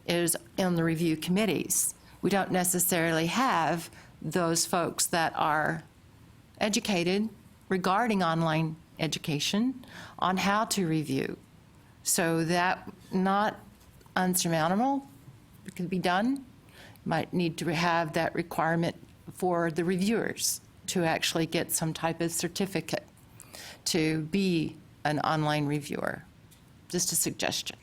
is in the review committees. We don't necessarily have those folks that are educated regarding online education on how to review. So that, not unsurmountable, it could be done. Might need to have that requirement for the reviewers to actually get some type of certificate to be an online reviewer? Just a suggestion.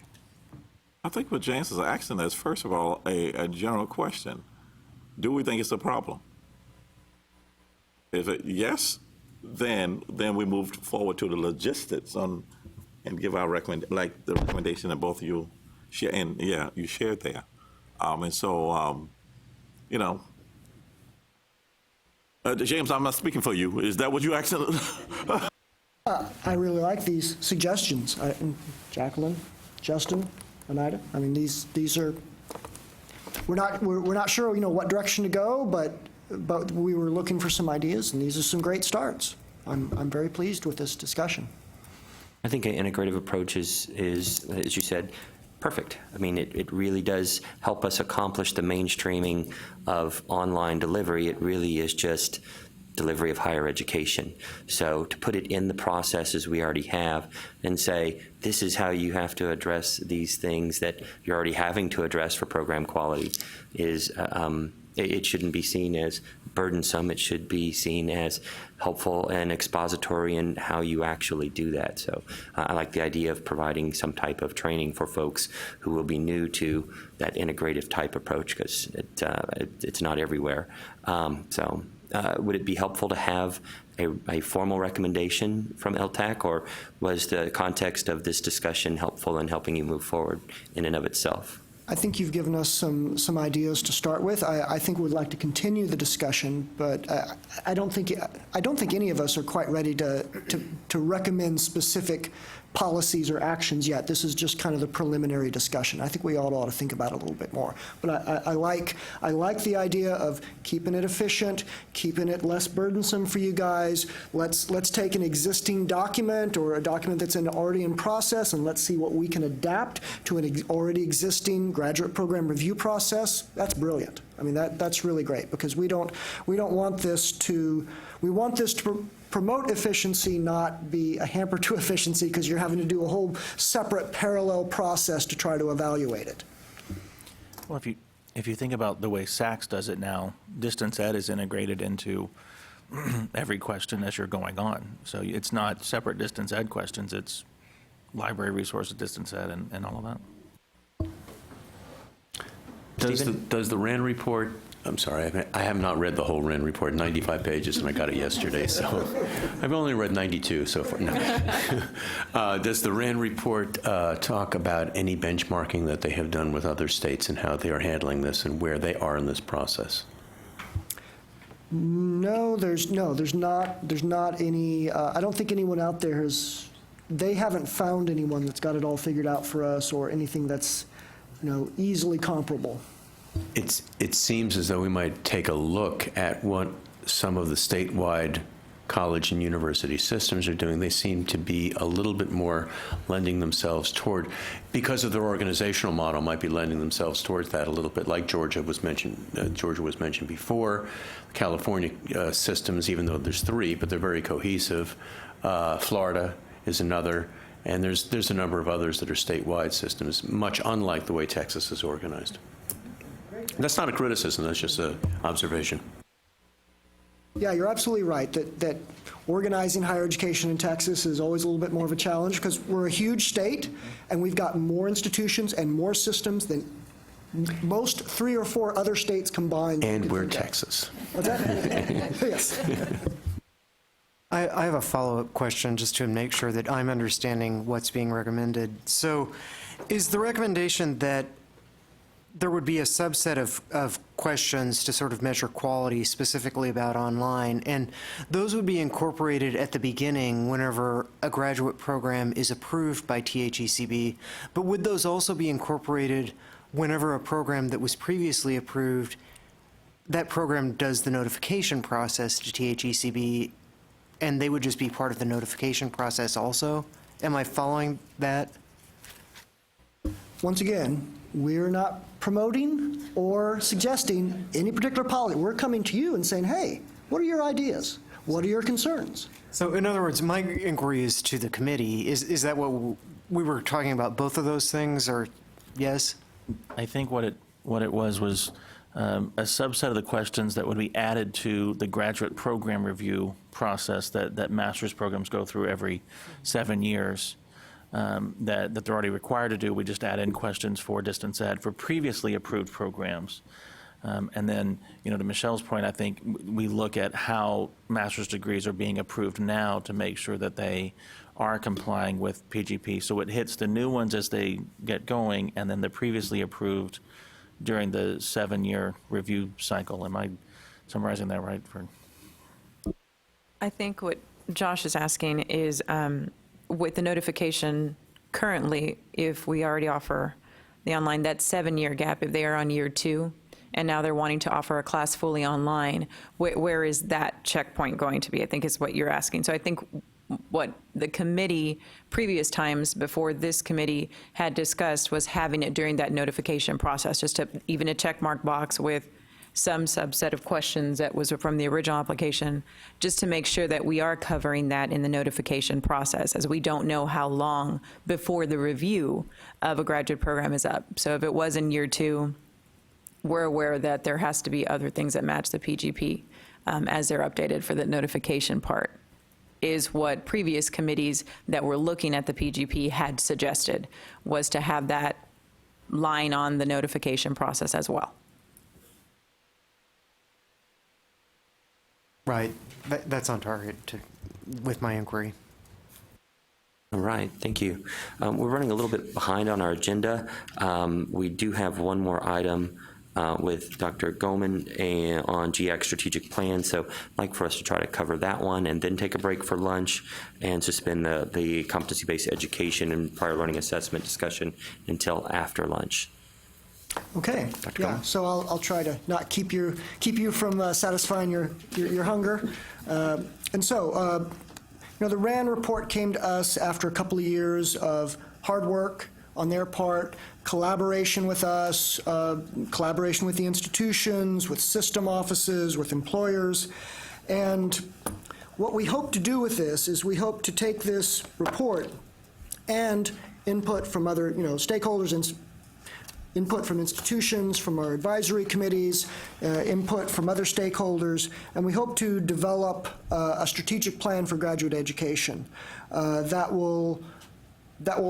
I think what James is asking is, first of all, a general question. Do we think it's a problem? If it yes, then we move forward to the logistics and give our like the recommendation that both of you share, and you shared there. And so, James, I'm not speaking for you. Is that what you asked? I really like these suggestions. Jacqueline, Justin, Oneida. I mean, these are. We're not sure, what direction to go, but we were looking for some ideas, and these are some great starts. I'm very pleased with this discussion. I think an integrative approach is, as you said, perfect. I mean, it really does help us accomplish the mainstreaming of online delivery. It really is just delivery of higher education. So to put it in the processes we already have and say, this is how you have to address these things that you're already having to address for program quality is, it shouldn't be seen as burdensome. It should be seen as helpful and expository in how you actually do that. So I like the idea of providing some type of training for folks who will be new to that integrative type approach, because it's not everywhere. Would it be helpful to have a formal recommendation from LTAC, or was the context of this discussion helpful in helping you move forward in and of itself? I think you've given us some ideas to start with. I think we'd like to continue the discussion, but I don't think any of us are quite ready to recommend specific policies or actions yet. This is just kind of the preliminary discussion. I think we all ought to think about it a little bit more. But I like the idea of keeping it efficient, keeping it less burdensome for you guys. Let's take an existing document or a document that's already in process, and let's see what we can adapt to an already existing graduate program review process. That's brilliant. I mean, that's really great, because we don't want this to promote efficiency, not be a hamper to efficiency, because you're having to do a whole separate parallel process to try to evaluate it. Well, if you think about the way SACS does it now, distance ed is integrated into every question as you're going on. So it's not separate distance ed questions, it's library resources, distance ed, and all of that. Does the RAND report, I'm sorry, I have not read the whole RAND report, 95 pages, and I got it yesterday, so I've only read 92 so far. No. Does the RAND report talk about any benchmarking that they have done with other states and how they are handling this and where they are in this process? No, there's not any, I don't think anyone out there they haven't found anyone that's got it all figured out for us, or anything that's, easily comparable. It seems as though we might take a look at what some of the statewide college and university systems are doing. They seem to be a little bit more lending themselves toward, because of their organizational model, might be lending themselves towards that a little bit, like Georgia was mentioned before. California systems, even though there's three, but they're very cohesive. Florida is another. And there's a number of others that are statewide systems, much unlike the way Texas is organized. That's not a criticism, that's just an observation. Yeah, you're absolutely right that organizing higher education in Texas is always a little bit more of a challenge, because we're a huge state, and we've got more institutions and more systems than most 3 or 4 other states combined. And we're Texas. What's that? Yes. I have a follow-up question just to make sure that I'm understanding what's being recommended. So is the recommendation that there would be a subset of questions to sort of measure quality specifically about online, and those would be incorporated at the beginning whenever a graduate program is approved by THECB, but would those also be incorporated whenever a program that was previously approved, that program does the notification process to THECB, and they would just be part of the notification process also? Am I following that? Once again, we're not promoting or suggesting any particular policy. We're coming to you and saying, hey, what are your ideas? What are your concerns? So in other words, my inquiry is to the committee. Is that what we were talking about, both of those things, or yes? I think what it was a subset of the questions that would be added to the graduate program review process that master's programs go through every 7 years, that they're already required to do. We just add in questions for distance ed for previously approved programs. And then, to Michelle's point, I think we look at how master's degrees are being approved now to make sure that they are complying with PGP. So it hits the new ones as they get going, and then the previously approved during the 7-year review cycle. Am I summarizing that right? I think what Josh is asking is, with the notification currently, if we already offer the online, that 7-year gap, if they are on year 2, and now they're wanting to offer a class fully online, where is that checkpoint going to be, I think is what you're asking. So I think what the committee, previous times before this committee, had discussed was having it during that notification process, just to even a check mark box with some subset of questions that was from the original application, just to make sure that we are covering that in the notification process, as we don't know how long before the review of a graduate program is up. So if it was in year 2, we're aware that there has to be other things that match the PGP as they're updated for the notification part, is what previous committees that were looking at the PGP had suggested, was to have that line on the notification process as well. Right. That's on target with my inquiry. All right, thank you. We're running a little bit behind on our agenda. We do have one more item with Dr. Goldman on GX strategic plan. So I'd like for us to try to cover that one and then take a break for lunch and suspend the competency-based education and prior learning assessment discussion until after lunch. Okay. Dr. Yeah. Goldman? So I'll try to not keep you from satisfying your hunger. And so, the RAND report came to us after a couple of years of hard work on their part, collaboration with us, collaboration with the institutions, with system offices, with employers. And what we hope to do with this is we hope to take this report and input from other, stakeholders, and input from institutions, from our advisory committees, input from other stakeholders, and we hope to develop a strategic plan for graduate education that will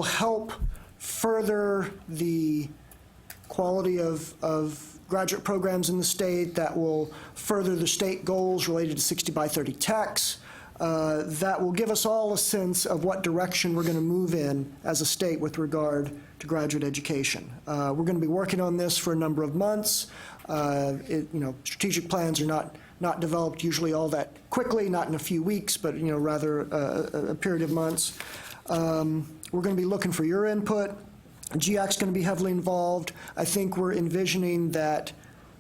help further the quality of graduate programs in the state, that will further the state goals related to 60 by 30 techs, that will give us all a sense of what direction we're going to move in as a state with regard to graduate education. We're going to be working on this for a number of months. Strategic plans are not developed usually all that quickly, not in a few weeks, but rather a period of months. We're going to be looking for your input. GIAC is going to be heavily involved. I think we're envisioning that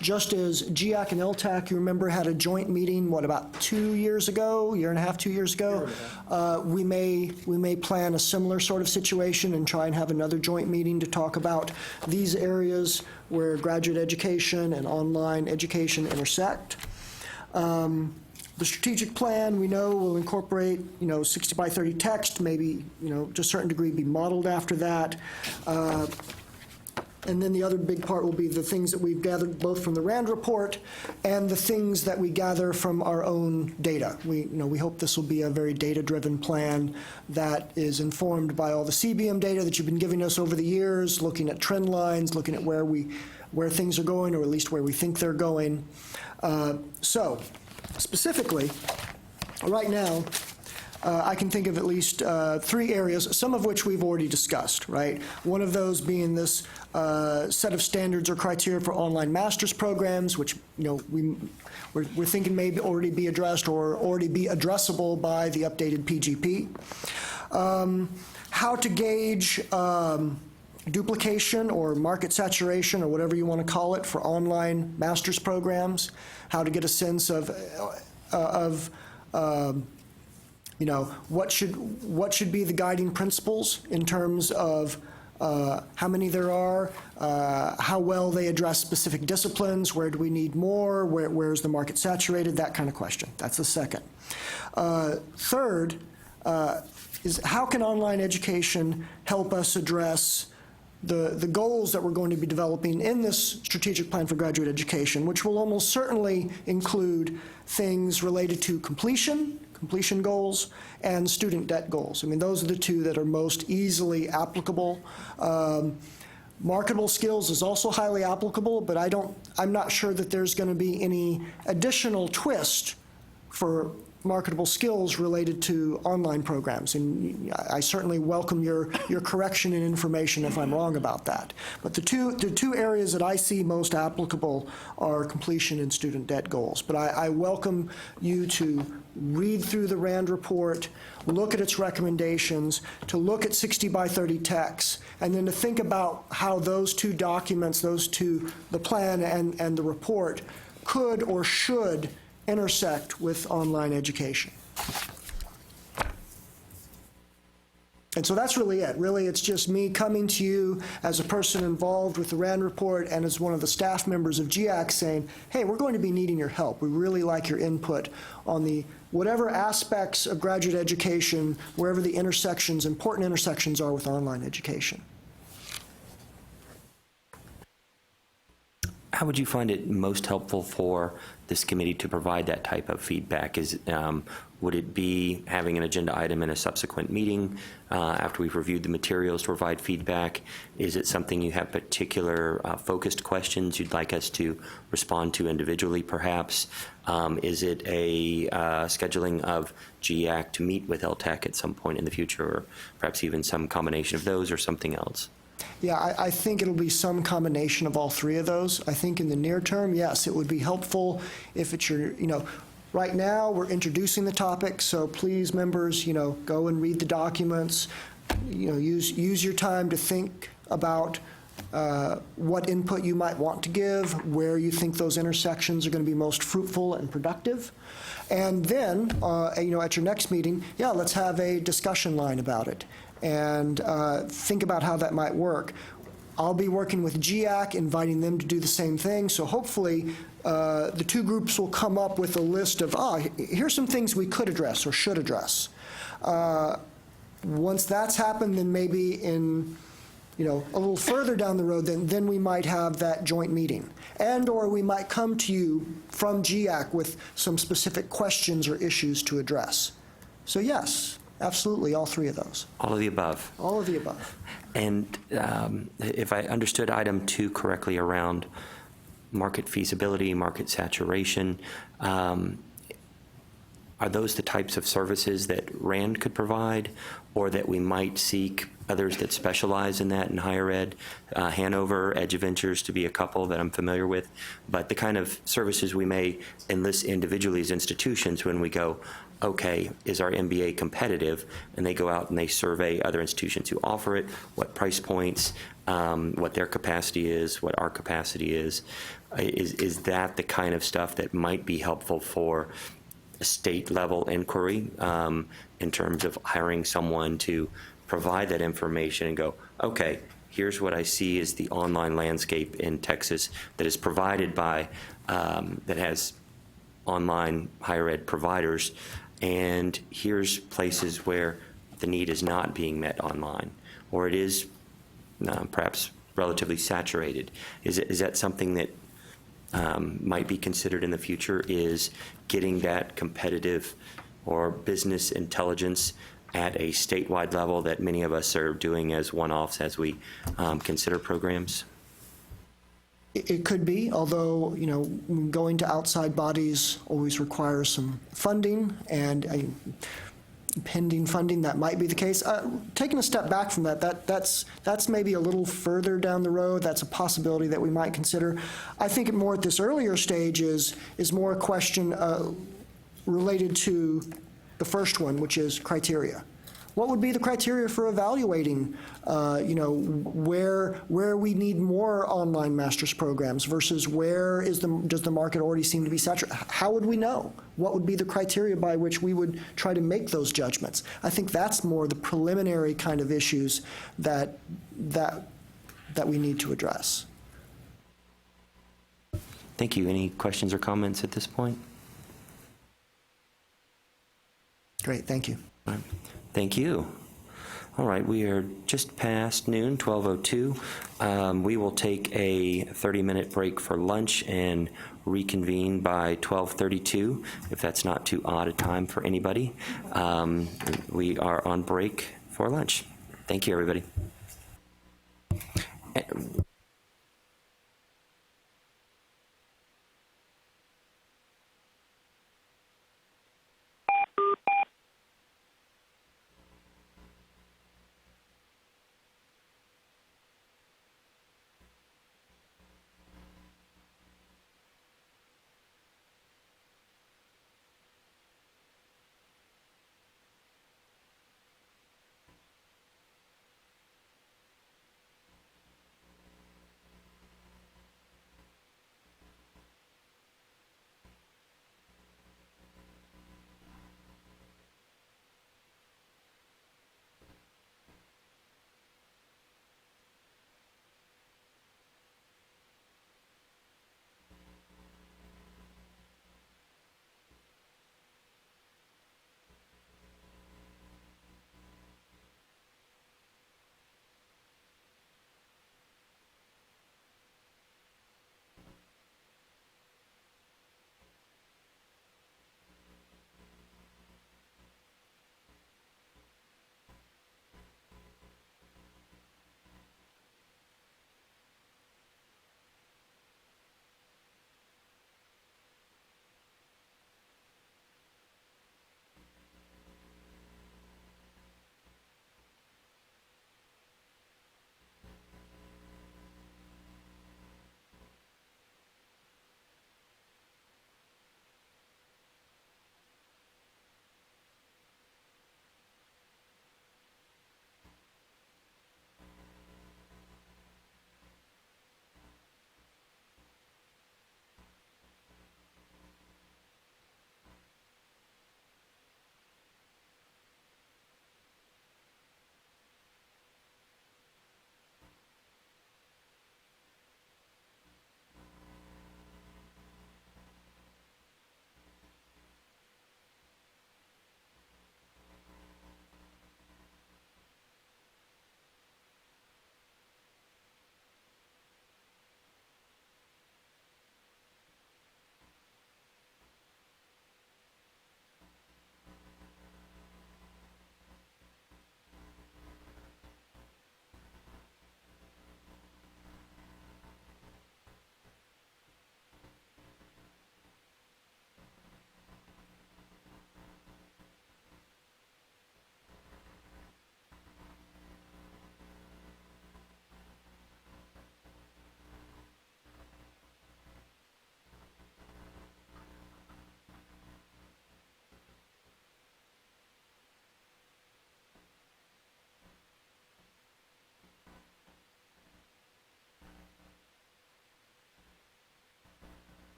just as GIAC and LTAC, you remember, had a joint meeting, about 2 years ago, year and a half, 2 years ago? We may plan a similar sort of situation and try and have another joint meeting to talk about these areas where graduate education and online education intersect. The strategic plan, we know, will incorporate, 60 by 30 text, maybe, to a certain degree be modeled after that. And then the other big part will be the things that we've gathered both from the RAND report and the things that we gather from our own data. We hope this will be a very data-driven plan that is informed by all the CBM data that you've been giving us over the years, looking at trend lines, looking at where things are going, or at least where we think they're going. So, specifically, right now, I can think of at least 3 areas, some of which we've already discussed, right? One of those being this set of standards or criteria for online master's programs, which, we're thinking may already be addressed or already be addressable by the updated PGP. How to gauge duplication or market saturation or whatever you want to call it for online master's programs, how to get a sense of what should be the guiding principles in terms of how many there are, how well they address specific disciplines, where do we need more, where's the market saturated, that kind of question. That's the second. Third is how can online education help us address the goals that we're going to be developing in this strategic plan for graduate education, which will almost certainly include things related to completion goals, and student debt goals. I mean, those are the two that are most easily applicable. Marketable skills is also highly applicable, but I'm not sure that there's going to be any additional twist for marketable skills related to online programs. And I certainly welcome your correction and information if I'm wrong about that. But the two areas that I see most applicable are completion and student debt goals. But I welcome you to read through the RAND report, look at its recommendations, to look at 60 by 30 texts, and then to think about how those two documents, the plan and the report, could or should intersect with online education. And so that's really it. Really, it's just me coming to you as a person involved with the RAND report and as one of the staff members of GIAC saying, hey, we're going to be needing your help. We really like your input on the whatever aspects of graduate education, wherever the intersections, important intersections are with online education. How would you find it most helpful for this committee to provide that type of feedback? Would it be having an agenda item in a subsequent meeting after we've reviewed the materials to provide feedback? Is it something you have particular focused questions you'd like us to respond to individually, perhaps? Is it a scheduling of GIAC to meet with LTAC at some point in the future, or perhaps even some combination of those or something else? Yeah, I think it'll be some combination of all three of those. I think in the near term, yes, it would be helpful if it's your, right now we're introducing the topic, so please, members, go and read the documents, use your time to think about what input you might want to give, where you think those intersections are going to be most fruitful and productive. And then, at your next meeting, let's have a discussion line about it and think about how that might work. I'll be working with GIAC, inviting them to do the same thing. So hopefully the two groups will come up with a list of, here's some things we could address or should address. Once that's happened, then maybe in a little further down the road, then we might have that joint meeting. Or we might come to you from GIAC with some specific questions or issues to address. So yes, absolutely, all three of those. All of the above. All of the above. And if I understood item 2 correctly around market feasibility, market saturation, are those the types of services that RAND could provide, or that we might seek others that specialize in that in higher ed? Hanover, Edge Ventures to be a couple that I'm familiar with, but the kind of services we may enlist individually as institutions when we go, okay, is our MBA competitive? And they go out and they survey other institutions who offer it, what price points, what their capacity is, what our capacity is. Is that the kind of stuff that might be helpful for a state-level inquiry in terms of hiring someone to provide that information and go, okay, here's what I see as the online landscape in Texas that is provided by, that has online higher ed providers, and here's places where the need is not being met online, or it is perhaps relatively saturated. Is that something that might be considered in the future, is getting that competitive or business intelligence at a statewide level that many of us are doing as one-offs as we consider programs? It could be, although, going to outside bodies always requires some funding, and pending funding, that might be the case. Taking a step back from that's maybe a little further down the road. That's a possibility that we might consider. I think more at this earlier stage is more a question related to the first one, which is criteria. What would be the criteria for evaluating, where we need more online master's programs versus where does the market already seem to be saturated? How would we know? What would be the criteria by which we would try to make those judgments? I think that's more the preliminary kind of issues that we need to address. Thank you. Any questions or comments at this point? Great, thank you. All right. Thank you. All right, we are just past noon, 12:02. We will take a 30-minute break for lunch and reconvene by 12:32, if that's not too odd a time for anybody. We are on break for lunch. Thank you, everybody.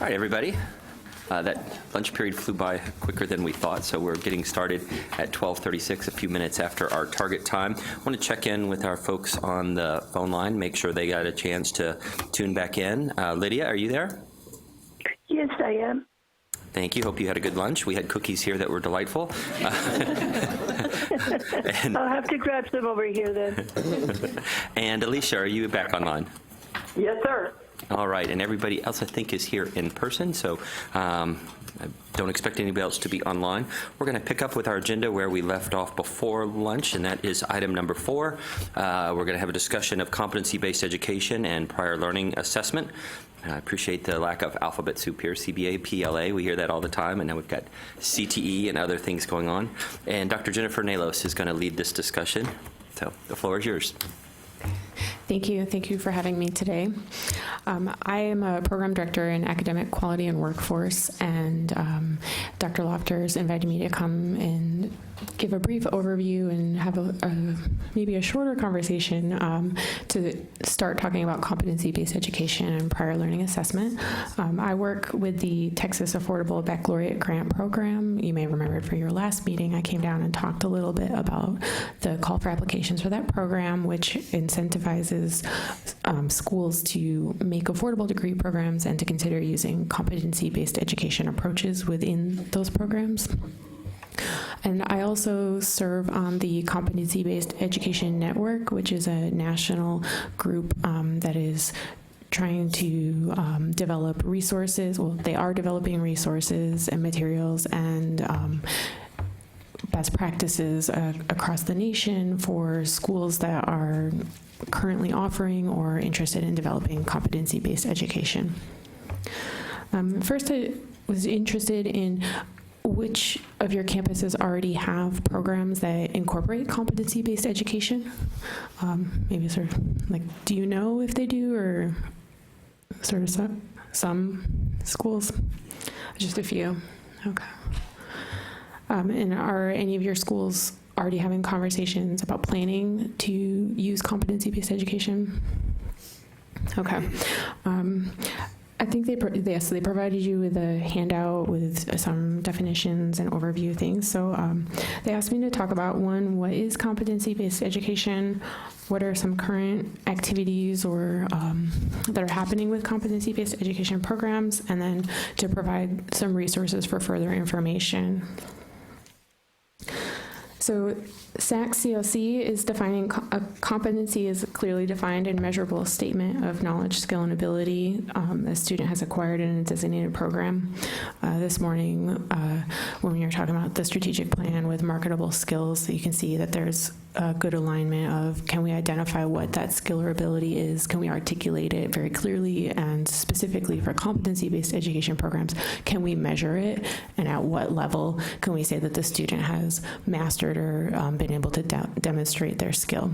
right, everybody. That lunch period flew by quicker than we thought, so we're getting started at 12:36, a few minutes after our target time. I want to check in with our folks on the phone line, make sure they got a chance to tune back in. Lydia, are you there? Yes, I am. Thank you. Hope you had a good lunch. We had cookies here that were delightful. I'll have to grab some over here then. And Alicia, are you back online? Yes, sir. All right, and everybody else, I think, is here in person, so I don't expect anybody else to be online. We're going to pick up with our agenda where we left off before lunch, and that is item number 4. We're going to have a discussion of competency-based education and prior learning assessment. I appreciate the lack of alphabet soup here, CBA, PLA. We hear that all the time, and now we've got CTE and other things going on. And Dr. Jennifer Nalos is going to lead this discussion, so the floor is yours. Thank you. Thank you for having me today. I am a program director in academic quality and workforce, and Dr. Lofters invited me to come and give a brief overview and have maybe a shorter conversation to start talking about competency-based education and prior learning assessment. I work with the Texas Affordable Baccalaureate Grant Program. You may remember it for your last meeting. I came down and talked a little bit about the call for applications for that program, which incentivizes schools to make affordable degree programs and to consider using competency-based education approaches within those programs. And I also serve on the Competency-Based Education Network, which is a national group that is trying to develop resources. Well, they are developing resources and materials and best practices across the nation for schools that are currently offering or interested in developing competency-based education. First, I was interested in which of your campuses already have programs that incorporate competency-based education? Maybe sort of like, do you know if they do, or sort of some schools? Just a few. Okay. And are any of your schools already having conversations about planning to use competency-based education? Okay. I think they provided you with a handout with some definitions and overview things. So they asked me to talk about, one, what is competency-based education? What are some current activities or that are happening with competency-based education programs? And then to provide some resources for further information. So SAC-CLC is defining a competency is a clearly defined and measurable statement of knowledge, skill, and ability a student has acquired in a designated program. This morning, when we were talking about the strategic plan with marketable skills, you can see that there's a good alignment of, can we identify what that skill or ability is? Can we articulate it very clearly? And specifically for competency-based education programs, can we measure it? And at what level can we say that the student has mastered or been able to demonstrate their skill?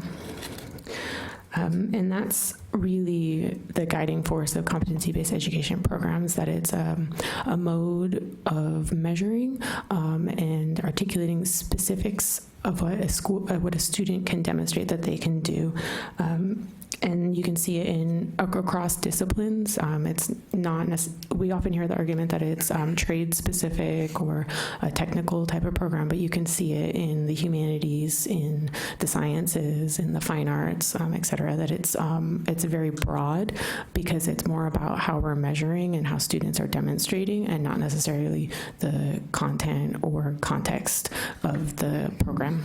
And that's really the guiding force of competency-based education programs, that it's a mode of measuring and articulating specifics of what a student can demonstrate that they can do. And you can see it across disciplines. It's not we often hear the argument that it's trade specific or a technical type of program, but you can see it in the humanities, in the sciences, in the fine arts, et cetera, that it's very broad because it's more about how we're measuring and how students are demonstrating and not necessarily the content or context of the program.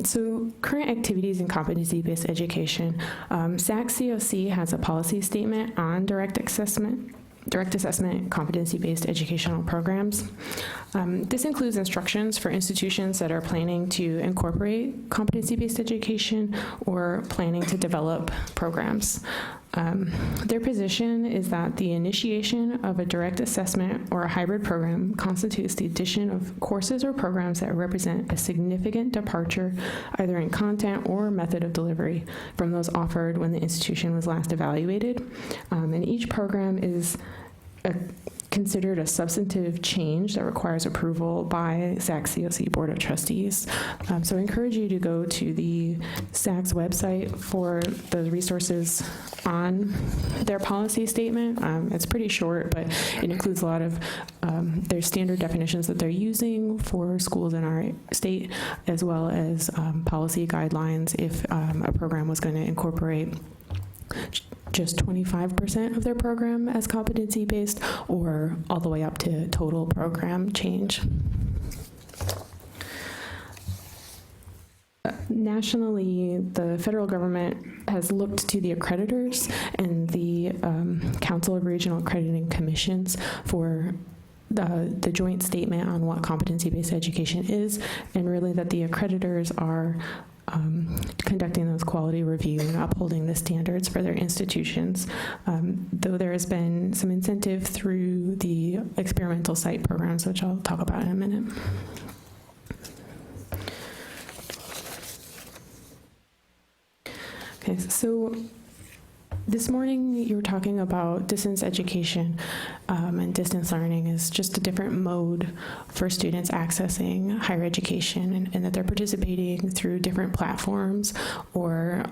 So current activities in competency-based education. SAC-COC has a policy statement on direct assessment, competency-based educational programs. This includes instructions for institutions that are planning to incorporate competency-based education or planning to develop programs. Their position is that the initiation of a direct assessment or a hybrid program constitutes the addition of courses or programs that represent a significant departure either in content or method of delivery from those offered when the institution was last evaluated. And each program is considered a substantive change that requires approval by SACS COC Board of Trustees. So I encourage you to go to the SACS website for the resources on their policy statement. It's pretty short, but it includes a lot of their standard definitions that they're using for schools in our state, as well as policy guidelines if a program was going to incorporate just 25% of their program as competency-based, or all the way up to total program change. Nationally, the federal government has looked to the accreditors and the Council of Regional Accrediting Commissions for the joint statement on what competency-based education is, and really that the accreditors are conducting those quality review and upholding the standards for their institutions. Though there has been some incentive through the experimental site programs, which I'll talk about in a minute. Okay, so this morning you were talking about distance education, and distance learning is just a different mode for students accessing higher education, and that they're participating through different platforms or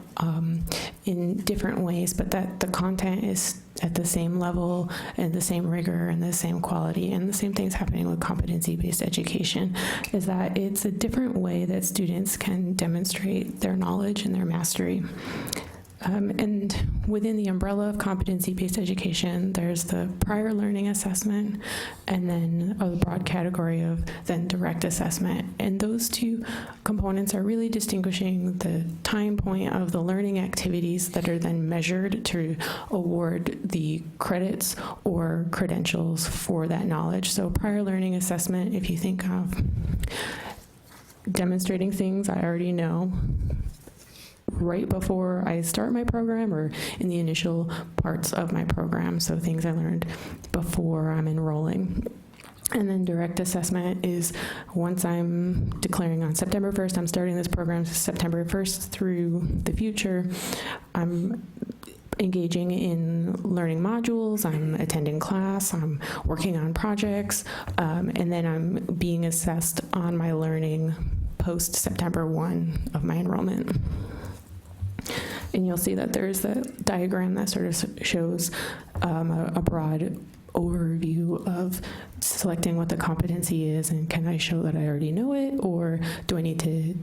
in different ways, but that the content is at the same level and the same rigor and the same quality. And the same thing's happening with competency-based education, is that it's a different way that students can demonstrate their knowledge and their mastery. And within the umbrella of competency-based education, there's the prior learning assessment, and then a broad category of then direct assessment. And those two components are really distinguishing the time point of the learning activities that are then measured to award the credits or credentials for that knowledge. So prior learning assessment, if you think of demonstrating things I already know right before I start my program or in the initial parts of my program, so things I learned before I'm enrolling. And then direct assessment is once I'm declaring on September 1st, I'm starting this program September 1st through the future, I'm engaging in learning modules, I'm attending class, I'm working on projects, and then I'm being assessed on my learning post September 1 of my enrollment. And you'll see that there's a diagram that sort of shows a broad overview of selecting what the competency is, and can I show that I already know it, or do I need to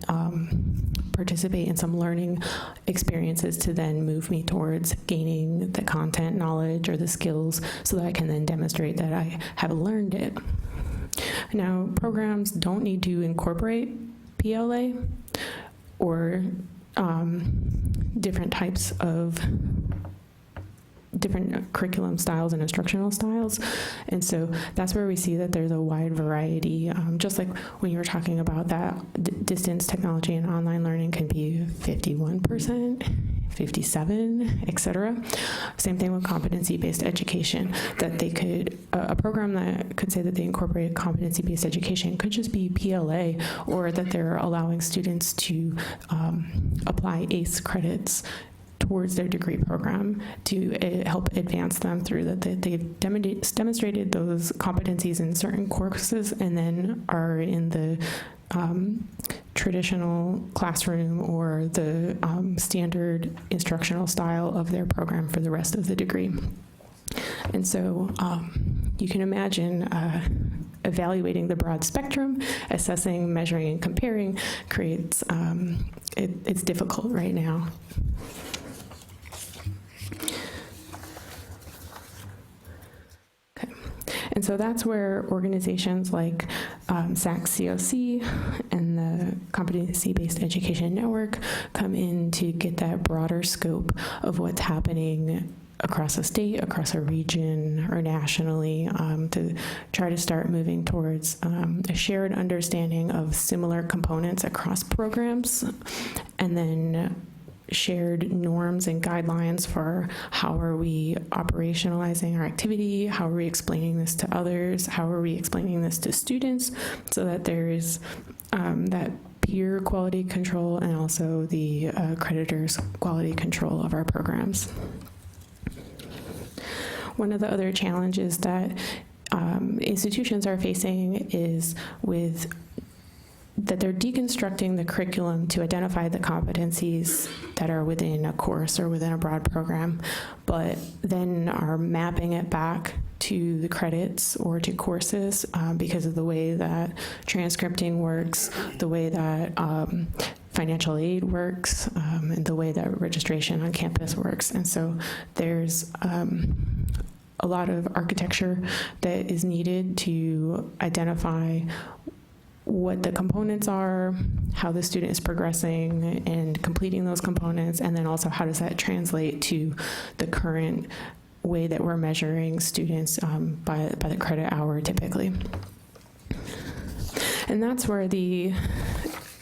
participate in some learning experiences to then move me towards gaining the content knowledge or the skills so that I can then demonstrate that I have learned it. Now, programs don't need to incorporate PLA or different types of different curriculum styles and instructional styles. And so that's where we see that there's a wide variety. Just like when you were talking about that distance technology and online learning can be 51%, 57, et cetera. Same thing with competency-based education, that they could, a program that could say that they incorporate competency-based education could just be PLA, or that they're allowing students to apply ACE credits towards their degree program to help advance them through that. They've demonstrated those competencies in certain courses and then are in the traditional classroom or the standard instructional style of their program for the rest of the degree. And so you can imagine evaluating the broad spectrum, assessing, measuring, and comparing creates, it's difficult right now. And so that's where organizations like SACS COC and the Competency-Based Education Network come in to get that broader scope of what's happening across a state, across a region, or nationally, to try to start moving towards a shared understanding of similar components across programs, and then shared norms and guidelines for how are we operationalizing our activity, how are we explaining this to others, how are we explaining this to students, so that there is that peer quality control and also the accreditors' quality control of our programs. One of the other challenges that institutions are facing is that they're deconstructing the curriculum to identify the competencies that are within a course or within a broad program, but then are mapping it back to the credits or to courses because of the way that transcripting works, the way that financial aid works, and the way that registration on campus works. And so there's a lot of architecture that is needed to identify what the components are, how the student is progressing and completing those components, and then also how does that translate to the current way that we're measuring students by the credit hour typically. And that's where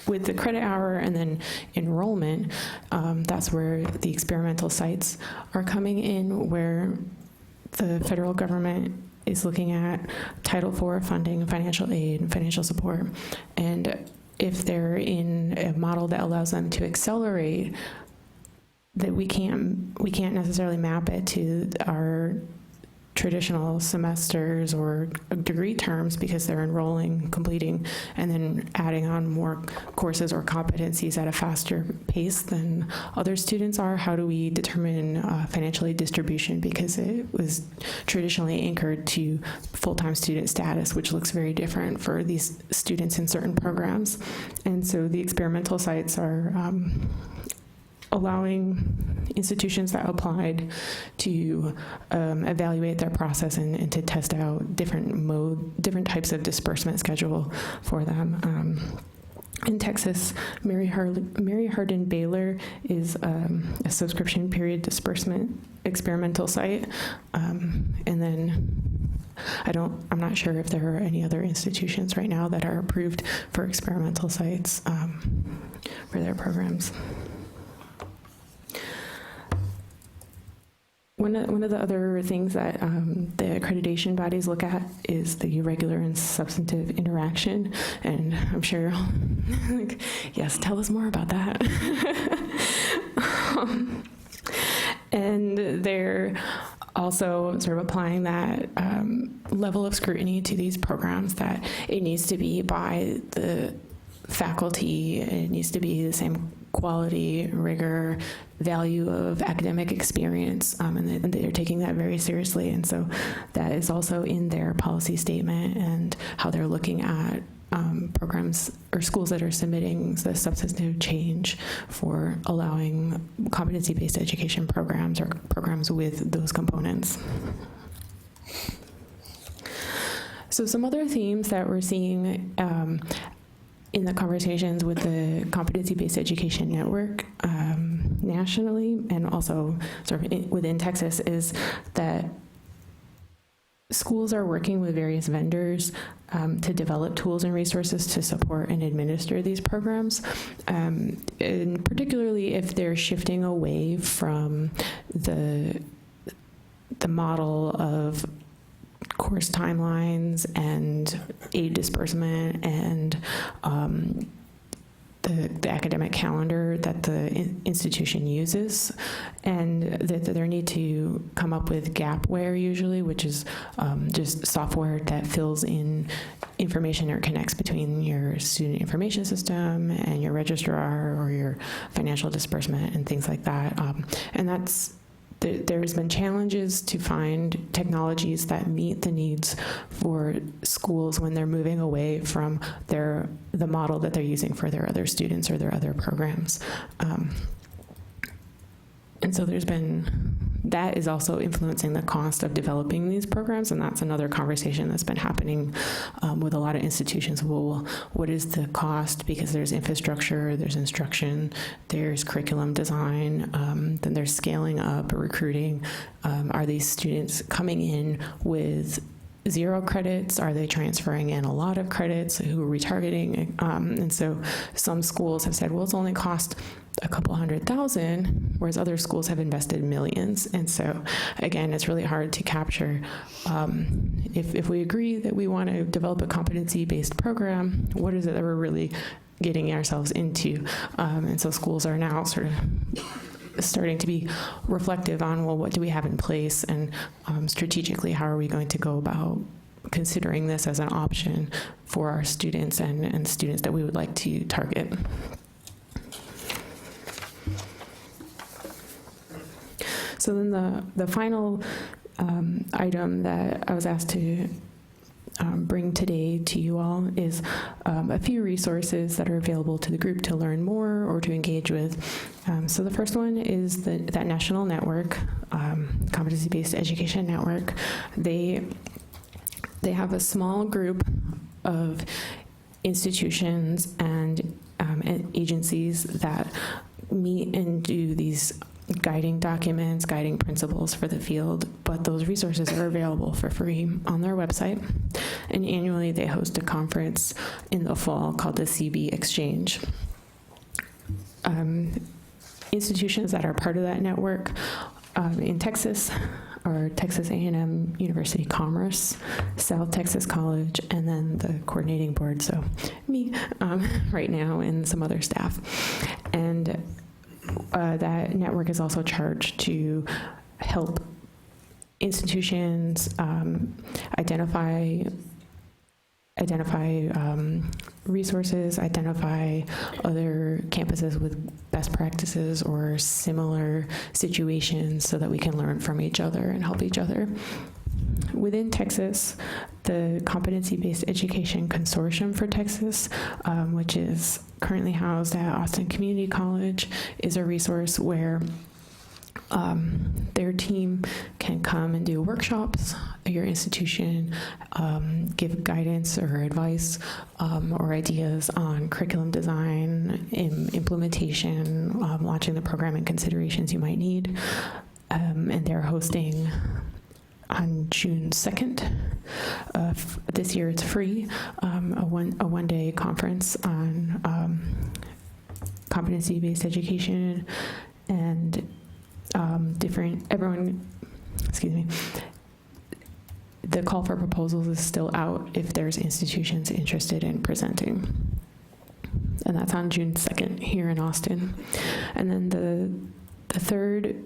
with the credit hour and then enrollment, that's where the experimental sites are coming in, where the federal government is looking at Title IV funding, financial aid, and financial support. And if they're in a model that allows them to accelerate, that we can't necessarily map it to our traditional semesters or degree terms because they're enrolling, completing, and then adding on more courses or competencies at a faster pace than other students are. How do we determine financial aid distribution? Because it was traditionally anchored to full-time student status, which looks very different for these students in certain programs. And so the experimental sites are allowing institutions that applied to evaluate their process and to test out different types of disbursement schedule for them. In Texas, Mary Hardin Baylor is a subscription period disbursement experimental site, and then I'm not sure if there are any other institutions right now that are approved for experimental sites for their programs. One of the other things that the accreditation bodies look at is the irregular and substantive interaction, and I'm sure, like, yes, tell us more about that. And they're also sort of applying that level of scrutiny to these programs, that it needs to be by the faculty, it needs to be the same quality, rigor, value of academic experience, and they're taking that very seriously. And so that is also in their policy statement and how they're looking at programs or schools that are submitting the substantive change for allowing competency-based education programs or programs with those components. So some other themes that we're seeing in the conversations with the Competency-Based Education Network nationally and also sort of within Texas is that schools are working with various vendors to develop tools and resources to support and administer these programs, and particularly if they're shifting away from the model of course timelines and aid disbursement and the academic calendar that the institution uses, and that there need to come up with Gapware usually, which is just software that fills in information or connects between your student information system and your registrar or your financial disbursement and things like that. And there's been challenges to find technologies that meet the needs for schools when they're moving away from the model that they're using for their other students or their other programs. And so that is also influencing the cost of developing these programs, and that's another conversation that's been happening with a lot of institutions. Well, what is the cost? Because there's infrastructure, there's instruction, there's curriculum design, then there's scaling up, recruiting. Are these students coming in with 0 credits? Are they transferring in a lot of credits? Who are retargeting? And so some schools have said, well, it's only cost a couple $100,000, whereas other schools have invested millions. And so, again, it's really hard to capture. If we agree that we want to develop a competency-based program, what is it that we're really getting ourselves into? And so schools are now sort of starting to be reflective on, well, what do we have in place, and strategically, how are we going to go about considering this as an option for our students and students that we would like to target. So then the final item that I was asked to bring today to you all is a few resources that are available to the group to learn more or to engage with. So the first one is that national network, Competency-Based Education Network. They have a small group of institutions and agencies that meet and do these guiding documents, guiding principles for the field, but those resources are available for free on their website. And annually they host a conference in the fall called the CB Exchange. Institutions that are part of that network in Texas are Texas A&M University Commerce, South Texas College, and then the coordinating board, so me right now and some other staff. And that network is also charged to help institutions identify resources, identify other campuses with best practices or similar situations so that we can learn from each other and help each other. Within Texas, the Competency-Based Education Consortium for Texas, which is currently housed at Austin Community College, is a resource where their team can come and do workshops at your institution, give guidance or advice or ideas on curriculum design, implementation, launching the program and considerations you might need. And they're hosting on June 2nd. This year it's free, a one-day conference on competency-based education and the call for proposals is still out if there's institutions interested in presenting. And that's on June 2nd here in Austin. And then the third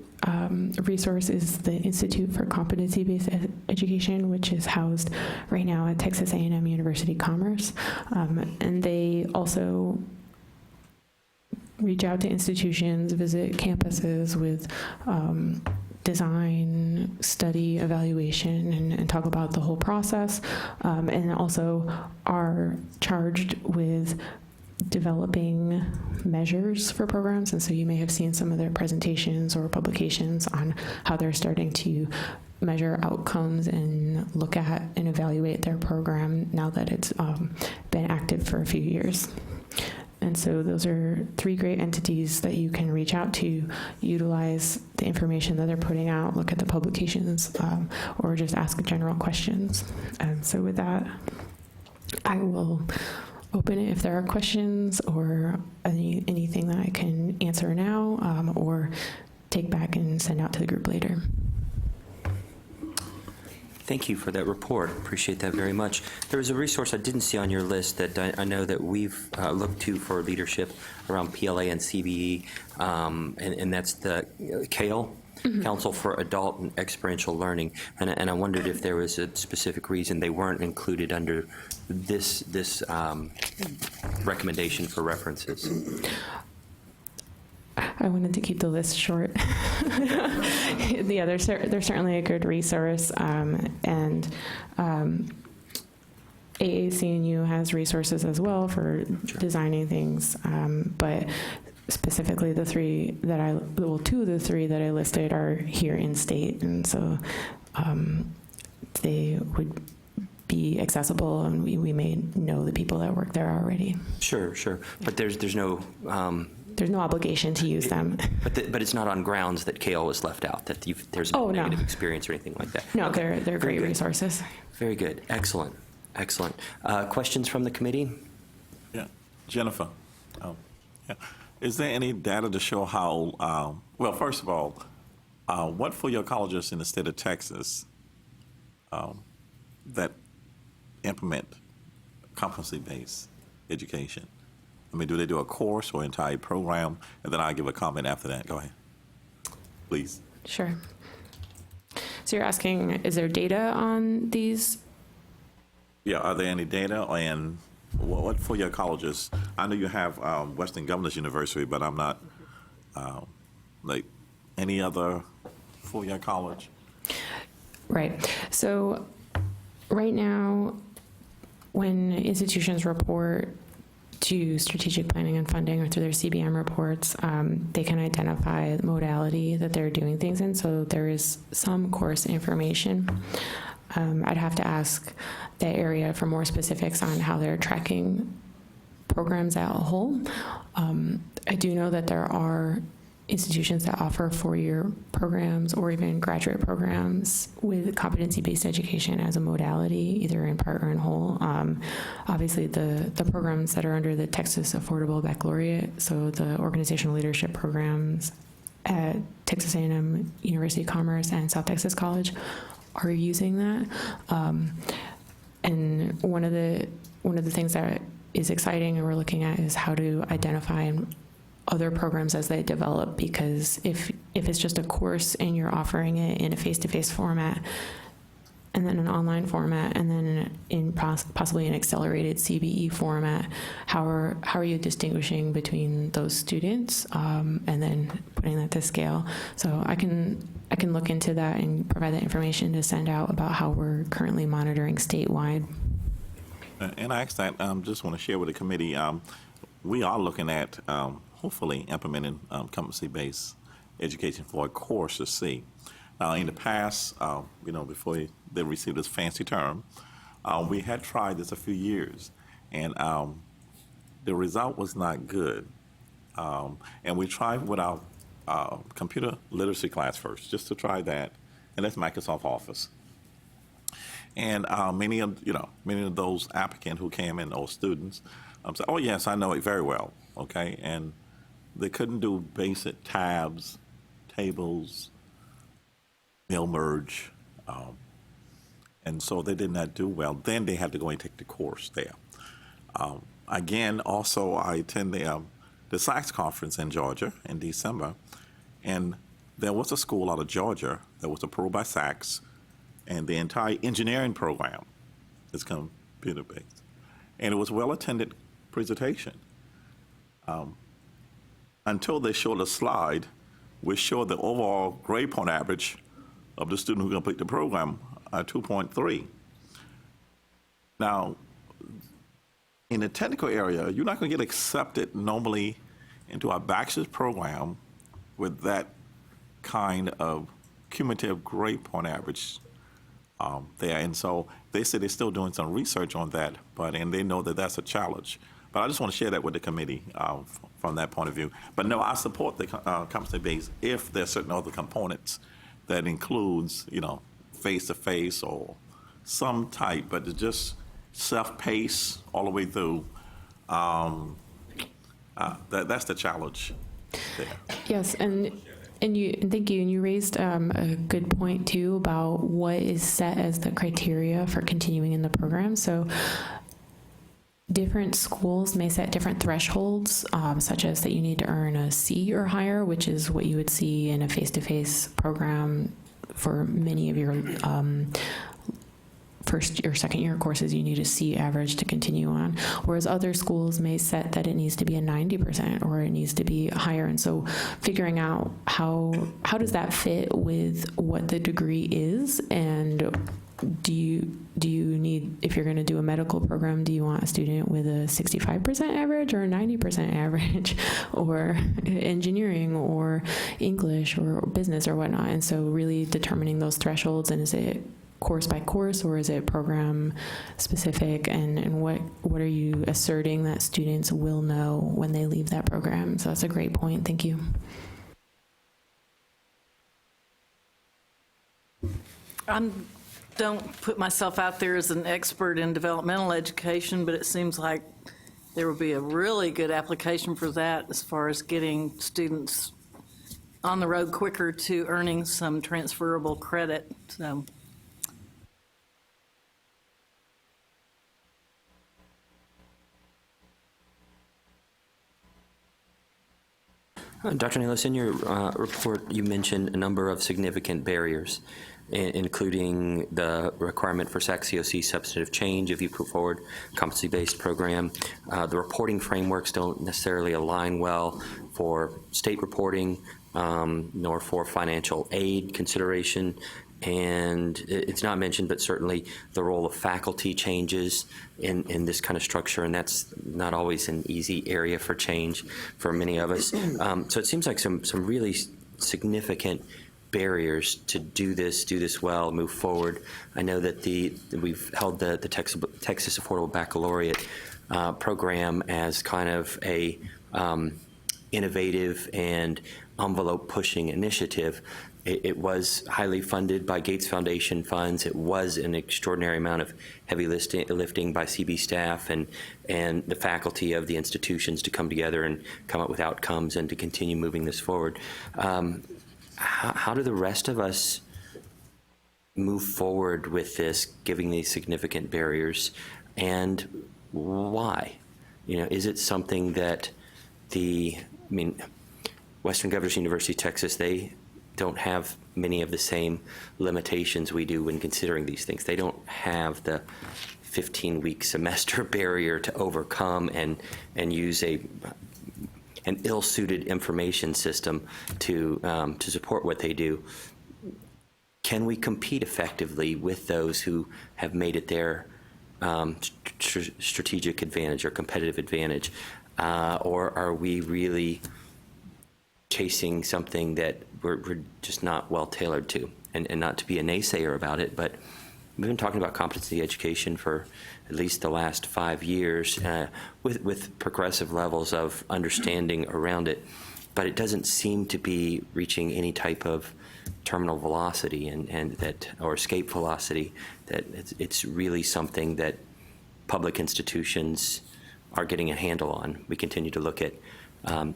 resource is the Institute for Competency-Based Education, which is housed right now at Texas A&M University Commerce. And they also reach out to institutions, visit campuses with design, study, evaluation, and talk about the whole process, and also are charged with developing measures for programs. And so you may have seen some of their presentations or publications on how they're starting to measure outcomes and look at and evaluate their program now that it's been active for a few years. And so those are three great entities that you can reach out to, utilize the information that they're putting out, look at the publications, or just ask general questions. And so with that, I will open it if there are questions or anything that I can answer now or take back and send out to the group later. Thank you for that report. Appreciate that very much. There was a resource I didn't see on your list that I know that we've looked to for leadership around PLA and CBE, and that's the CALE, Council for Adult and Experiential Learning. And I wondered if there was a specific reason they weren't included under this recommendation for references. I wanted to keep the list short. Yeah, they're certainly a good resource, and AAC&U has resources as well for designing things, but specifically two of the three that I listed are here in state, and so they would be accessible, and we may know the people that work there already. Sure, but there's no. There's no obligation to use them. But it's not on grounds that CALE was left out, that there's no negative experience or anything like that. No, Okay. they're great resources. Very good. Excellent. Questions from the committee? Yeah. Jennifer. Yeah. Is there any data to show how, well, first of all, what four-year colleges in the state of Texas that implement competency-based education? I mean, do they do a course or entire program? And then I'll give a comment after that. Go ahead, please. Sure. So you're asking, is there data on these Yeah, are there any data, and what four-year colleges? I know you have Western Governors University, but I'm not, like, any other four-year college? Right. So right now, when institutions report to strategic planning and funding or through their CBM reports, they can identify the modality that they're doing things in. So there is some course information. I'd have to ask that area for more specifics on how they're tracking programs as a whole. I do know that there are institutions that offer four-year programs or even graduate programs with competency-based education as a modality, either in part or in whole. Obviously, the programs that are under the Texas Affordable Baccalaureate, so the organizational leadership programs at Texas A&M University of Commerce and South Texas College are using that. And one of the things that is exciting and we're looking at is how to identify other programs as they develop, because if it's just a course and you're offering it in a face-to-face format and then an online format and then in possibly an accelerated CBE format, how are you distinguishing between those students and then putting that to scale? So I can look into that and provide that information to send out about how we're currently monitoring statewide. And I asked that, just want to share with the committee, we are looking at hopefully implementing competency-based education for a course to see. In the past, before they received this fancy term, we had tried this a few years, and the result was not good. And we tried with our computer literacy class first, just to try that, and that's Microsoft Office. And many of those applicants who came in, those students, said, "Oh yes, I know it very well." Okay, and they couldn't do basic tabs, tables, mail merge, and so they did not do well. Then they had to go and take the course there. Again, also I attended the SACS conference in Georgia in December, and there was a school out of Georgia that was approved by SACS, and the entire engineering program is computer-based. And it was a well-attended presentation. Until they showed a slide which showed the overall grade point average of the student who complete the program at 2.3. Now, in the technical area, you're not going to get accepted normally into our bachelor's program with that kind of cumulative grade point average there. And so they said they're still doing some research on that, and they know that that's a challenge. But I just want to share that with the committee from that point of view. But no, I support the competency-based if there's certain other components that includes, face-to-face or some type, but it's just self-paced all the way through. That's the challenge there. Yes, and thank you. And you raised a good point too about what is set as the criteria for continuing in the program. So different schools may set different thresholds, such as that you need to earn a C or higher, which is what you would see in a face-to-face program for many of your first or second year courses. You need a C average to continue on, whereas other schools may set that it needs to be a 90% or it needs to be higher. And so figuring out how does that fit with what the degree is, and do you need, if you're going to do a medical program, do you want a student with a 65% average or a 90% average, or engineering or English or business or whatnot? And so really determining those thresholds, and is it course by course or is it program specific, and what are you asserting that students will know when they leave that program? So that's a great point. Thank you. Don't put myself out there as an expert in developmental education, but it seems like there would be a really good application for that as far as getting students on the road quicker to earning some transferable credit. So. Dr. Nelis, in your report, you mentioned a number of significant barriers including the requirement for SAC-COC substantive change if you put forward a competency-based program. The reporting frameworks don't necessarily align well for state reporting, nor for financial aid consideration. And it's not mentioned, but certainly the role of faculty changes in this kind of structure, and that's not always an easy area for change for many of us. So it seems like some really significant barriers to do this well, move forward. I know that we've held the Texas Affordable Baccalaureate program as kind of a innovative and envelope-pushing initiative. It was highly funded by Gates Foundation funds. It was an extraordinary amount of heavy lifting by CB staff and the faculty of the institutions to come together and come up with outcomes and to continue moving this forward. How do the rest of us move forward with this, giving these significant barriers, and why? Is it something that Western Governors University, Texas, they don't have many of the same limitations we do when considering these things. They don't have the 15-week semester barrier to overcome and use an ill-suited information system to support what they do. Can we compete effectively with those who have made it their strategic advantage or competitive advantage? Or are we really chasing something that we're just not well tailored to? And not to be a naysayer about it, but we've been talking about competency education for at least the last 5 years with progressive levels of understanding around it, but it doesn't seem to be reaching any type of terminal velocity or escape velocity, that it's really something that public institutions are getting a handle on. We continue to look at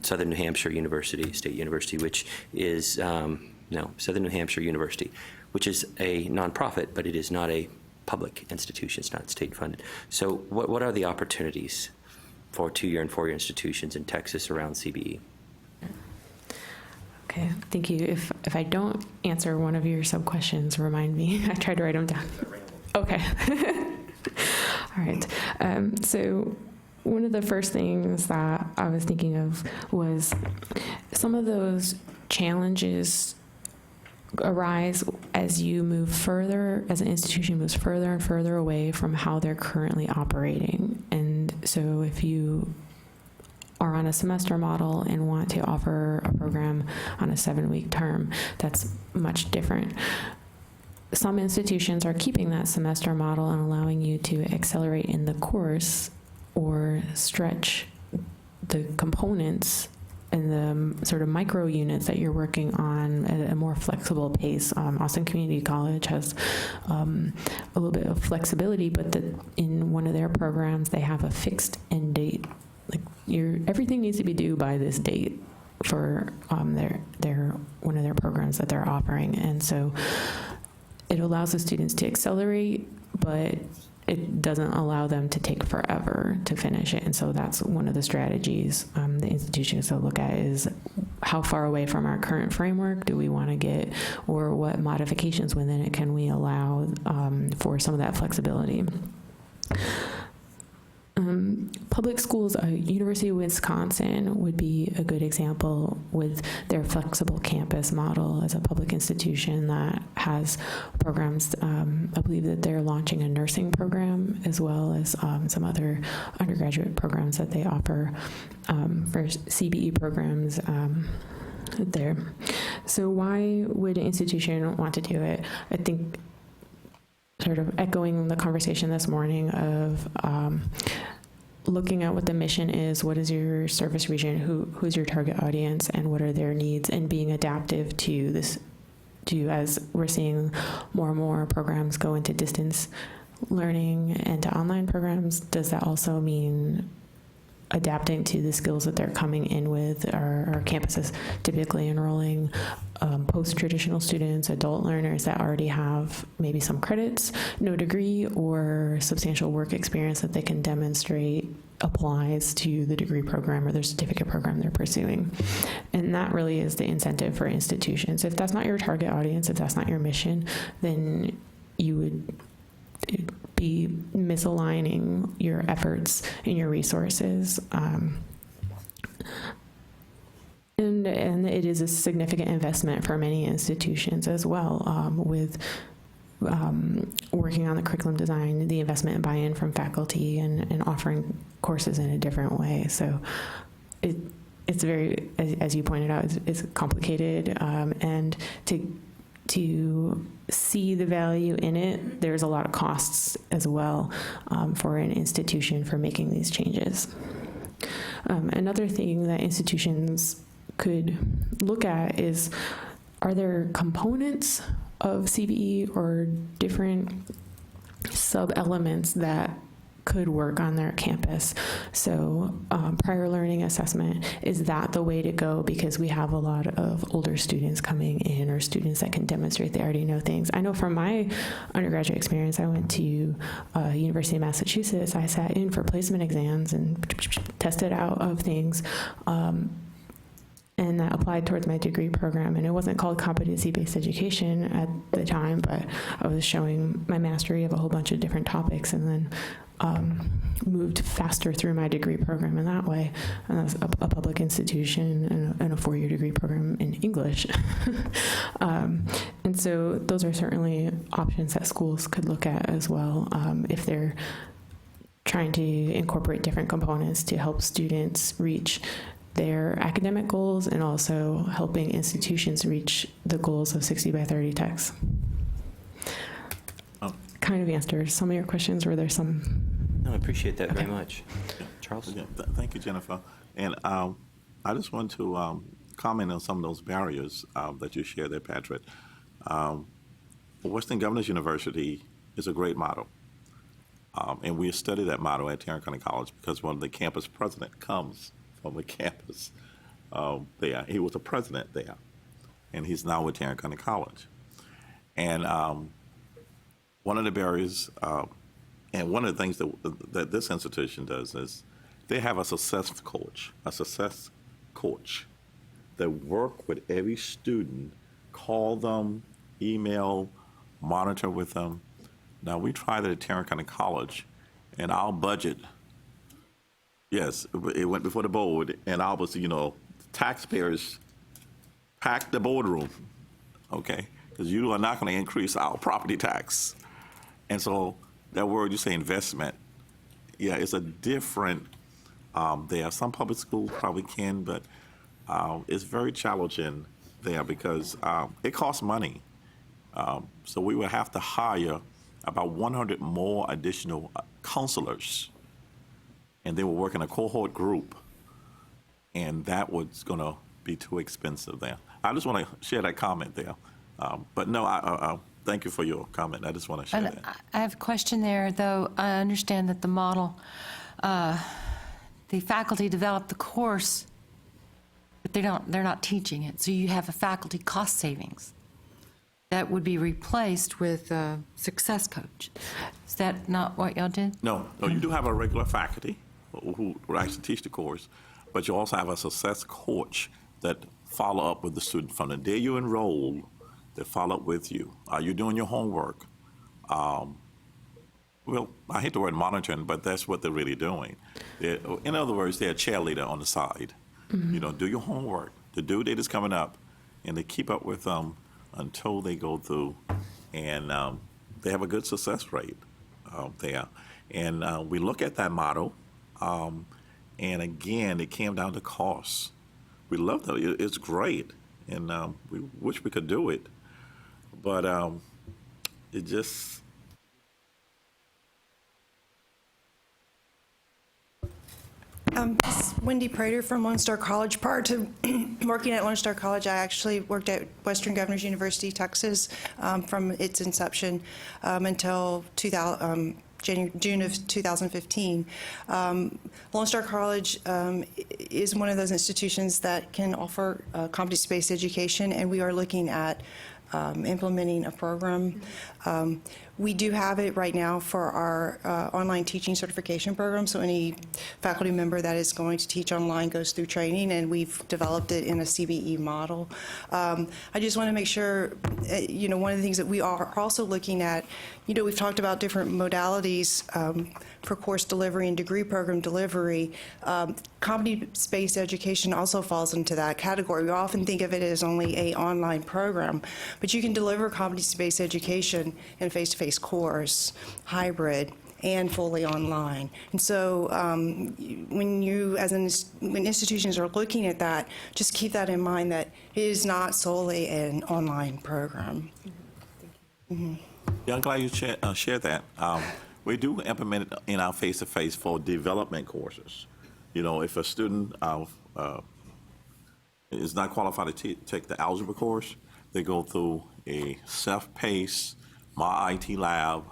Southern New Hampshire University, State University, which is, Southern New Hampshire University, which is a nonprofit, but it is not a public institution. It's not state funded. So what are the opportunities for 2-year and 4-year institutions in Texas around CBE? Okay, thank you. If I don't answer one of your sub-questions, remind me. I tried to write them down. Okay. All right. So one of the first things that I was thinking of was some of those challenges arise as you move further, as an institution moves further and further away from how they're currently operating. And so if you are on a semester model and want to offer a program on a 7-week term, that's much different. Some institutions are keeping that semester model and allowing you to accelerate in the course or stretch the components and the sort of micro units that you're working on at a more flexible pace. Austin Community College has a little bit of flexibility, but in one of their programs, they have a fixed end date. Like everything needs to be due by this date for their one of their programs that they're offering, and so it allows the students to accelerate, but it doesn't allow them to take forever to finish it. And so that's one of the strategies the institution is to look at is how far away from our current framework do we want to get, or what modifications within it can we allow for some of that flexibility. Public schools, University of Wisconsin would be a good example with their flexible campus model as a public institution that has programs. I believe that they're launching a nursing program as well as some other undergraduate programs that they offer for CBE programs there. So why would an institution want to do it? I think sort of echoing the conversation this morning of looking at what the mission is, what is your service region, who's your target audience, and what are their needs, and being adaptive to this, as we're seeing more and more programs go into distance learning and to online programs, does that also mean adapting to the skills that they're coming in with. Our campuses typically enrolling post-traditional students, adult learners that already have maybe some credits, no degree, or substantial work experience that they can demonstrate applies to the degree program or their certificate program they're pursuing. And that really is the incentive for institutions. If that's not your target audience, if that's not your mission, then you would be misaligning your efforts and your resources. And it is a significant investment for many institutions as well, with working on the curriculum design, the investment and buy-in from faculty, and offering courses in a different way. So it's very, as you pointed out, it's complicated, and to see the value in it, there's a lot of costs as well for an institution for making these changes. Another thing that institutions could look at is, are there components of CBE or different sub-elements that could work on their campus? So prior learning assessment, is that the way to go? Because we have a lot of older students coming in, or students that can demonstrate they already know things. I know from my undergraduate experience, I went to University of Massachusetts. I sat in for placement exams and tested out of things. And that applied towards my degree program. And it wasn't called competency-based education at the time, but I was showing my mastery of a whole bunch of different topics, and then moved faster through my degree program in that way. And that was a public institution and a 4-year degree program in English. And so those are certainly options that schools could look at as well, if they're trying to incorporate different components to help students reach their academic goals, and also helping institutions reach the goals of 60 by 30 texts. Kind of answered some of your questions. Were there some? No, I appreciate that very much. Charles? Yeah, thank you, Jennifer. And I just want to comment on some of those barriers that you shared there, Patrick. Western Governors University is a great model. And we study that model at Tarrant County College because one of the campus president comes from the campus there. He was a president there, and he's now with Tarrant County College. And one of the barriers, and one of the things that this institution does is they have a success coach that work with every student, call them, email, monitor with them. Now, we tried that at Tarrant County College, and our budget, yes, it went before the board, and obviously, taxpayers packed the boardroom, okay? Because you are not going to increase our property tax. And so that word you say investment, yeah, it's a different, there. Some public schools probably can, but it's very challenging there because it costs money. So we will have to hire about 100 more additional counselors, and they will work in a cohort group, and that was going to be too expensive there. I just want to share that comment there. But no, I thank you for your comment. I just want to share that. I have a question there, though. I understand that the model, the faculty developed the course, but they're not teaching it. So you have a faculty cost savings that would be replaced with a success coach. Is that not what y'all did? No, you do have a regular faculty who actually teach the course, but you also have a success coach that follow up with the student from the day you enroll. They follow up with you. Are you doing your homework? Well, I hate the word monitoring, but that's what they're really doing. In other words, they're a cheerleader on the side. Mm-hmm. Do your homework. The due date is coming up, and they keep up with them until they go through, and they have a good success rate there. And we look at that model, and again, it came down to costs. We love that. It's great, and we wish we could do it, but it just... This is Wendy Prater from Lone Star College. Prior to working at Lone Star College, I actually worked at Western Governors University, Texas, from its inception until June of 2015. Lone Star College is one of those institutions that can offer competency-based education, and we are looking at implementing a program. We do have it right now for our online teaching certification program, so any faculty member that is going to teach online goes through training, and we've developed it in a CBE model. I just want to make sure, one of the things that we are also looking at, we've talked about different modalities for course delivery and degree program delivery. Competency-based education also falls into that category. We often think of it as only an online program, but you can deliver competency-based education in a face-to-face course, hybrid, and fully online. And so when institutions are looking at that, just keep that in mind, that it is not solely an online program. Mm-hmm. Yeah, I'm glad you shared that. We do implement it in our face-to-face for development courses. If a student is not qualified to take the algebra course, they go through a self-paced MyIT lab,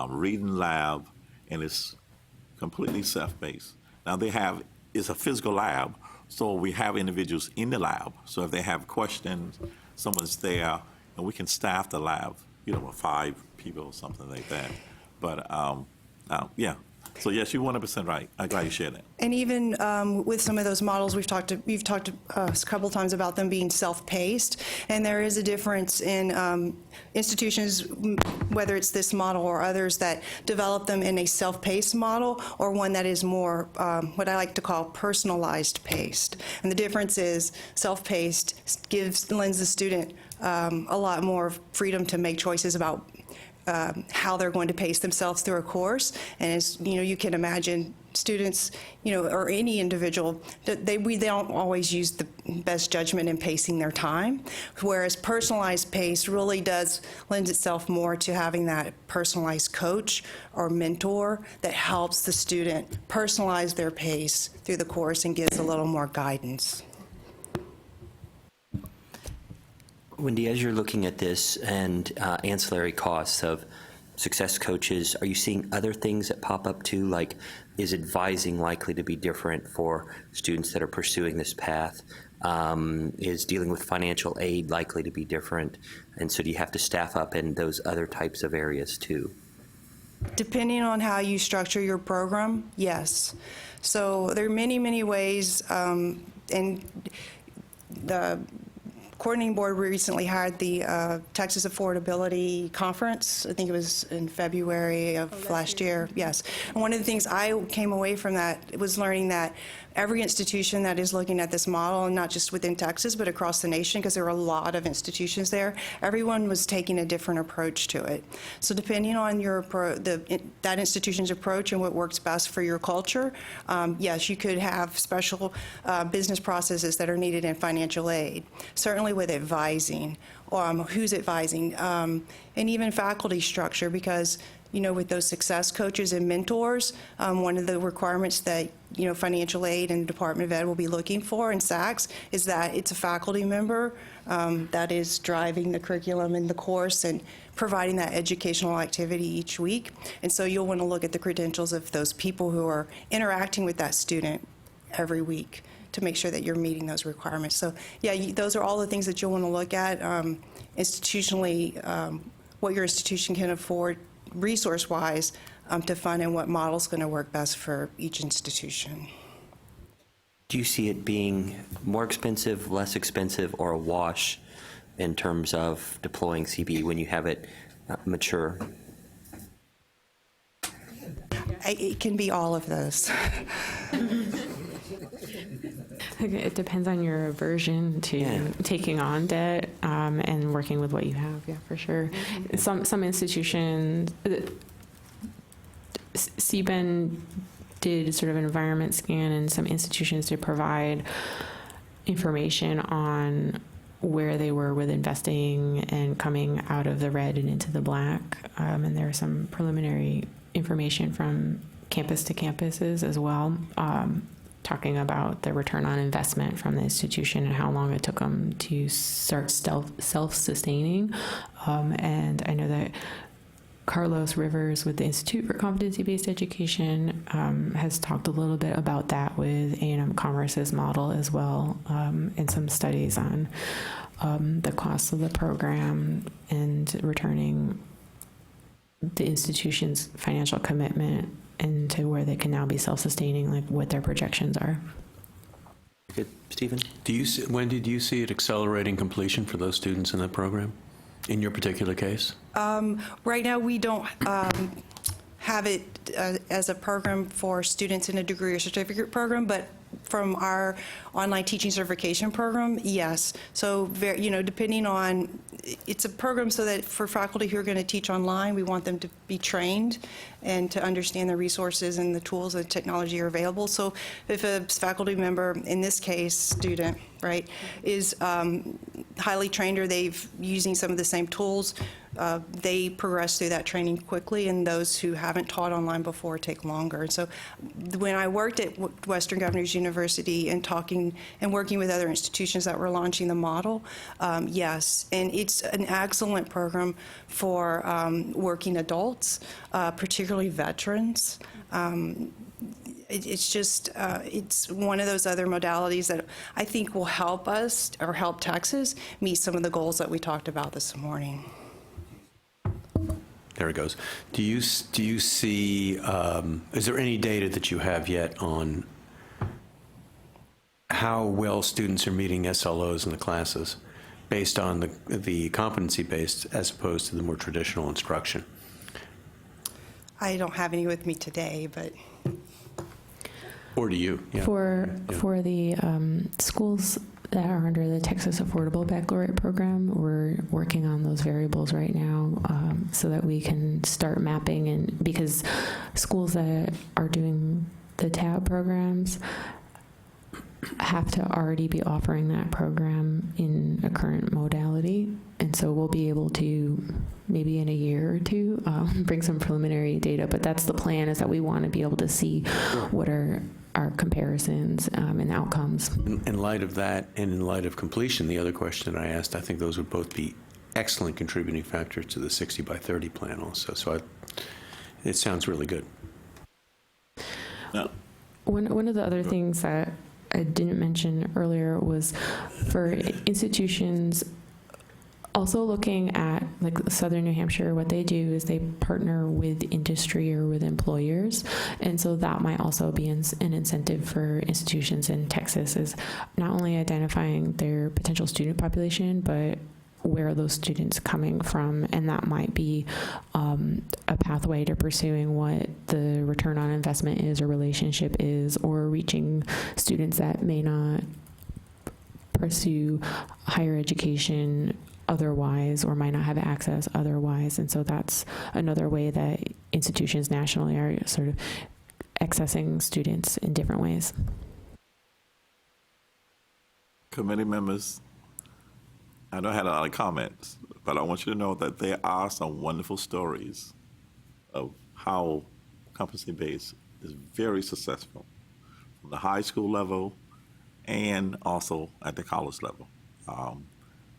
reading lab, and it's completely self-paced. Now it's a physical lab, so we have individuals in the lab. So if they have questions, someone's there, and we can staff the lab, with 5 people or something like that. But yeah. So yes, you're 100% right. I'm glad you shared that. And even with some of those models, we've talked a couple times about them being self-paced, and there is a difference in institutions, whether it's this model or others, that develop them in a self-paced model or one that is more what I like to call personalized paced. And the difference is self-paced lends the student a lot more freedom to make choices about how they're going to pace themselves through a course. And as you can imagine, students, or any individual, we don't always use the best judgment in pacing their time, whereas personalized pace really does lend itself more to having that personalized coach or mentor that helps the student personalize their pace through the course and gives a little more guidance. Wendy, as you're looking at this and ancillary costs of success coaches, are you seeing other things that pop up too? Like, is advising likely to be different for students that are pursuing this path? Is dealing with financial aid likely to be different? And so do you have to staff up in those other types of areas too? Depending on how you structure your program, yes. So there are many, many ways, and the coordinating board recently hired the Texas Affordability Conference. I think it was in February of last year. Yes. And one of the things I came away from that was learning that every institution that is looking at this model, and not just within Texas, but across the nation, because there are a lot of institutions there, everyone was taking a different approach to it. So depending on that institution's approach and what works best for your culture, yes, you could have special business processes that are needed in financial aid. Certainly with advising, who's advising, and even faculty structure, because with those success coaches and mentors, one of the requirements that financial aid and the Department of Ed will be looking for in SACS is that it's a faculty member that is driving the curriculum in the course and providing that educational activity each week. And so you'll want to look at the credentials of those people who are interacting with that student every week to make sure that you're meeting those requirements. So yeah, those are all the things that you'll want to look at institutionally, what your institution can afford resource-wise to fund, and what model is going to work best for each institution. Do you see it being more expensive, less expensive, or a wash in terms of deploying CBE when you have it mature? It can be all of those. It depends on your aversion to taking on debt and working with what you have. Yeah, for sure. Some institutions, CBEN did sort of an environment scan, and some institutions did provide information on where they were with investing and coming out of the red and into the black. And there was some preliminary information from campus to campuses as well, talking about the return on investment from the institution and how long it took them to start self-sustaining. And I know that Carlos Rivers with the Institute for Competency-Based Education has talked a little bit about that with A&M Commerce's model as well, and some studies on the cost of the program and returning the institution's financial commitment into where they can now be self-sustaining, like what their projections are. Good. Stephen? When did you see it accelerating completion for those students in that program, in your particular case? Right now, we don't have it as a program for students in a degree or certificate program, but from our online teaching certification program, yes. So, depending on, it's a program so that for faculty who are going to teach online, we want them to be trained and to understand the resources and the tools and technology are available. So if a faculty member, in this case, student, right, is highly trained or they've using some of the same tools, they progress through that training quickly, and those who haven't taught online before take longer. And so when I worked at Western Governors University and talking and working with other institutions that were launching the model, yes, and it's an excellent program for working adults, particularly veterans. It's just, it's one of those other modalities that I think will help us, or help Texas, meet some of the goals that we talked about this morning. There it goes. Do you see, is there any data that you have yet on how well students are meeting SLOs in the classes based on the competency-based as opposed to the more traditional instruction? I don't have any with me today, but. Or do you? Yeah. For the schools that are under the Texas Affordable Baccalaureate Program, we're working on those variables right now so that we can start mapping, and because schools that are doing the TAB programs have to already be offering that program in a current modality, and so we'll be able to maybe in a year or two bring some preliminary data, but that's the plan, is that we want to be able to see what are our comparisons and outcomes. In light of that, and in light of completion, the other question that I asked, I think those would both be excellent contributing factors to the 60 by 30 plan also. So it sounds really good. No. One of the other things that I didn't mention earlier was for institutions also looking at, like Southern New Hampshire, what they do is they partner with industry or with employers, and so that might also be an incentive for institutions in Texas, is not only identifying their potential student population, but where are those students coming from, and that might be a pathway to pursuing what the return on investment is or relationship is, or reaching students that may not pursue higher education otherwise or might not have access otherwise. And so that's another way that institutions nationally are sort of accessing students in different ways. Committee members, I don't have a lot of comments, but I want you to know that there are some wonderful stories of how competency-based is very successful from the high school level and also at the college level.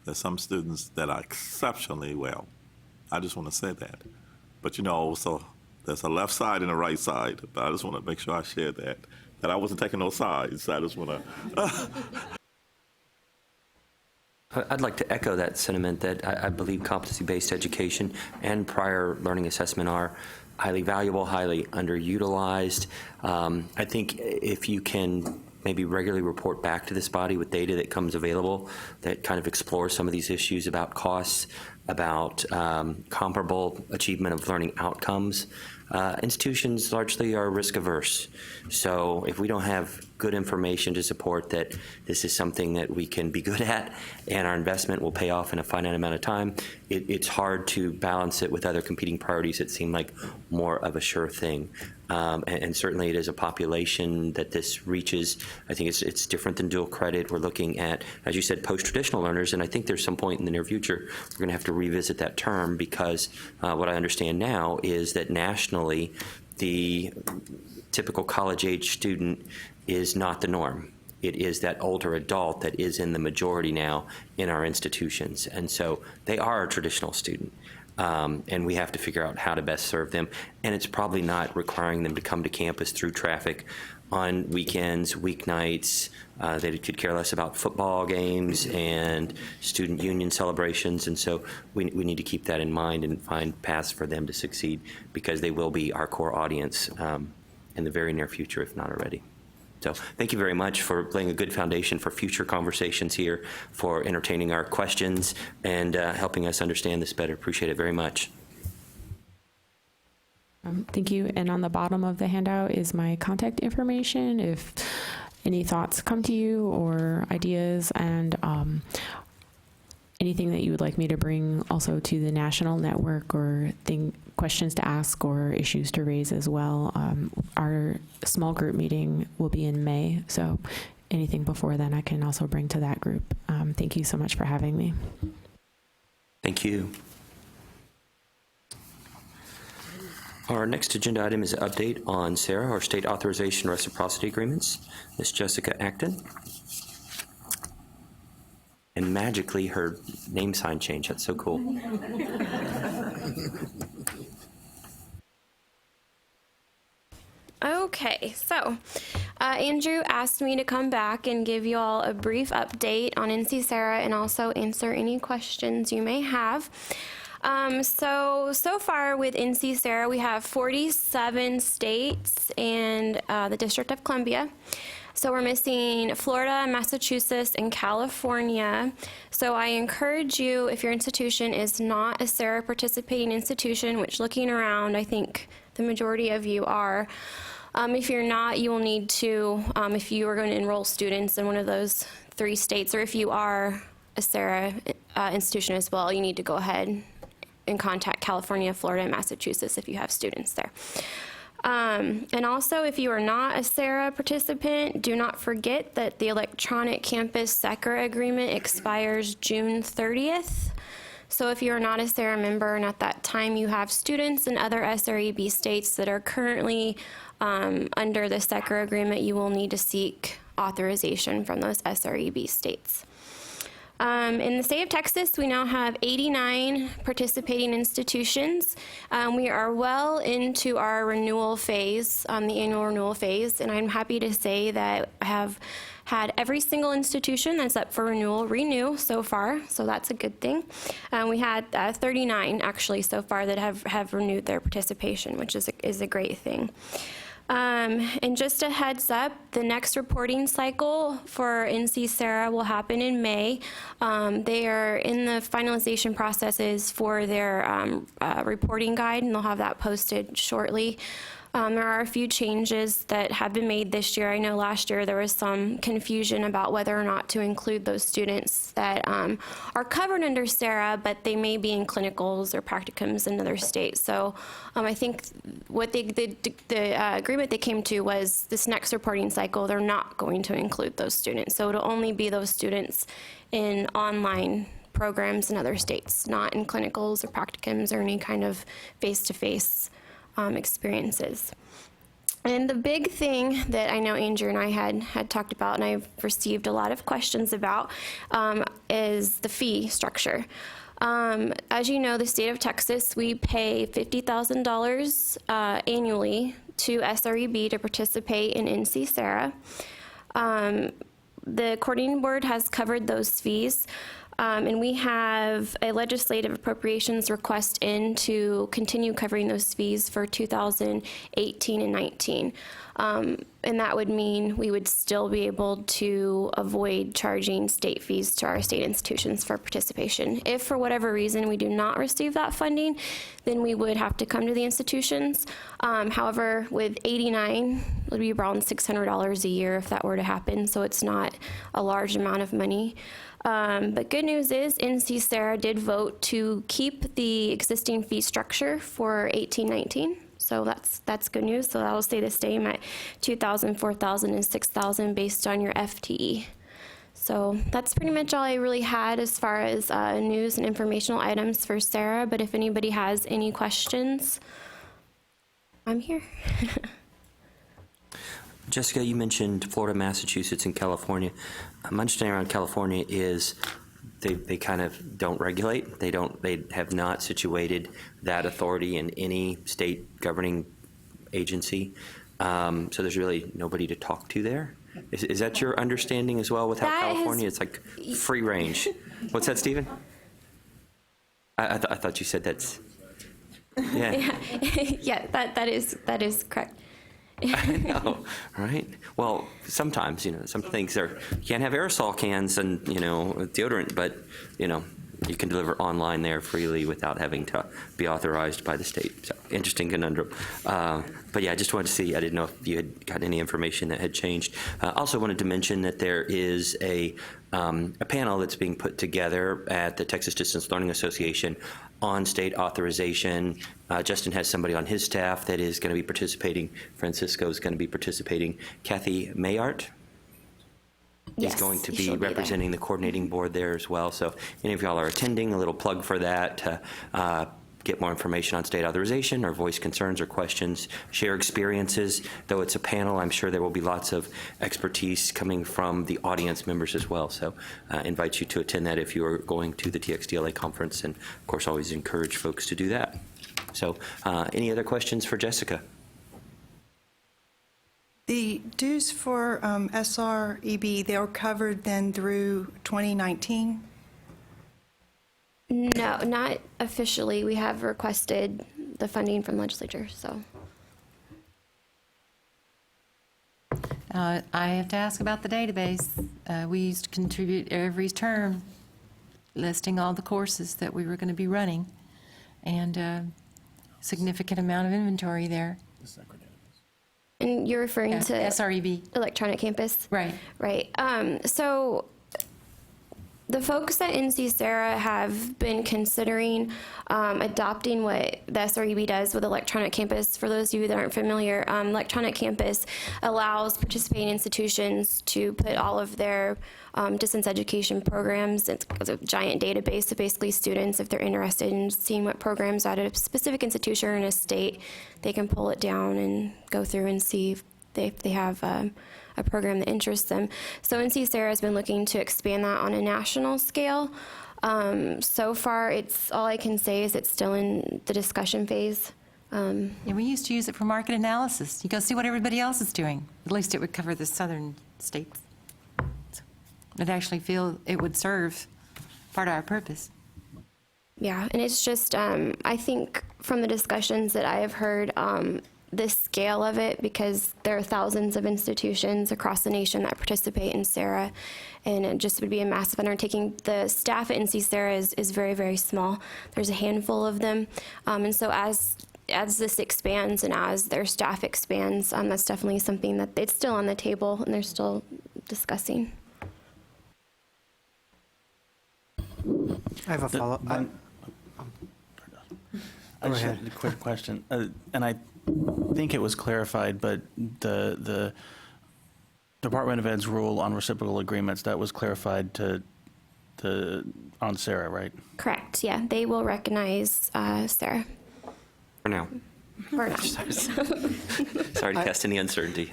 There's some students that are exceptionally well. I just want to say that. But so there's a left side and a right side, but I just want to make sure I share that I wasn't taking no sides. I just want to. I'd like to echo that sentiment that I believe competency-based education and prior learning assessment are highly valuable, highly underutilized. I think if you can maybe regularly report back to this body with data that comes available that kind of explores some of these issues about costs, about comparable achievement of learning outcomes. Institutions largely are risk averse. So if we don't have good information to support that this is something that we can be good at and our investment will pay off in a finite amount of time, it's hard to balance it with other competing priorities that seem like more of a sure thing. And certainly it is a population that this reaches. I think it's different than dual credit. We're looking at, as you said, post-traditional learners, and I think there's some point in the near future we're going to have to revisit that term, because what I understand now is that nationally the typical college-age student is not the norm. It is that older adult that is in the majority now in our institutions, and so they are a traditional student. and we have to figure out how to best serve them. And it's probably not requiring them to come to campus through traffic on weekends, weeknights. They could care less about football games and student union celebrations, and so we need to keep that in mind and find paths for them to succeed, because they will be our core audience in the very near future, if not already. So thank you very much for laying a good foundation for future conversations here, for entertaining our questions and helping us understand this better. Appreciate it very much. Thank you. And on the bottom of the handout is my contact information if any thoughts come to you or ideas, and anything that you would like me to bring also to the national network, or questions to ask or issues to raise as well. Our small group meeting will be in May, so anything before then I can also bring to that group. Thank you so much for having me. Thank you. Our next agenda item is an update on SARA, or State Authorization Reciprocity Agreements. Ms. Jessica Acton. And magically, her name sign changed. That's so cool. Okay, so Andrew asked me to come back and give you all a brief update on NC SARA and also answer any questions you may have. So far with NC SARA, we have 47 states and the District of Columbia. So we're missing Florida, Massachusetts, and California. So I encourage you, if your institution is not a SARA participating institution, which looking around, I think the majority of you are. If you're not, you will need to, if you are going to enroll students in one of those 3 states, or if you are a SARA institution as well, you need to go ahead and contact California, Florida, and Massachusetts if you have students there. And also, if you are not a SARA participant, do not forget that the Electronic Campus SECRA agreement expires June 30th. So if you're not a SARA member and at that time you have students in other SREB states that are currently under the SECRA agreement, you will need to seek authorization from those SREB states. In the state of Texas, we now have 89 participating institutions. We are well into our renewal phase, the annual renewal phase, and I'm happy to say that I have had every single institution that's up for renewal renew so far, so that's a good thing. We had 39 actually so far that have renewed their participation, which is a great thing. And just a heads up, the next reporting cycle for NC SARA will happen in May. They are in the finalization processes for their reporting guide, and they'll have that posted shortly. There are a few changes that have been made this year. I know last year there was some confusion about whether or not to include those students that are covered under SARA, but they may be in clinicals or practicums in other states. So I think what the agreement they came to was this next reporting cycle, they're not going to include those students. So it'll only be those students in online programs in other states, not in clinicals or practicums or any kind of face-to-face experiences. And the big thing that I know Andrew and I had talked about, and I've received a lot of questions about, is the fee structure. As you know, the state of Texas, we pay $50,000 annually to SREB to participate in NC SARA. The coordinating board has covered those fees. And we have a legislative appropriations request in to continue covering those fees for 2018 and 19. And that would mean we would still be able to avoid charging state fees to our state institutions for participation. If for whatever reason we do not receive that funding, then we would have to come to the institutions. However, with 89, it would be around $600 a year if that were to happen, so it's not a large amount of money. But good news is NC SARA did vote to keep the existing fee structure for 18-19. So that's good news. So that will stay the same at $2,000, $4,000, and $6,000 based on your FTE. So that's pretty much all I really had as far as news and informational items for SARA. But if anybody has any questions, I'm here. Jessica, you mentioned Florida, Massachusetts, and California. My understanding around California is they kind of don't regulate. They have not situated that authority in any state governing agency. So there's really nobody to talk to there. Is that your understanding as well with how California, it's like free range? What's that, Stephen? I thought you said that's, yeah. Yeah, that is correct. I know, right? Well, sometimes, some things are, you can't have aerosol cans and, deodorant, but, you can deliver online there freely without having to be authorized by the state. So, interesting conundrum. But yeah, I just wanted to see, I didn't know if you had got any information that had changed. Also wanted to mention that there is a panel that's being put together at the Texas Distance Learning Association on state authorization. Justin has somebody on his staff that is going to be participating. Francisco is going to be participating. Kathy Mayart is going to be representing the coordinating board there as well. So if any of y'all are attending, a little plug for that to get more information on state authorization or voice concerns or questions, share experiences. Though it's a panel, I'm sure there will be lots of expertise coming from the audience members as well. So invite you to attend that if you are going to the TXDLA conference, and of course always encourage folks to do that. So any other questions for Jessica? The dues for SREB, they were covered then through 2019? No, not officially. We have requested the funding from legislature, so. I have to ask about the database. We used to contribute every term, listing all the courses that we were going to be running, and significant amount of inventory there. And you're referring to SREB. Electronic Campus? Right. Right. So the folks at NC Sarah have been considering adopting what the SREB does with Electronic Campus. For those of you that aren't familiar, Electronic Campus allows participating institutions to put all of their distance education programs. It's a giant database, so basically students, if they're interested in seeing what programs at a specific institution or in a state, they can pull it down and go through and see if they have a program that interests them. So NC Sarah has been looking to expand that on a national scale. So far, all I can say is it's still in the discussion phase. Yeah, we used to use it for market analysis. You go see what everybody else is doing. At least it would cover the southern states. I'd actually feel it would serve part of our purpose. Yeah, and it's just, I think from the discussions that I have heard, the scale of it, because there are thousands of institutions across the nation that participate in Sarah, and it just would be a massive undertaking. The staff at NC Sarah is very, very small. There's a handful of them, and so as this expands and as their staff expands, that's definitely something that it's still on the table and they're still discussing. I have a follow-up. I Go just ahead. had a quick question, and I think it was clarified, but the Department of Ed's rule on reciprocal agreements, that was clarified on Sarah, right? Correct, yeah. They will recognize Sarah. For now. For now. Sorry to cast any uncertainty.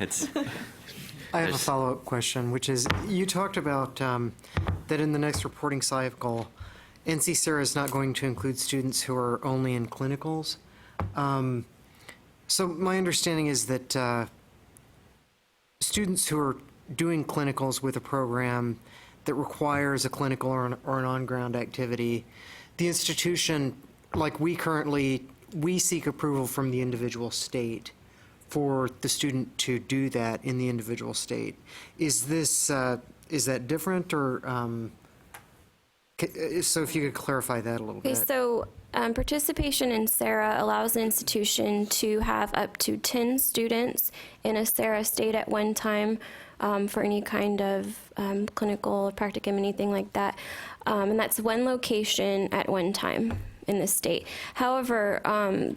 I have a follow-up question, which is, you talked about that in the next reporting cycle, NC Sarah is not going to include students who are only in clinicals. So my understanding is that students who are doing clinicals with a program that requires a clinical or an on-ground activity, the institution, like we seek approval from the individual state for the student to do that in the individual state. Is that different, or so if you could clarify that a little Okay, bit. so participation in SARA allows an institution to have up to 10 students in a SARA state at one time for any kind of clinical practicum, anything like that. And that's one location at one time in the state. However,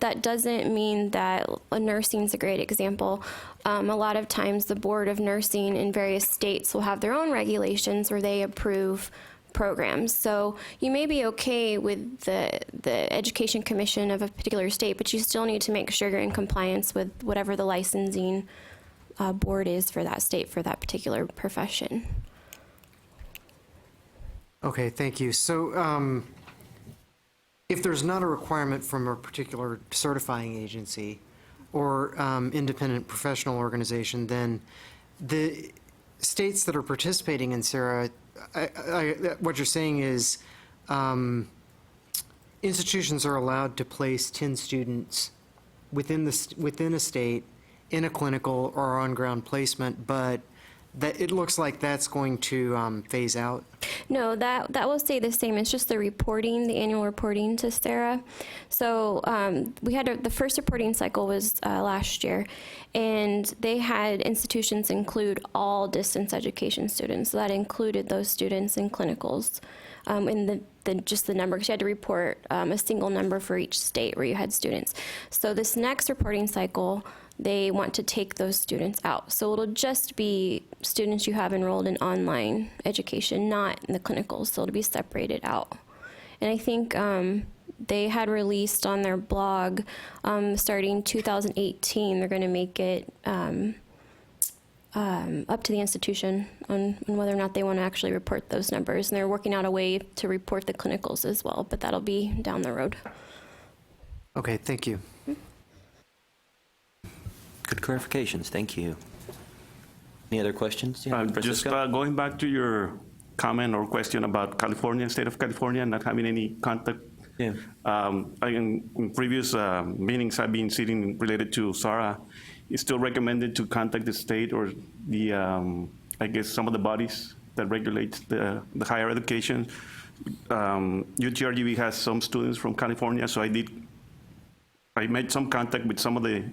that doesn't mean that nursing is a great example. A lot of times the Board of Nursing in various states will have their own regulations where they approve programs. So you may be okay with the Education Commission of a particular state, but you still need to make sure you're in compliance with whatever the licensing board is for that state for that particular profession. Okay, thank you. So if there's not a requirement from a particular certifying agency or independent professional organization, then the states that are participating in SARA, what you're saying is institutions are allowed to place 10 students within a state in a clinical or on-ground placement, but that it looks like that's going to phase out? No, that will stay the same. It's just the reporting, the annual reporting to SARA. So we had the first reporting cycle was last year, and they had institutions include all distance education students. So that included those students in clinicals. In just the number, because you had to report a single number for each state where you had students. So this next reporting cycle, they want to take those students out. So it'll just be students you have enrolled in online education, not in the clinicals. So it'll be separated out. And I think they had released on their blog, starting 2018, they're going to make it up to the institution on whether or not they want to actually report those numbers. And they're working out a way to report the clinicals as well, but that'll be down the road. Okay, thank you. Good clarifications, thank you. Any other questions? Yeah, Just Francisco? going back to your comment or question about California, state of California, not having any contact. Yeah. In previous meetings I've been sitting related to SARA, it's still recommended to contact the state or the, I guess, some of the bodies that regulate the higher education. UTRGV has some students from California, so I made some contact with some of the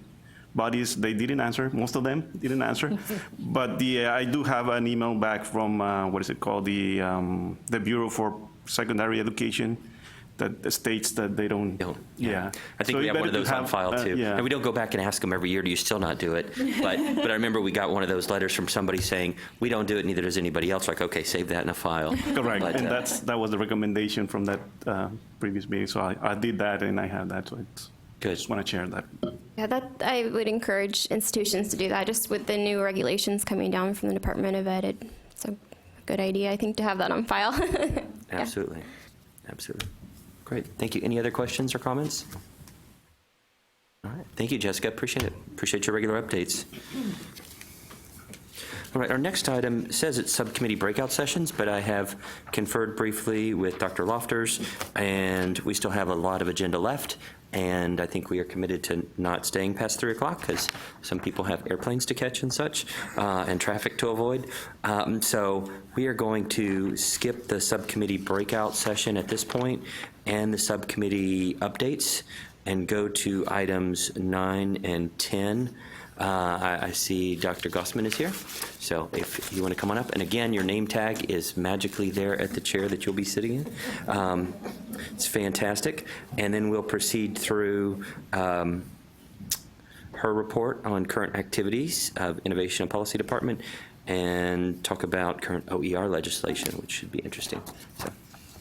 bodies. They didn't answer. Most of them didn't answer. But I do have an email back from, what is it called, the Bureau for Secondary Education, that states that they don't. Yeah. I think So we you have one better of those to on have, file too. yeah. And we don't go back and ask them every year, do you still not do it? But I remember we got one of those letters from somebody saying, we don't do it, neither does anybody else. Like, okay, save that in a file. Correct, But, and that was the recommendation from that previous meeting. So I did that, and I have that. So good. Just want to share that. Yeah, that I would encourage institutions to do that. Just with the new regulations coming down from the Department of Ed, it's a good idea, I think, to have that on file. Yeah. Absolutely. Absolutely. Great. Thank you. Any other questions or comments? All right. Thank you, Jessica. Appreciate it. Appreciate your regular updates. All right. Our next item says it's subcommittee breakout sessions, but I have conferred briefly with Dr. Lofters, and we still have a lot of agenda left. And I think we are committed to not staying past 3 o'clock because some people have airplanes to catch and such, and traffic to avoid. So we are going to skip the subcommittee breakout session at this point and the subcommittee updates and go to items 9 and 10. I see Dr. Gossman is here, so if you want to come on up. And again, your name tag is magically there at the chair that you'll be sitting in. It's fantastic. And then we'll proceed through her report on current activities of Innovation and Policy Department and talk about current OER legislation, which should be interesting. So,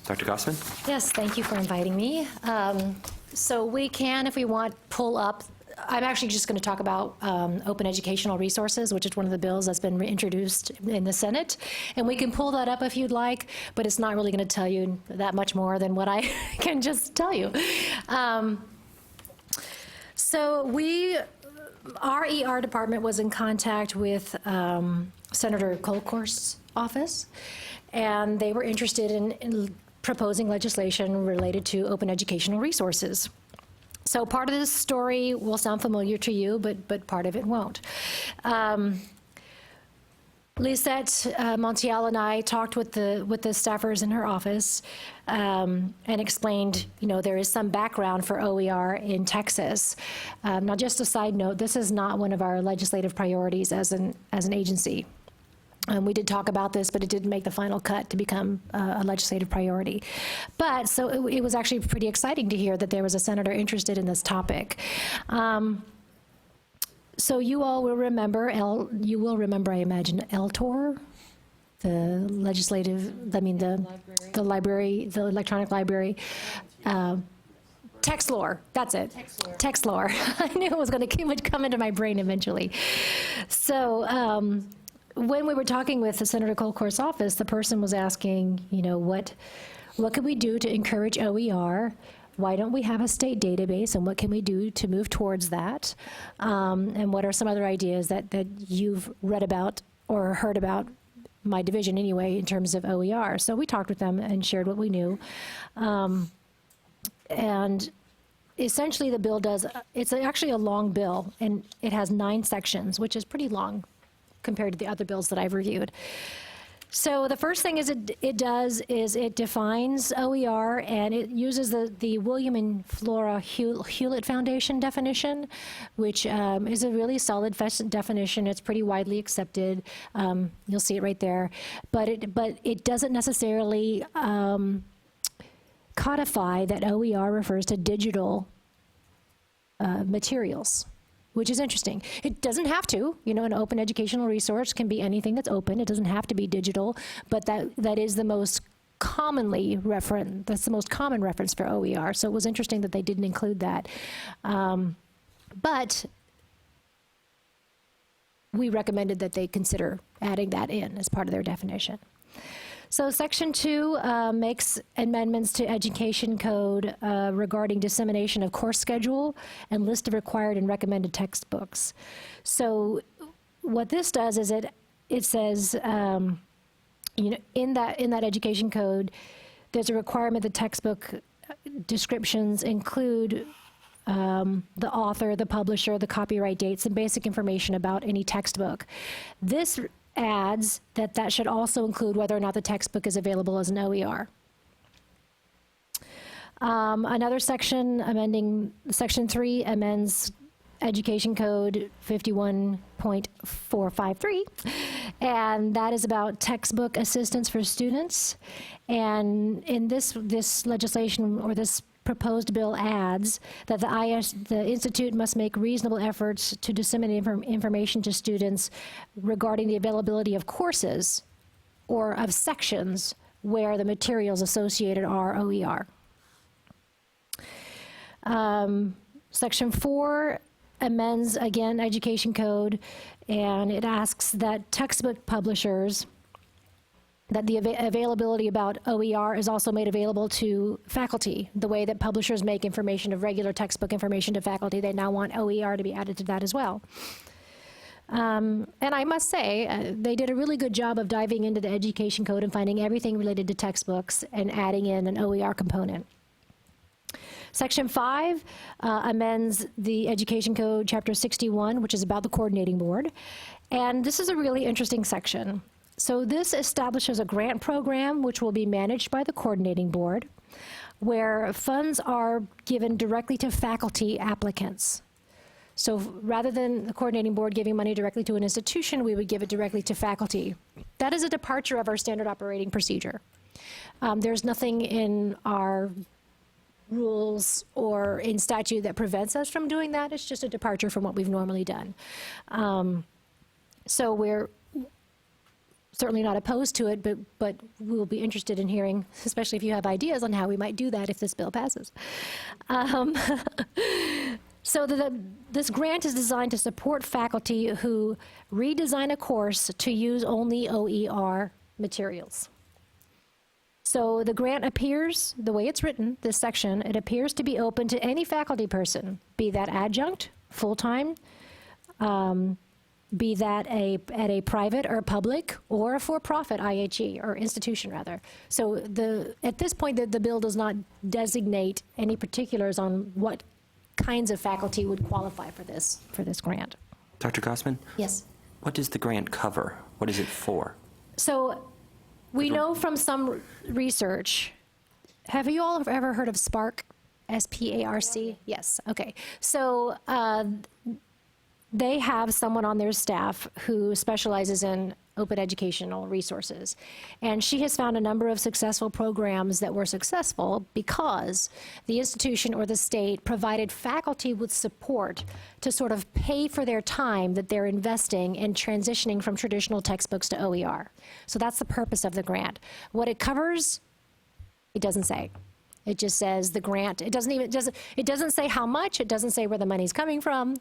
Dr. Gossman? Yes, thank you for inviting me. So we can, if we want, pull up. I'm actually just going to talk about open educational resources, which is one of the bills that's been introduced in the Senate. And we can pull that up if you'd like, but it's not really going to tell you that much more than what I can just tell you. So our ER department was in contact with Senator Kolkhorst's office, and they were interested in proposing legislation related to open educational resources. So part of this story will sound familiar to you, but part of it won't. Lisette Montiel and I talked with the staffers in her office and explained, there is some background for OER in Texas. Now, just a side note, this is not one of our legislative priorities as an agency. We did talk about this, but it didn't make the final cut to become a legislative priority. But so it was actually pretty exciting to hear that there was a senator interested in this topic. So you all will remember, I imagine, LTOR, the library, the electronic library. TextLore, that's it. TextLore. I knew it was going to come into my brain eventually. So when we were talking with the Senator Colcourt's office, the person was asking, what could we do to encourage OER? Why don't we have a state database, and what can we do to move towards that? And what are some other ideas that you've read about or heard about, my division anyway, in terms of OER? So we talked with them and shared what we knew. And essentially the bill it's actually a long bill, and it has 9 sections, which is pretty long compared to the other bills that I've reviewed. So the first thing it does is it defines OER, and it uses the William and Flora Hewlett Foundation definition, which is a really solid definition. It's pretty widely accepted. You'll see it right there. But it doesn't necessarily codify that OER refers to digital materials, which is interesting. It doesn't have to. An open educational resource can be anything that's open. It doesn't have to be digital, but that is the most commonly referenced. That's the most common reference for OER. So it was interesting that they didn't include that. But we recommended that they consider adding that in as part of their definition. So Section 2 makes amendments to Education Code regarding dissemination of course schedule and list of required and recommended textbooks. So what this does is it says, in that Education Code, there's a requirement that textbook descriptions include the author, the publisher, the copyright dates, and basic information about any textbook. This adds that should also include whether or not the textbook is available as an OER. Another section, Section 3, amends Education Code 51.453, and that is about textbook assistance for students. And in this legislation, or this proposed bill, adds that the institute must make reasonable efforts to disseminate information to students regarding the availability of courses or of sections where the materials associated are OER. Section 4 amends, again, Education Code, and it asks that textbook publishers, that the availability about OER is also made available to faculty. The way that publishers make information of regular textbook information to faculty, they now want OER to be added to that as well. And I must say, they did a really good job of diving into the Education Code and finding everything related to textbooks and adding in an OER component. Section 5 amends the Education Code, Chapter 61, which is about the coordinating board. And this is a really interesting section. So this establishes a grant program which will be managed by the coordinating board, where funds are given directly to faculty applicants. So rather than the coordinating board giving money directly to an institution, we would give it directly to faculty. That is a departure of our standard operating procedure. There's nothing in our rules or in statute that prevents us from doing that. It's just a departure from what we've normally done. So we're certainly not opposed to it, but we'll be interested in hearing, especially if you have ideas on how we might do that if this bill passes. So this grant is designed to support faculty who redesign a course to use only OER materials. So the grant appears, the way it's written, this section, it appears to be open to any faculty person, be that adjunct, full-time, be that at a private or public or a for-profit IHE, or institution rather. So at this point, the bill does not designate any particulars on what kinds of faculty would qualify for this grant. Dr. Gossman? Yes. What does the grant cover? What is it for? So we know from some research, have you all ever heard of SPARC? S-P-A-R-C? Yes, okay. So they have someone on their staff who specializes in open educational resources. And she has found a number of successful programs that were successful because the institution or the state provided faculty with support to sort of pay for their time that they're investing in transitioning from traditional textbooks to OER. So that's the purpose of the grant. What it covers, it doesn't say. It just says the grant. It doesn't say how much. It doesn't say where the money's coming from.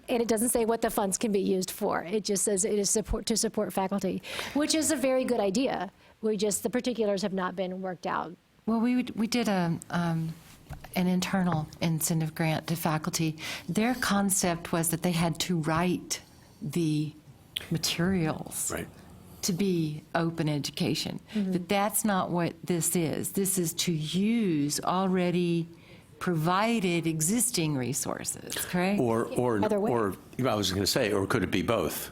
And it doesn't say what the funds can be used for. It just says it is to support faculty, which is a very good idea. The particulars have not been worked out. Well, we did an internal incentive grant to faculty. Their concept was that they had to write the materials to be open education. But that's not what this is. This is to use already provided existing resources, correct? Or I was going to say, or could it be both?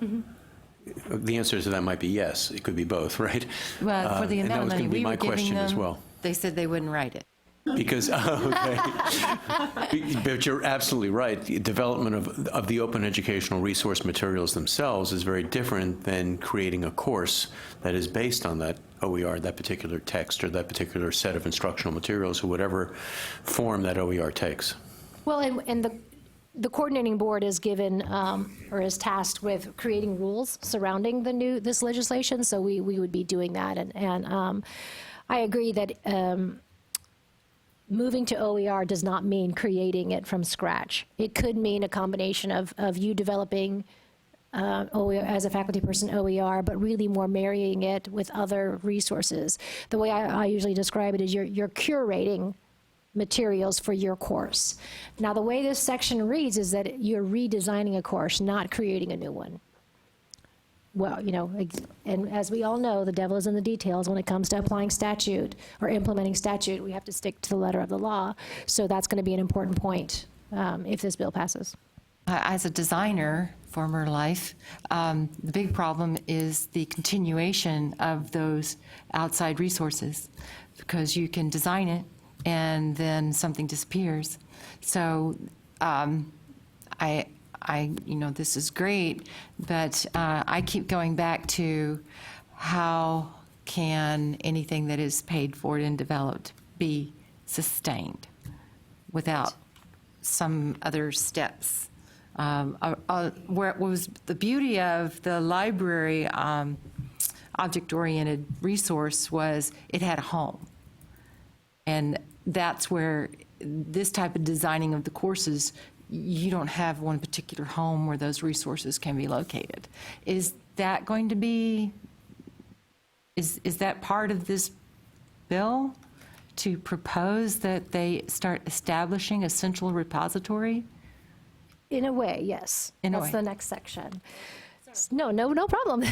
The answer to that might be yes. It could be both, right? Well, for the and that amount was of money going to be we my were giving question as them, well. they said they wouldn't write it. Because, but you're absolutely right. The development of the open educational resource materials themselves is very different than creating a course that is based on that OER, that particular text, or that particular set of instructional materials, or whatever form that OER takes. Well, and the coordinating board is given, or is tasked with creating rules surrounding this legislation, so we would be doing that. And I agree that moving to OER does not mean creating it from scratch. It could mean a combination of you developing OER, as a faculty person, OER, but really more marrying it with other resources. The way I usually describe it is you're curating materials for your course. Now, the way this section reads is that you're redesigning a course, not creating a new one. Well, and as we all know, the devil is in the details when it comes to applying statute or implementing statute. We have to stick to the letter of the law. So that's going to be an important point if this bill passes. As a designer, former life, the big problem is the continuation of those outside resources, because you can design it and then something disappears. So this is great, but I keep going back to how can anything that is paid for and developed be sustained without some other steps? Where it was the beauty of the library object-oriented resource was it had a home. And that's where this type of designing of the courses, you don't have one particular home where those resources can be located. Is that going to be, is that part of this bill, to propose that they start establishing a central repository? In a way, yes. In a That's way. the next section. No problem.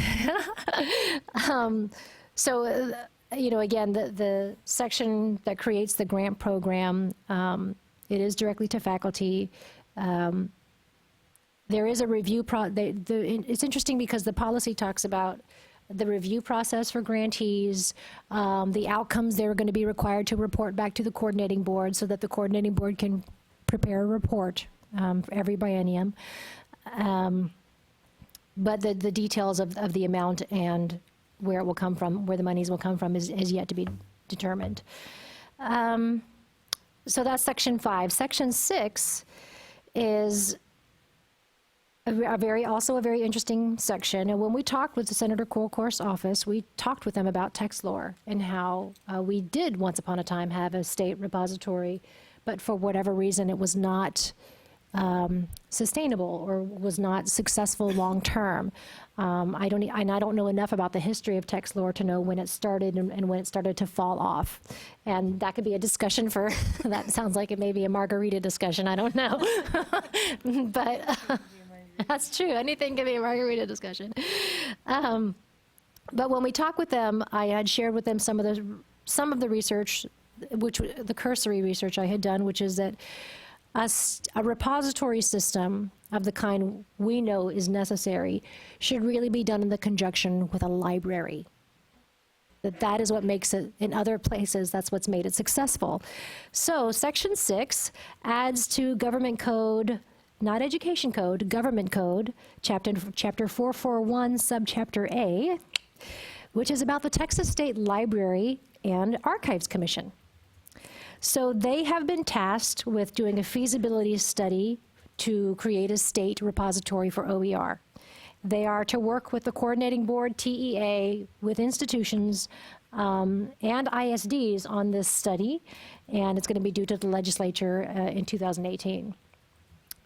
Again, the section that creates the grant program, it is directly to faculty. There is a review it's interesting because the policy talks about the review process for grantees, the outcomes they're going to be required to report back to the coordinating board so that the coordinating board can prepare a report for every biennium. But the details of the amount and where it will come from, where the monies will come from is yet to be determined. So that's Section 5. Section 6 is also a very interesting section. And when we talked with the Senator Colcourt's office, we talked with them about TextLore and how we did once upon a time have a state repository, but for whatever reason it was not sustainable or was not successful long term. I don't know enough about the history of TextLore to know when it started and when it started to fall off. And that could be a discussion for, that sounds like it may be a margarita discussion, I don't know. But that's true, anything can be a margarita discussion. But when we talked with them, I had shared with them some of the research, the cursory research I had done, which is that a repository system of the kind we know is necessary should really be done in the conjunction with a library. That is what makes it, in other places, that's what's made it successful. So Section 6 adds to Government Code, not Education Code, Government Code, Chapter 441, Subchapter A, which is about the Texas State Library and Archives Commission. So they have been tasked with doing a feasibility study to create a state repository for OER. They are to work with the coordinating board, TEA, with institutions and ISDs on this study, and it's going to be due to the legislature in 2018.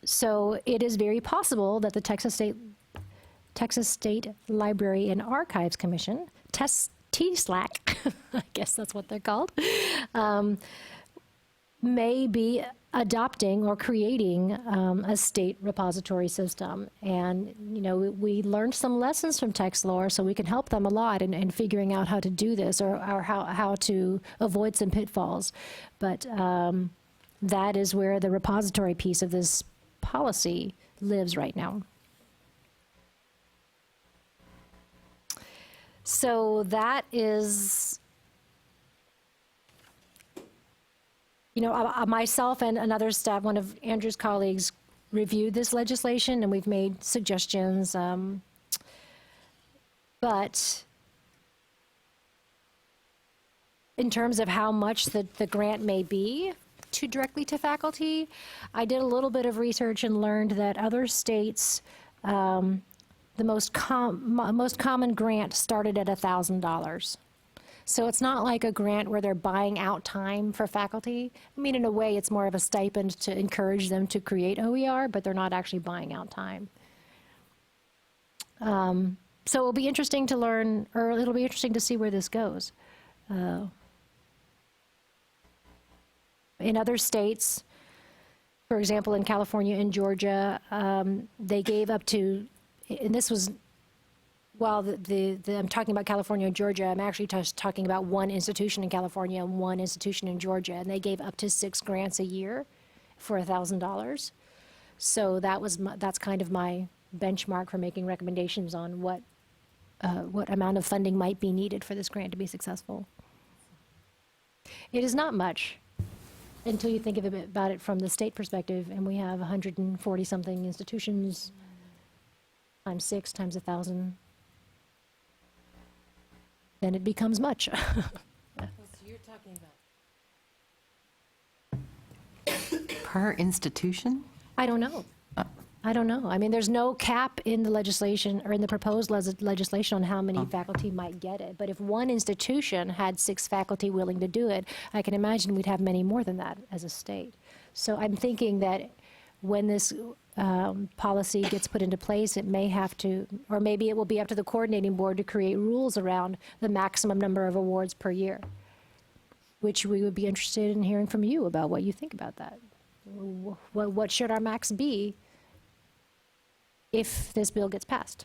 So it is very possible that the Texas State Library and Archives Commission, TSLAC, I guess that's what they're called, may be adopting or creating a state repository system. And, you know, we learned some lessons from TextLore, so we can help them a lot in figuring out how to do this or how to avoid some pitfalls. But that is where the repository piece of this policy lives right now. So that is, you know, myself and another staff, one of Andrew's colleagues, reviewed this legislation and we've made suggestions. But in terms of how much the grant may be directly to faculty, I did a little bit of research and learned that other states, the most common grant started at $1,000. So it's not like a grant where they're buying out time for faculty. I mean, in a way, it's more of a stipend to encourage them to create OER, but they're not actually buying out time. So it'll be interesting to learn, or it'll be interesting to see where this goes. In other states, for example, in California and Georgia, they gave up to, and this was, while I'm talking about California and Georgia, I'm actually talking about one institution in California and one institution in Georgia, and they gave up to 6 grants a year for $1,000. So that's kind of my benchmark for making recommendations on what amount of funding might be needed for this grant to be successful. It is not much until you think about it from the state perspective, and we have 140-something institutions, times 6, times 1,000. Then it becomes much. So you're talking about per institution? I don't know. I don't know. I mean, there's no cap in the legislation or in the proposed legislation on how many faculty might get it. But if one institution had 6 faculty willing to do it, I can imagine we'd have many more than that as a state. So I'm thinking that when this policy gets put into place, it may have to, or maybe it will be up to the coordinating board to create rules around the maximum number of awards per year, which we would be interested in hearing from you about what you think about that. What should our max be if this bill gets passed?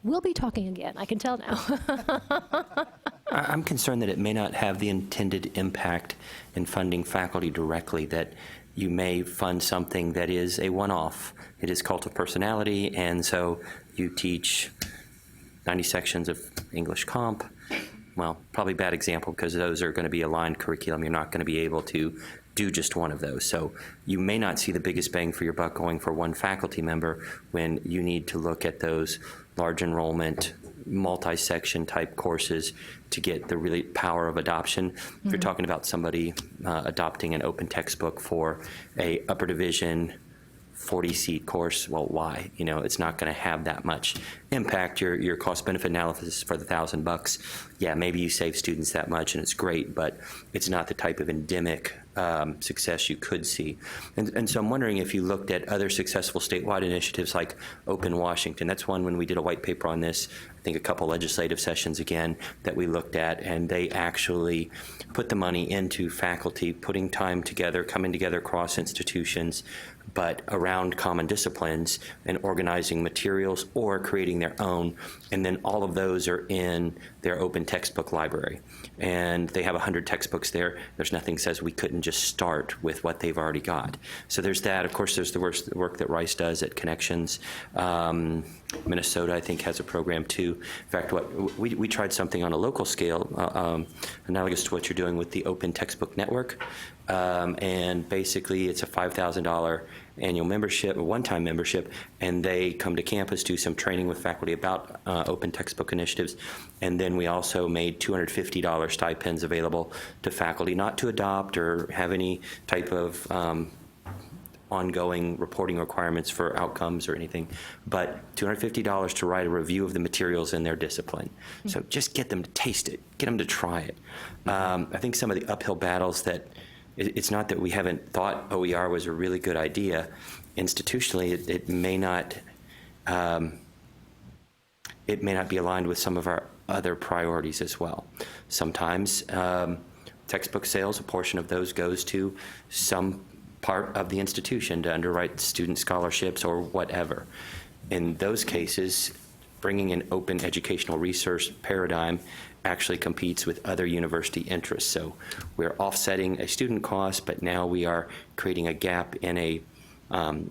We'll be talking again, I can tell now. I'm concerned that it may not have the intended impact in funding faculty directly, that you may fund something that is a one-off. It is cult of personality, and so you teach 90 sections of English comp. Well, probably bad example because those are going to be aligned curriculum. You're not going to be able to do just one of those. So you may not see the biggest bang for your buck going for one faculty member when you need to look at those large enrollment, multi-section type courses to get the really power of adoption. Mm-hmm. If you're talking about somebody adopting an open textbook for a upper division 40-seat course, well, why? You know, it's not going to have that much impact. Your cost-benefit analysis for the $1,000, yeah, maybe you save students that much and it's great, but it's not the type of endemic success you could see. And so I'm wondering if you looked at other successful statewide initiatives like Open Washington. That's one when we did a white paper on this, I think a couple legislative sessions again, that we looked at, and they actually put the money into faculty, putting time together, coming together across institutions, but around common disciplines and organizing materials or creating their own. And then all of those are in their open textbook library. And they have 100 textbooks there. There's nothing says we couldn't just start with what they've already got. So there's that. Of course, there's the work that Rice does at Connections. Minnesota, I think, has a program too. In fact, we tried something on a local scale, analogous to what you're doing with the Open Textbook Network. And basically, it's a $5,000 annual membership, a one-time membership, and they come to campus, do some training with faculty about open textbook initiatives, and then we also made $250 stipends available to faculty, not to adopt or have any type of ongoing reporting requirements for outcomes or anything, but $250 to write a review of the materials in their discipline. Mm-hmm. So just get them to taste it, get them to try it. I think some of the uphill battles that it's not that we haven't thought OER was a really good idea. Institutionally, it may not be aligned with some of our other priorities as well. Sometimes textbook sales, a portion of those goes to some part of the institution to underwrite student scholarships or whatever. In those cases, bringing an open educational research paradigm actually competes with other university interests. So we're offsetting a student cost, but now we are creating a gap in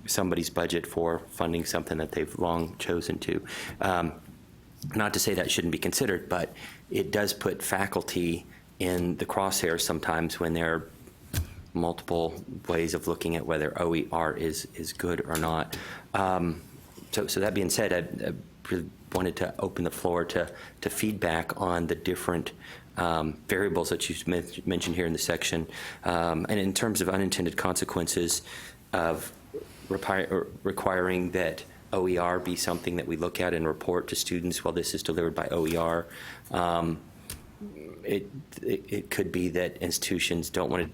somebody's budget for funding something that they've long chosen to. Not to say that shouldn't be considered, but it does put faculty in the crosshairs sometimes when there are multiple ways of looking at whether OER is good or not. So that being said, I really wanted to open the floor to feedback on the different variables that you mentioned here in the section. And in terms of unintended consequences of requiring that OER be something that we look at and report to students while this is delivered by OER, it could be that institutions don't want to,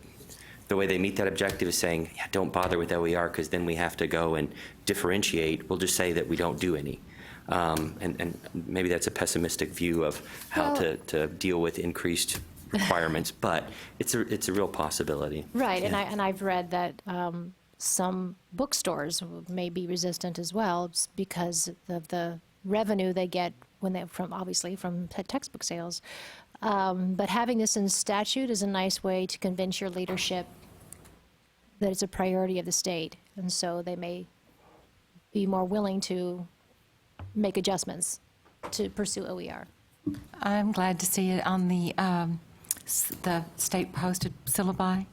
the way they meet that objective is saying, yeah, don't bother with OER because then we have to go and differentiate. We'll just say that we don't do any. And maybe that's a pessimistic view of how to deal with increased requirements, but it's a real possibility. Right, and I've read that some bookstores may be resistant as well because of the revenue they get obviously from textbook sales. But having this in statute is a nice way to convince your leadership that it's a priority of the state, and so they may be more willing to make adjustments to pursue OER. I'm glad to see it on the state posted syllabi,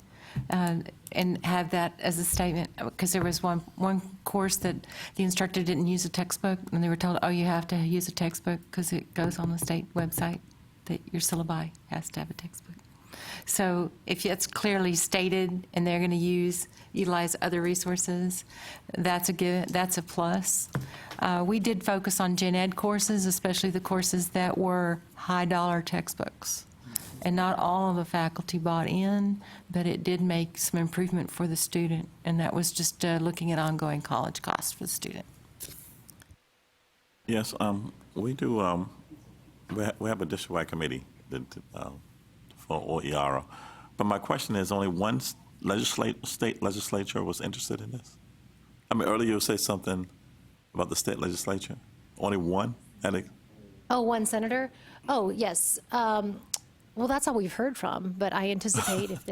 and have that as a statement, because there was one course that the instructor didn't use a textbook, and they were told, oh, you have to use a textbook because it goes on the state website that your syllabi has to have a textbook. So if it's clearly stated and they're going to utilize other resources, that's a plus. We did focus on gen ed courses, especially the courses that were high dollar textbooks. And not all of the faculty bought in, but it did make some improvement for the student, and that was just looking at ongoing college costs for the student. Yes, we do. We have a district-wide committee for OER, but my question is, only one state legislature was interested in this? I mean, earlier you said something about the state legislature. Only one? One senator? Oh, yes. Well, that's all we've heard from, but I anticipate if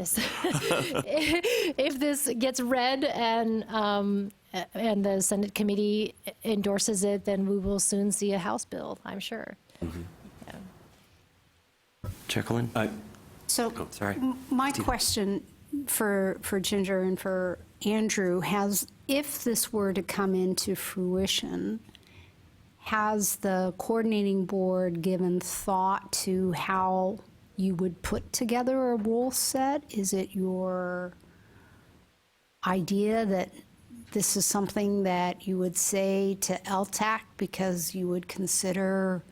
this gets read and the Senate committee endorses it, then we will soon see a House bill, I'm sure. Mm-hmm. Jacqueline? So sorry. My question for Ginger and for Andrew if this were to come into fruition, has the coordinating board given thought to how you would put together a rule set? Is it your idea that this is something that you would say to LTAC because you would consider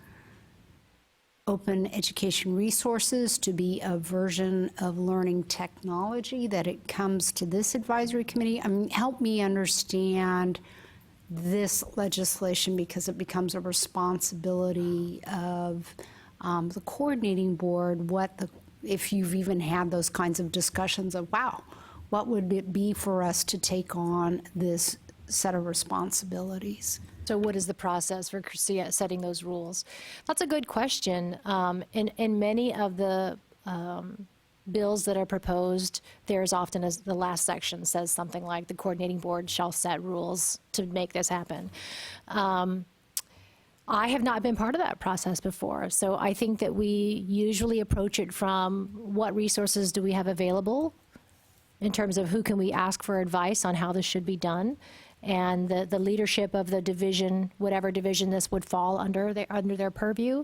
open education resources to be a version of learning technology, that it comes to this advisory committee? I mean, help me understand this legislation, because it becomes a responsibility of the coordinating board, if you've even had those kinds of discussions of, wow, what would it be for us to take on this set of responsibilities? So what is the process for setting those rules? That's a good question. In many of the bills that are proposed, there's often, as the last section says something like, the coordinating board shall set rules to make this happen. I have not been part of that process before, so I think that we usually approach it from what resources do we have available in terms of who can we ask for advice on how this should be done, and the leadership of the division, whatever division this would fall under their purview,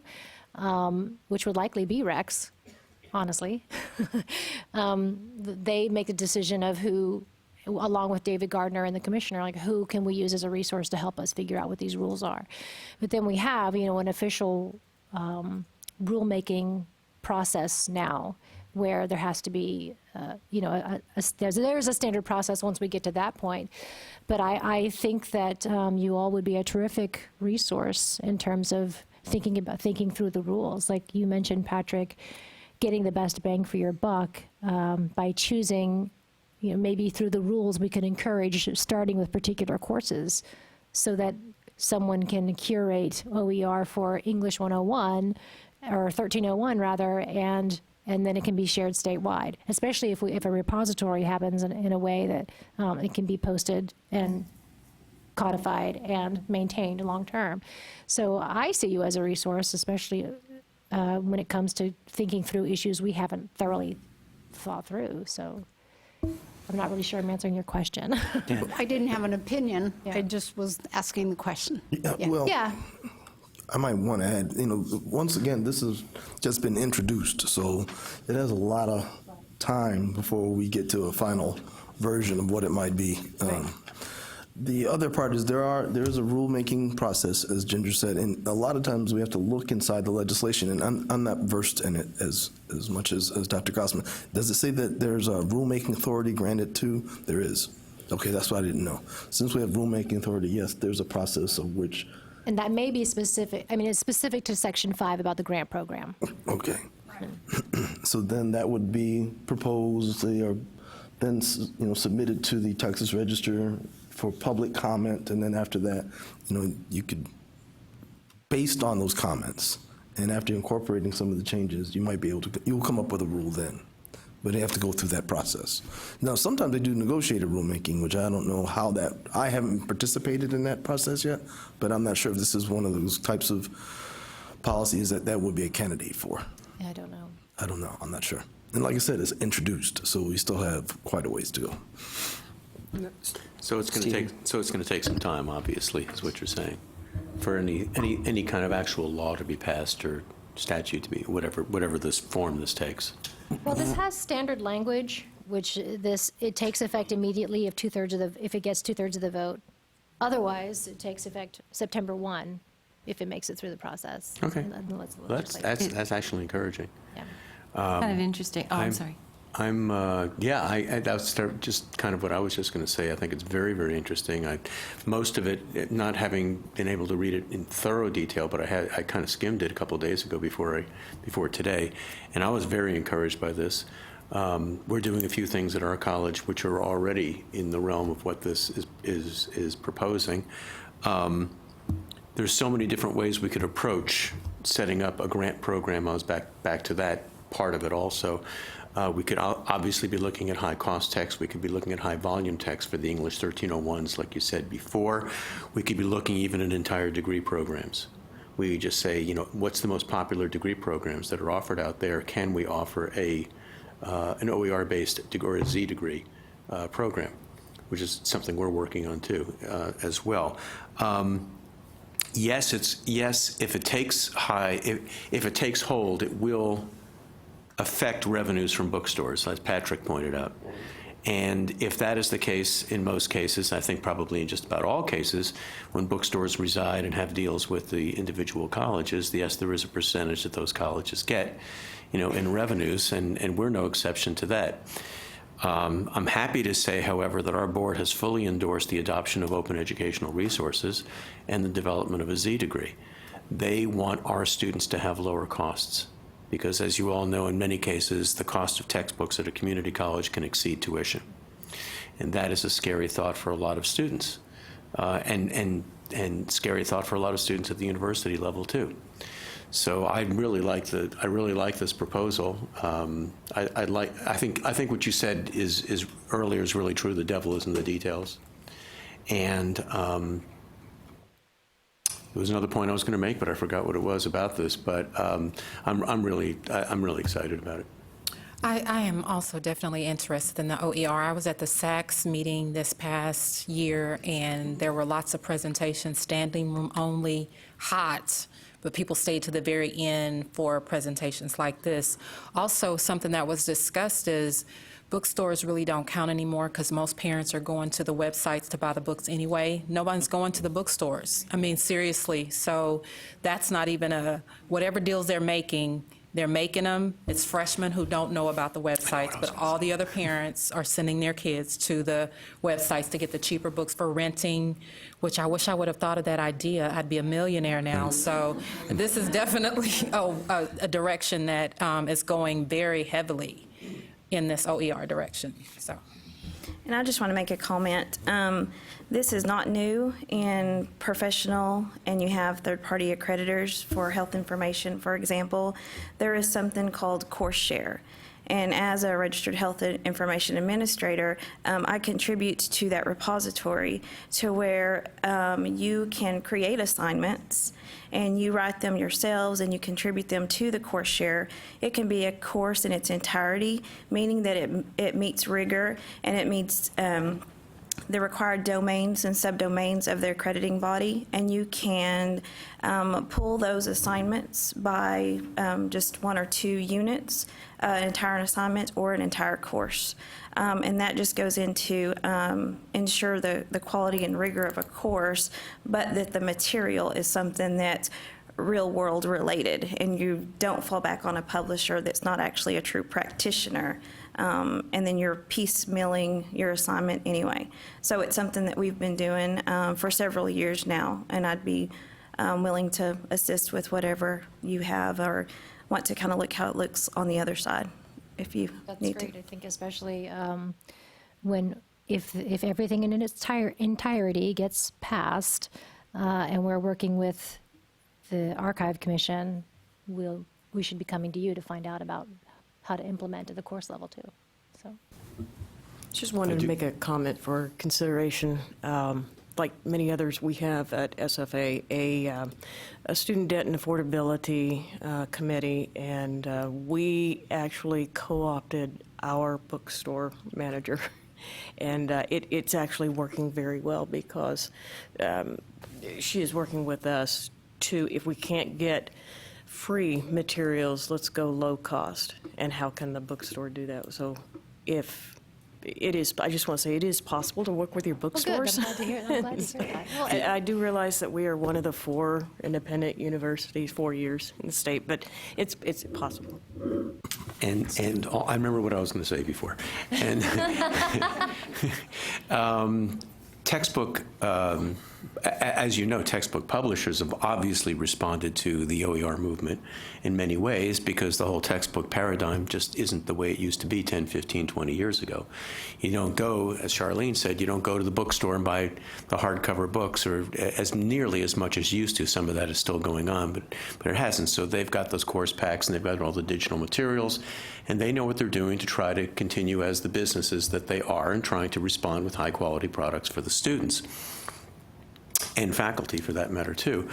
which would likely be Rex, honestly. They make a decision of who, along with David Gardner and the commissioner, like who can we use as a resource to help us figure out what these rules are. But then we have, an official rulemaking process now where there has to be, there's a standard process once we get to that point. But I think that you all would be a terrific resource in terms of thinking through the rules. Like you mentioned, Patrick, getting the best bang for your buck by choosing, maybe through the rules we could encourage starting with particular courses so that someone can curate OER for English 101 or 1301 rather, and then it can be shared statewide, especially if a repository happens in a way that it can be posted and codified and maintained long term. So I see you as a resource, especially when it comes to thinking through issues we haven't thoroughly thought through. So I'm not really sure I'm answering your question. I didn't have an opinion. I just was asking the question. Well, Yeah. I might want to add, once again, this has just been introduced, so it has a lot of time before we get to a final version of what it might be. The other part is there is a rulemaking process, as Ginger said, and a lot of times we have to look inside the legislation, and I'm not versed in it as much as Dr. Gossman. Does it say that there's a rulemaking authority granted to? There is. Okay, that's what I didn't know. Since we have rulemaking authority, yes, there's a process of which. And that may be specific, it's specific to Section 5 about the grant program. Okay. So then that would be proposed, or then submitted to the Texas Register for public comment, and then after that, you could, based on those comments, and after incorporating some of the changes, you might be able to, you'll come up with a rule then. But they have to go through that process. Now, sometimes they do negotiated rulemaking, which I don't know how that, I haven't participated in that process yet, but I'm not sure if this is one of those types of policies that would be a candidate for. I don't know. I don't know, I'm not sure. And like I said, it's introduced, so we still have quite a ways to go. So it's going to take some time, obviously, is what you're saying, for any kind of actual law to be passed or statute to be whatever this form this takes. Well, this has standard language, which it takes effect immediately if it gets 2/3 of the vote. Otherwise, it takes effect September 1 if it makes it through the process. Okay. That's actually encouraging. Yeah. Kind of interesting. Oh, I'm sorry. That's just kind of what I was just going to say. I think it's very, very interesting. Most of it, not having been able to read it in thorough detail, but I kind of skimmed it a couple of days ago before today, and I was very encouraged by this. We're doing a few things at our college which are already in the realm of what this is proposing. There's so many different ways we could approach setting up a grant program. I was back to that part of it also. We could obviously be looking at high-cost text. We could be looking at high-volume text for the English 1301s, like you said before. We could be looking even at entire degree programs. We just say, what's the most popular degree programs that are offered out there? Can we offer an OER-based or a Z degree program, which is something we're working on too, as well. Yes, if it takes hold, it will affect revenues from bookstores, as Patrick pointed out. And if that is the case in most cases, I think probably in just about all cases, when bookstores reside and have deals with the individual colleges, yes, there is a percentage that those colleges get, in revenues, and we're no exception to that. I'm happy to say, however, that our board has fully endorsed the adoption of open educational resources and the development of a Z degree. They want our students to have lower costs, because as you all know, in many cases, the cost of textbooks at a community college can exceed tuition. And that is a scary thought for a lot of students, and scary thought for a lot of students at the university level too. So I really like this proposal. I think what you said is earlier is really true. The devil is in the details. And there was another point I was going to make, but I forgot what it was about this. But I'm really excited about it. I am also definitely interested in the OER. I was at the SACS meeting this past year, and there were lots of presentations, standing room only, hot, but people stayed to the very end for presentations like this. Also, something that was discussed is bookstores really don't count anymore because most parents are going to the websites to buy the books anyway. No one's going to the bookstores. I mean, seriously. So that's not even whatever deals they're making, They're making them. It's freshmen who don't know about the websites, but all the other parents are sending their kids to the websites to get the cheaper books for renting, which I wish I would have thought of that idea. I'd be a millionaire now. So this is definitely a direction that is going very heavily in this OER direction. So. And I just want to make a comment. This is not new in professional, and you have third-party accreditors for health information. For example, there is something called CourseShare. And as a registered health information administrator, I contribute to that repository to where you can create assignments and you write them yourselves and you contribute them to the CourseShare. It can be a course in its entirety, meaning that it meets rigor and it meets the required domains and subdomains of the accrediting body, and you can pull those assignments by just 1 or 2 units, an entire assignment or an entire course. And that just goes into ensure the quality and rigor of a course, but that the material is something that's real world related, and you don't fall back on a publisher that's not actually a true practitioner. And then you're piecemealing your assignment anyway. So it's something that we've been doing for several years now, and I'd be willing to assist with whatever you have or want to kind of look how it looks on the other side if you need to. That's great. I think especially if everything in its entirety gets passed and we're working with the Archive Commission, we should be coming to you to find out about how to implement at the course level too. So, just wanted to make a comment for consideration. Like many others, we have at SFA a student debt and affordability committee, and we actually co-opted our bookstore manager, and it's actually working very well because she is working with us to, if we can't get free materials, let's go low cost. And how can the bookstore do that? So if it is, I just want to say it is possible to work with your bookstores. Well, good. I'm glad to hear that. Well, I do realize that we are one of the 4 independent universities, 4 years in the state, but it's possible. And I remember what I was going to say before. And textbook, as you know, textbook publishers have obviously responded to the OER movement in many ways because the whole textbook paradigm just isn't the way it used to be 10, 15, 20 years ago. You don't go, as Charlene said, you don't go to the bookstore and buy the hardcover books or as nearly as much as you used to. Some of that is still going on, but it hasn't. So they've got those course packs and they've got all the digital materials, and they know what they're doing to try to continue as the businesses that they are and trying to respond with high-quality products for the students and faculty, for that matter, too.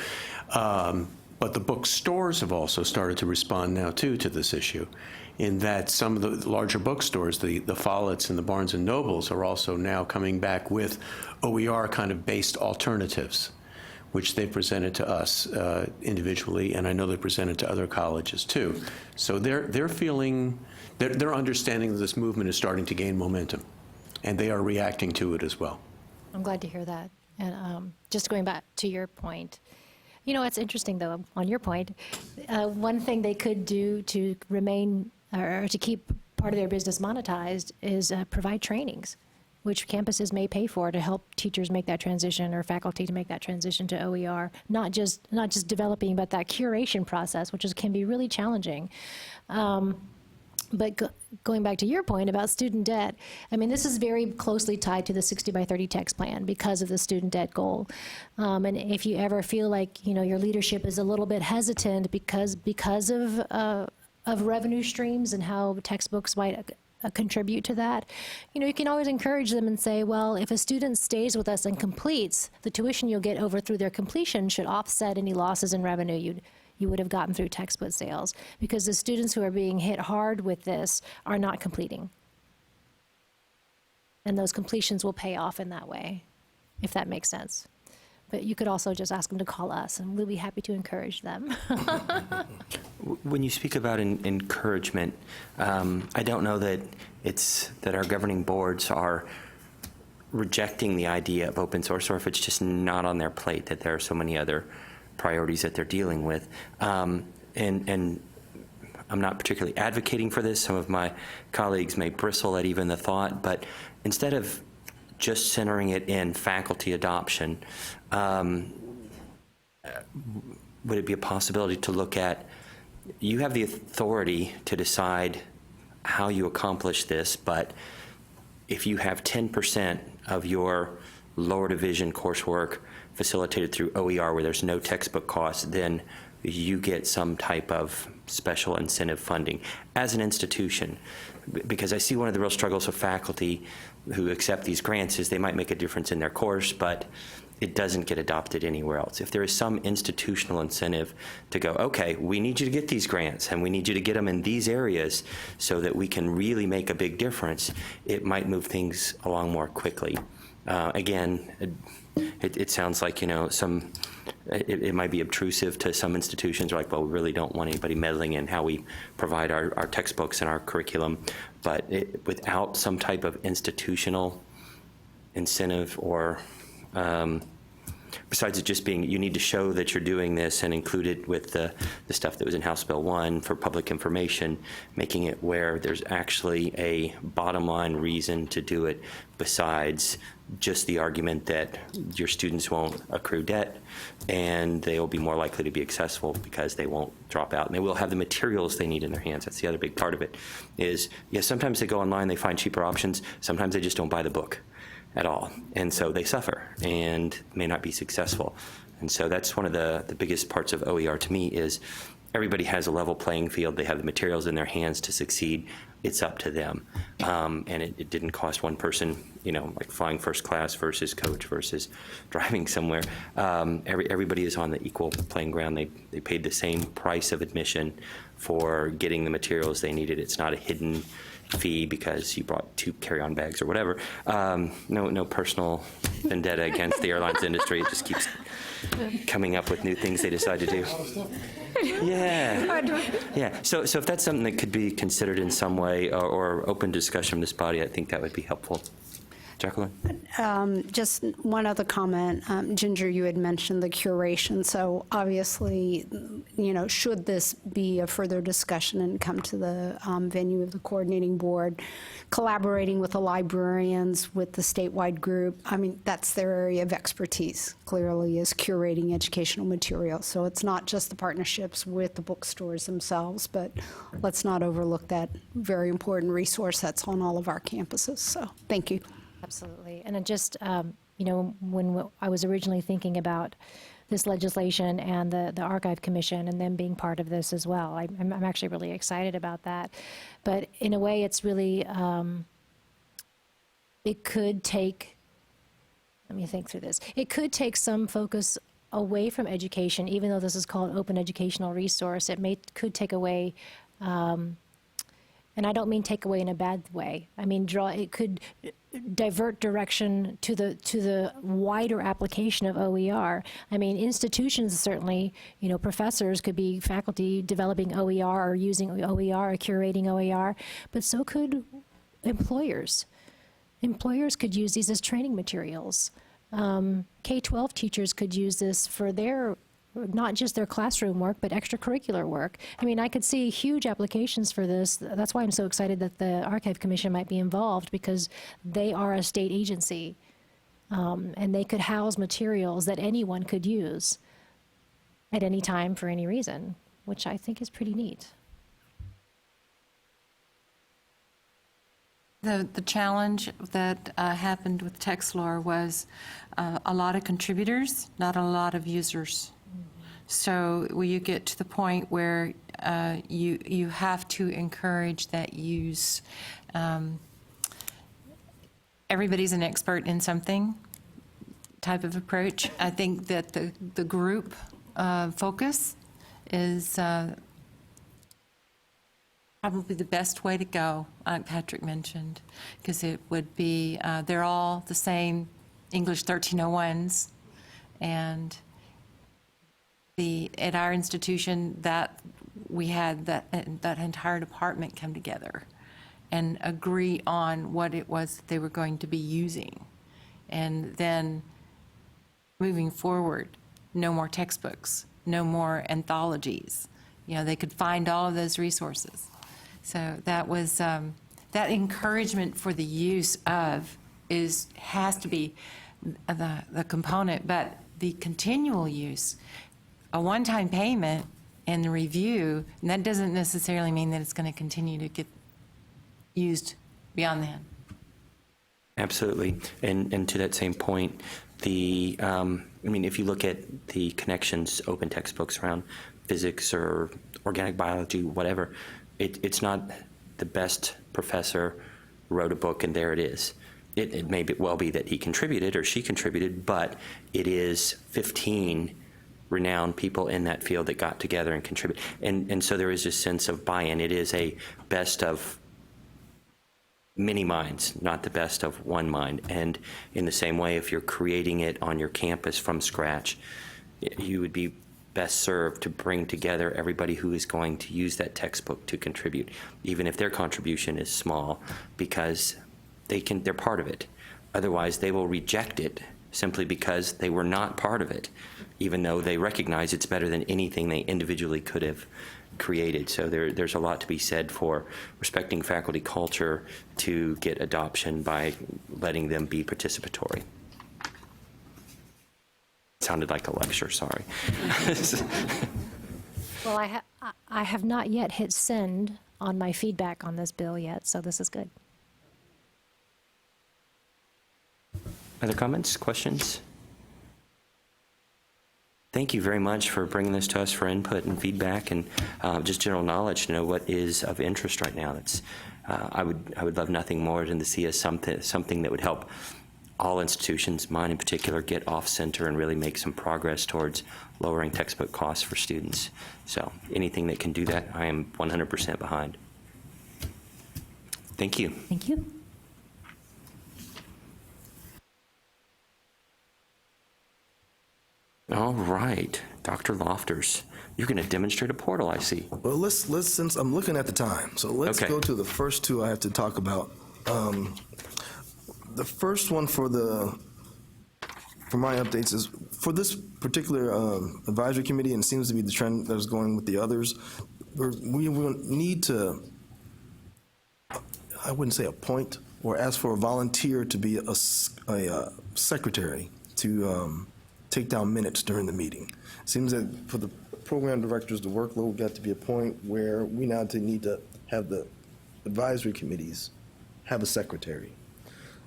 But the bookstores have also started to respond now, too, to this issue, in that some of the larger bookstores, the Follett's and the Barnes & Nobles, are also now coming back with OER kind of based alternatives, which they presented to us individually, and I know they presented to other colleges, too. So they're feeling, they're understanding that this movement is starting to gain momentum, and they are reacting to it as well. I'm glad to hear that. And just going back to your point, you know, it's interesting, though, on your point, one thing they could do to remain or to keep part of their business monetized is provide trainings, which campuses may pay for to help teachers make that transition or faculty to make that transition to OER, not just developing, but that curation process, which can be really challenging. But going back to your point about student debt, I mean, this is very closely tied to the 60 by 30 text plan because of the student debt goal. And if you ever feel like, you know, your leadership is a little bit hesitant because of revenue streams and how textbooks might contribute to that, you know, you can always encourage them and say, well, if a student stays with us and completes, the tuition you'll get over through their completion should offset any losses in revenue you would have gotten through textbook sales, because the students who are being hit hard with this are not completing. And those completions will pay off in that way, if that makes sense. But you could also just ask them to call us, and we'll be happy to encourage them. When you speak about encouragement, I don't know that that our governing boards are rejecting the idea of open source, or if it's just not on their plate, that there are so many other priorities that they're dealing with. And I'm not particularly advocating for this. Some of my colleagues may bristle at even the thought, but instead of just centering it in faculty adoption, would it be a possibility to look at, you have the authority to decide how you accomplish this, but if you have 10% of your lower division coursework facilitated through OER where there's no textbook cost, then you get some type of special incentive funding as an institution. Because I see one of the real struggles with faculty who accept these grants is they might make a difference in their course, but it doesn't get adopted anywhere else. If there is some institutional incentive to go, okay, we need you to get these grants and we need you to get them in these areas so that we can really make a big difference, it might move things along more quickly. Again, it sounds like, you know, it might be obtrusive to some institutions, like, well, we really don't want anybody meddling in how we provide our textbooks and our curriculum, but without some type of institutional incentive or besides it just being, you need to show that you're doing this and include it with the stuff that was in House Bill 1 for public information, making it where there's actually a bottom line reason to do it besides just the argument that your students won't accrue debt and they will be more likely to be accessible because they won't drop out and they will have the materials they need in their hands. That's the other big part of it is, yes, sometimes they go online, they find cheaper options, sometimes they just don't buy the book at all. And so they suffer and may not be successful. And so that's one of the biggest parts of OER to me is everybody has a level playing field. They have the materials in their hands to succeed. It's up to them. And it didn't cost one person, you know, like flying first class versus coach versus driving somewhere. Everybody is on the equal playing ground. They paid the same price of admission for getting the materials they needed. It's not a hidden fee because you brought 2 carry-on bags or whatever. No personal vendetta against the airlines industry. It just keeps coming up with new things they decide to do. Yeah. So if that's something that could be considered in some way or open discussion from this body, I think that would be helpful. Jacqueline? Just one other comment. Ginger, you had mentioned the curation. So obviously, you know, should this be a further discussion and come to the venue of the coordinating board, collaborating with the librarians, with the statewide group, I mean, that's their area of expertise, clearly, is curating educational material. So it's not just the partnerships with the bookstores themselves, but let's not overlook that very important resource that's on all of our campuses. So thank you. Absolutely. And it just, you know, when I was originally thinking about this legislation and the Archive Commission and them being part of this as well, I'm actually really excited about that. But in a way, it's really, it could take, let me think through this. It could take some focus away from education, even though this is called open educational resource. Could take away, and I don't mean take away in a bad way. I mean, it could divert direction to the wider application of OER. I mean, institutions certainly, you know, professors could be faculty developing OER or using OER or curating OER, but so could employers. Employers could use these as training materials. K-12 teachers could use this for their not just their classroom work, but extracurricular work. I mean, I could see huge applications for this. That's why I'm so excited that the Archive Commission might be involved, because they are a state agency, and they could house materials that anyone could use at any time for any reason, which I think is pretty neat. The challenge that happened with TextLore was a lot of contributors, not a lot of users. So when you get to the point where you have to encourage that use, everybody's an expert in something type of approach. I think that the group focus is probably the best way to go, like Patrick mentioned, because it would be, they're all the same English 1301s, and at our institution, that we had that entire department come together and agree on what it was that they were going to be using. And then moving forward, no more textbooks, no more anthologies. they could find all of those resources. So that was, that encouragement for the use of has to be the component, but the continual use, a one-time payment and the review, and that doesn't necessarily mean that it's going to continue to get used beyond that. Absolutely. And to that same point, if you look at the Connections open textbooks around physics or organic biology, whatever, it's not the best professor wrote a book and there it is. It may well be that he contributed or she contributed, but it is 15 renowned people in that field that got together and contributed. And so there is a sense of buy-in. It is a best of many minds, not the best of one mind. And in the same way, if you're creating it on your campus from scratch, you would be best served to bring together everybody who is going to use that textbook to contribute, even if their contribution is small, because they're part of it. Otherwise, they will reject it simply because they were not part of it, even though they recognize it's better than anything they individually could have created. So there's a lot to be said for respecting faculty culture to get adoption by letting them be participatory. Sounded like a lecture, sorry. Well, I have not yet hit send on my feedback on this bill yet, so this is good. Other comments, questions? Thank you very much for bringing this to us for input and feedback and just general knowledge to know what is of interest right now. That's I would love nothing more than to see us something that would help all institutions, mine in particular, get off center and really make some progress towards lowering textbook costs for students. So anything that can do that, I am 100% behind. Thank you. Thank you. All right, Dr. Lofters, you're going to demonstrate a portal, I see. Well, let's since I'm looking at the time, so let's go to the first two I have to talk about. The first one for my updates is for this particular advisory committee, and it seems to be the trend that is going with the others. We will need to, I wouldn't say appoint or ask for a volunteer to be a secretary to take down minutes during the meeting. It seems that for the program directors, the workload got to be a point where we now need to have the advisory committees have a secretary.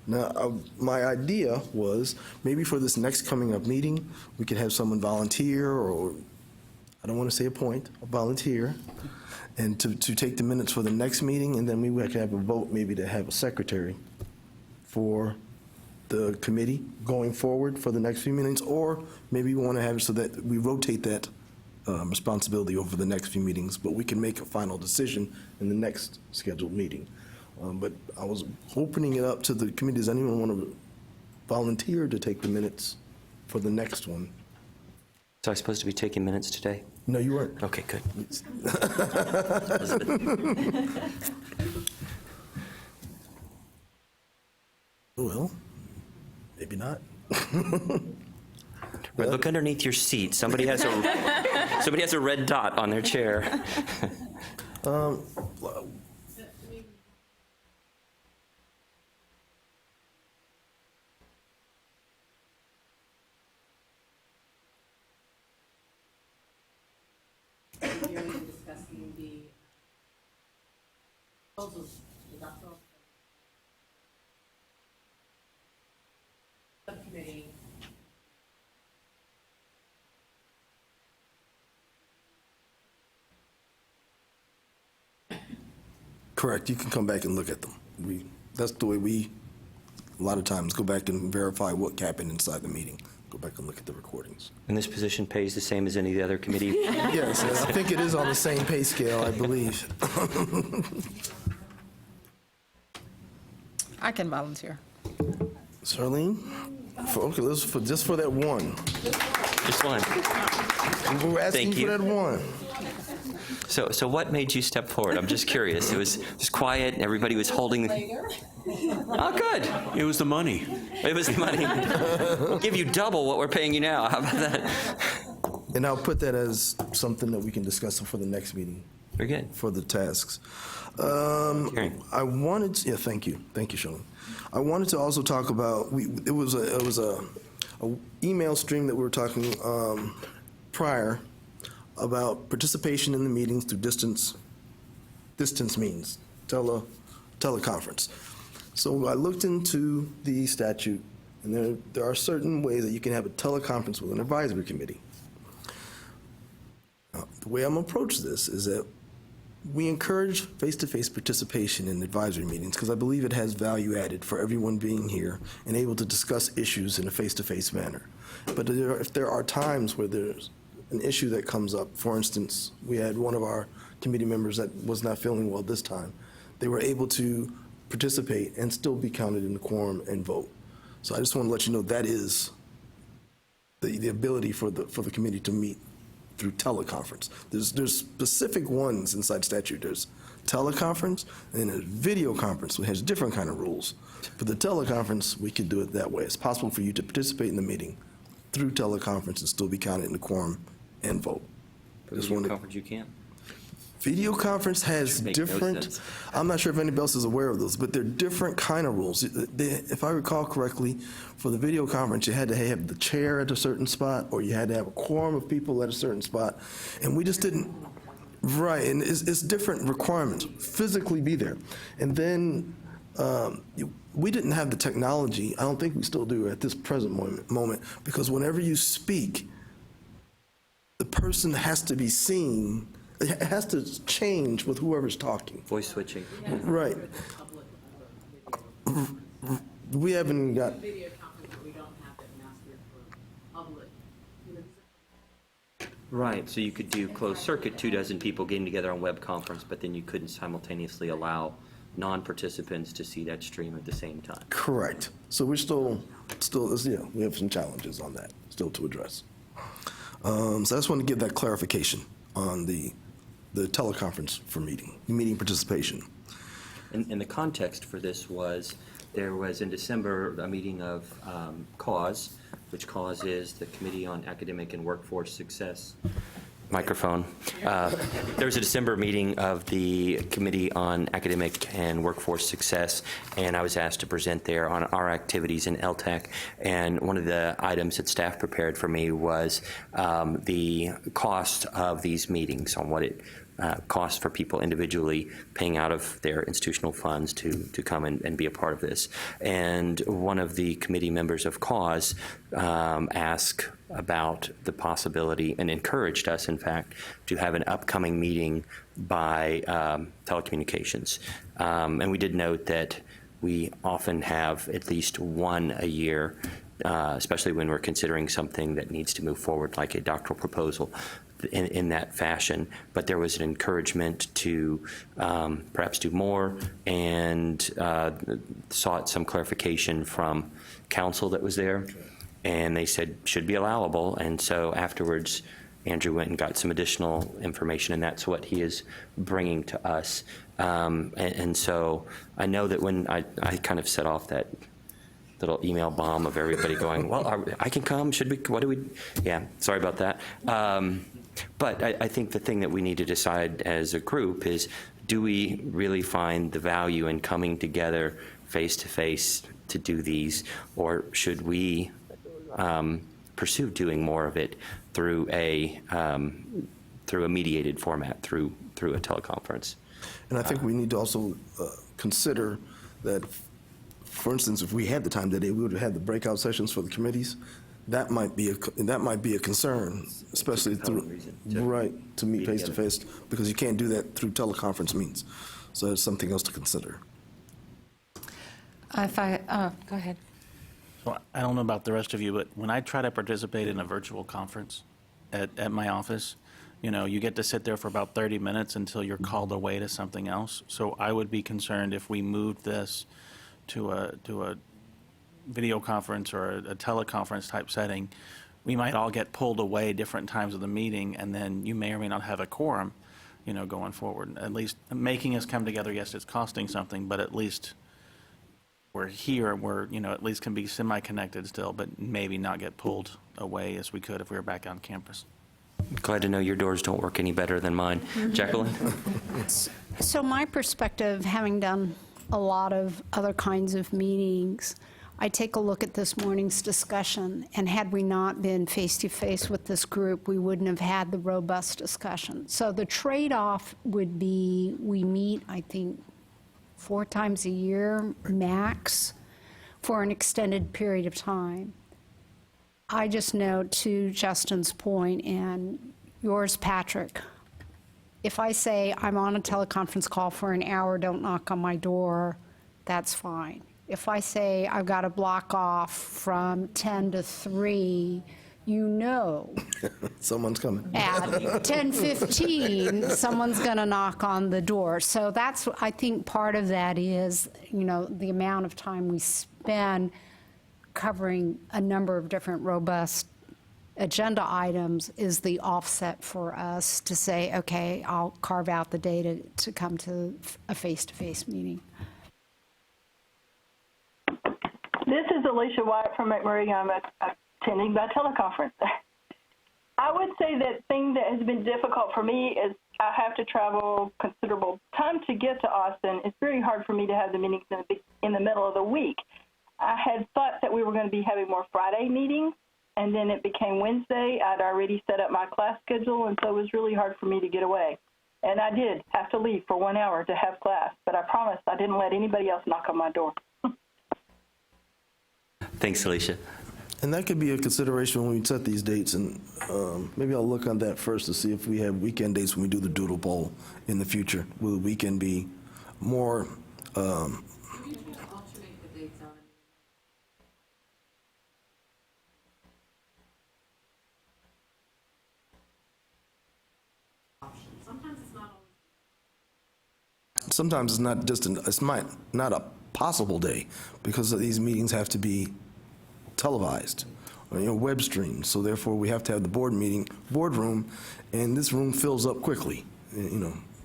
Now, my idea was maybe for this next coming up meeting, we could have someone volunteer, or I don't want to say appoint, a volunteer, and to take the minutes for the next meeting, and then we could have a vote maybe to have a secretary for the committee going forward for the next few meetings, or maybe we want to have it so that we rotate that responsibility over the next few meetings, but we can make a final decision in the next scheduled meeting. But I was opening it up to the committee. Does anyone want to volunteer to take the minutes for the next one? So I'm supposed to be taking minutes today? No, you weren't. Okay, good. Well, maybe not. Right, look underneath your seat. Somebody has a red dot on their chair. Subcommittee. Correct. You can come back and look at them. That's the way we, a lot of times, go back and verify what happened inside the meeting. Go back and look at the recordings. And this position pays the same as any of the other committee? Yes, I think it is on the same pay scale, I believe. I can volunteer. Charlene? Just for that one. Just one. We're asking Thank you. for that one. So what made you step forward? I'm just curious. It was just quiet. Everybody was holding. Oh, good. It was the money. It was the money. We'll give you double what we're paying you now. How about that? And I'll put that as something that we can discuss for the next meeting. Very good. For the tasks. Karen. I wanted, thank you, Shirley. I wanted to also talk about, it was a email stream that we were talking prior about participation in the meetings through distance means, teleconference. So I looked into the statute, and there are certain ways that you can have a teleconference with an advisory committee. The way I'm going to approach this is that we encourage face-to-face participation in advisory meetings because I believe it has value added for everyone being here and able to discuss issues in a face-to-face manner. But if there are times where there's an issue that comes up, for instance, we had one of our committee members that was not feeling well this time, they were able to participate and still be counted in the quorum and vote. So I just want to let you know that is the ability for the committee to meet through teleconference. There's specific ones inside statute. There's teleconference and there's video conference, which has different kind of rules. For the teleconference, we could do it that way. It's possible for you to participate in the meeting through teleconference and still be counted in the quorum and vote. For video conference, you can't? Video conference has Make no different, sense. I'm not sure if anybody else is aware of those, but they're different kind of rules. If I recall correctly, for the video conference, you had to have the chair at a certain spot, or you had to have a quorum of people at a certain spot, and we just didn't, right, and it's different requirements, physically be there. And then we didn't have the technology, I don't think we still do at this present moment, because whenever you speak, the person has to be seen. It has to change with whoever's talking. Voice switching. Right. We haven't got, Video conference, we don't have it mastered for public. Right, so you could do closed circuit, 24 people getting together on web conference, but then you couldn't simultaneously allow non-participants to see that stream at the same time. correct. So we're still, we have some challenges on that still to address. So I just want to give that clarification on the teleconference for meeting participation. And the context for this was, there was in December a meeting of CAUSE, which CAUSE is the Committee on Academic and Workforce Success. Microphone. There was a December meeting of the Committee on Academic and Workforce Success, and I was asked to present there on our activities in LTAC. And one of the items that staff prepared for me was the cost of these meetings, on what it costs for people individually paying out of their institutional funds to come and be a part of this. And one of the committee members of CAUSE asked about the possibility, and encouraged us, in fact, to have an upcoming meeting by telecommunications. And we did note that we often have at least one a year, especially when we're considering something that needs to move forward, like a doctoral proposal, in that fashion. But there was an encouragement to perhaps do more, and sought some clarification from council that was there. And they said should be allowable. And so afterwards, Andrew went and got some additional information, and that's what he is bringing to us. And so I know that when I kind of set off that little email bomb of everybody going, well, I can come, should we, what do we, yeah, sorry about that. But I think the thing that we need to decide as a group is, do we really find the value in coming together face-to-face to do these, or should we pursue doing more of it through a mediated format, through a teleconference? And I think we need to also consider that, for instance, if we had the time today, we would have had the breakout sessions for the committees. That might be a concern, especially to meet face to face, because you can't do that through teleconference means. So it's something else to consider. Go ahead. So I don't know about the rest of you, but when I try to participate in a virtual conference at my office, you get to sit there for about 30 minutes until you're called away to something else. So I would be concerned if we moved this to a video conference or a teleconference type setting, we might all get pulled away different times of the meeting, and then you may or may not have a quorum, going forward. At least making us come together, yes, it's costing something, but at least we're here, we're, at least can be semi-connected still, but maybe not get pulled away as we could if we were back on campus. Glad to know your doors don't work any better than mine. Jacqueline? So my perspective, having done a lot of other kinds of meetings, I take a look at this morning's discussion, and had we not been face-to-face with this group, we wouldn't have had the robust discussion. So the trade-off would be we meet, I think, 4 times a year max for an extended period of time. I just note, to Justin's point and yours, Patrick, if I say I'm on a teleconference call for an hour, don't knock on my door, that's fine. If I say I've got to block off from 10 to 3, you know Someone's coming. at 10:15, someone's going to knock on the door. So that's, I think part of that is, the amount of time we spend covering a number of different robust agenda items is the offset for us to say, okay, I'll carve out the day to come to a face-to-face meeting. This is Alicia White from McMurray. I'm attending by teleconference. I would say that thing that has been difficult for me is I have to travel considerable time to get to Austin. It's very hard for me to have the meetings in the middle of the week. I had thought that we were going to be having more Friday meetings, and then it became Wednesday. I'd already set up my class schedule, and so it was really hard for me to get away. And I did have to leave for 1 hour to have class, but I promised I didn't let anybody else knock on my door. Thanks, Alicia. And that could be a consideration when we set these dates, and maybe I'll look on that first to see if we have weekend dates when we do the doodle poll in the future. Will the weekend be more sometimes it's not just not a possible day, because these meetings have to be televised, or, web streamed. So therefore, we have to have the boardroom, and this room fills up quickly.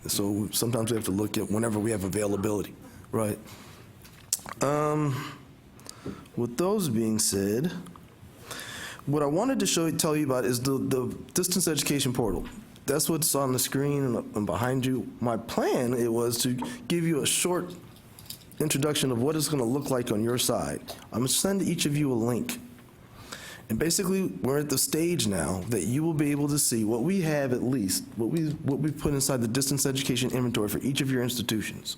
So sometimes we have to look at whenever we have availability, right? With those being said, what I wanted to tell you about is the distance education portal. That's what's on the screen and behind you. My plan, it was to give you a short introduction of what it's going to look like on your side. I'm going to send each of you a link. And basically, we're at the stage now that you will be able to see what we have, at least, what we put inside the distance education inventory for each of your institutions.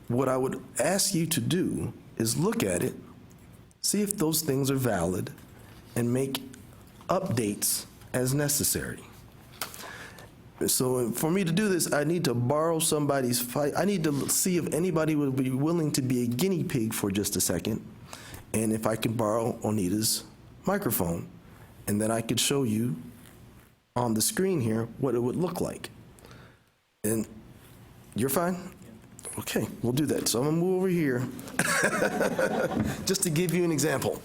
What I would ask you to do is look at it, see if those things are valid, and make updates as necessary. So for me to do this, I need to borrow somebody's fight. I need to see if anybody would be willing to be a guinea pig for just a second, and if I can borrow Onita's microphone, and then I could show you on the screen here what it would look like. And you're fine? Okay, we'll do that. So I'm gonna move over here just to give you an example.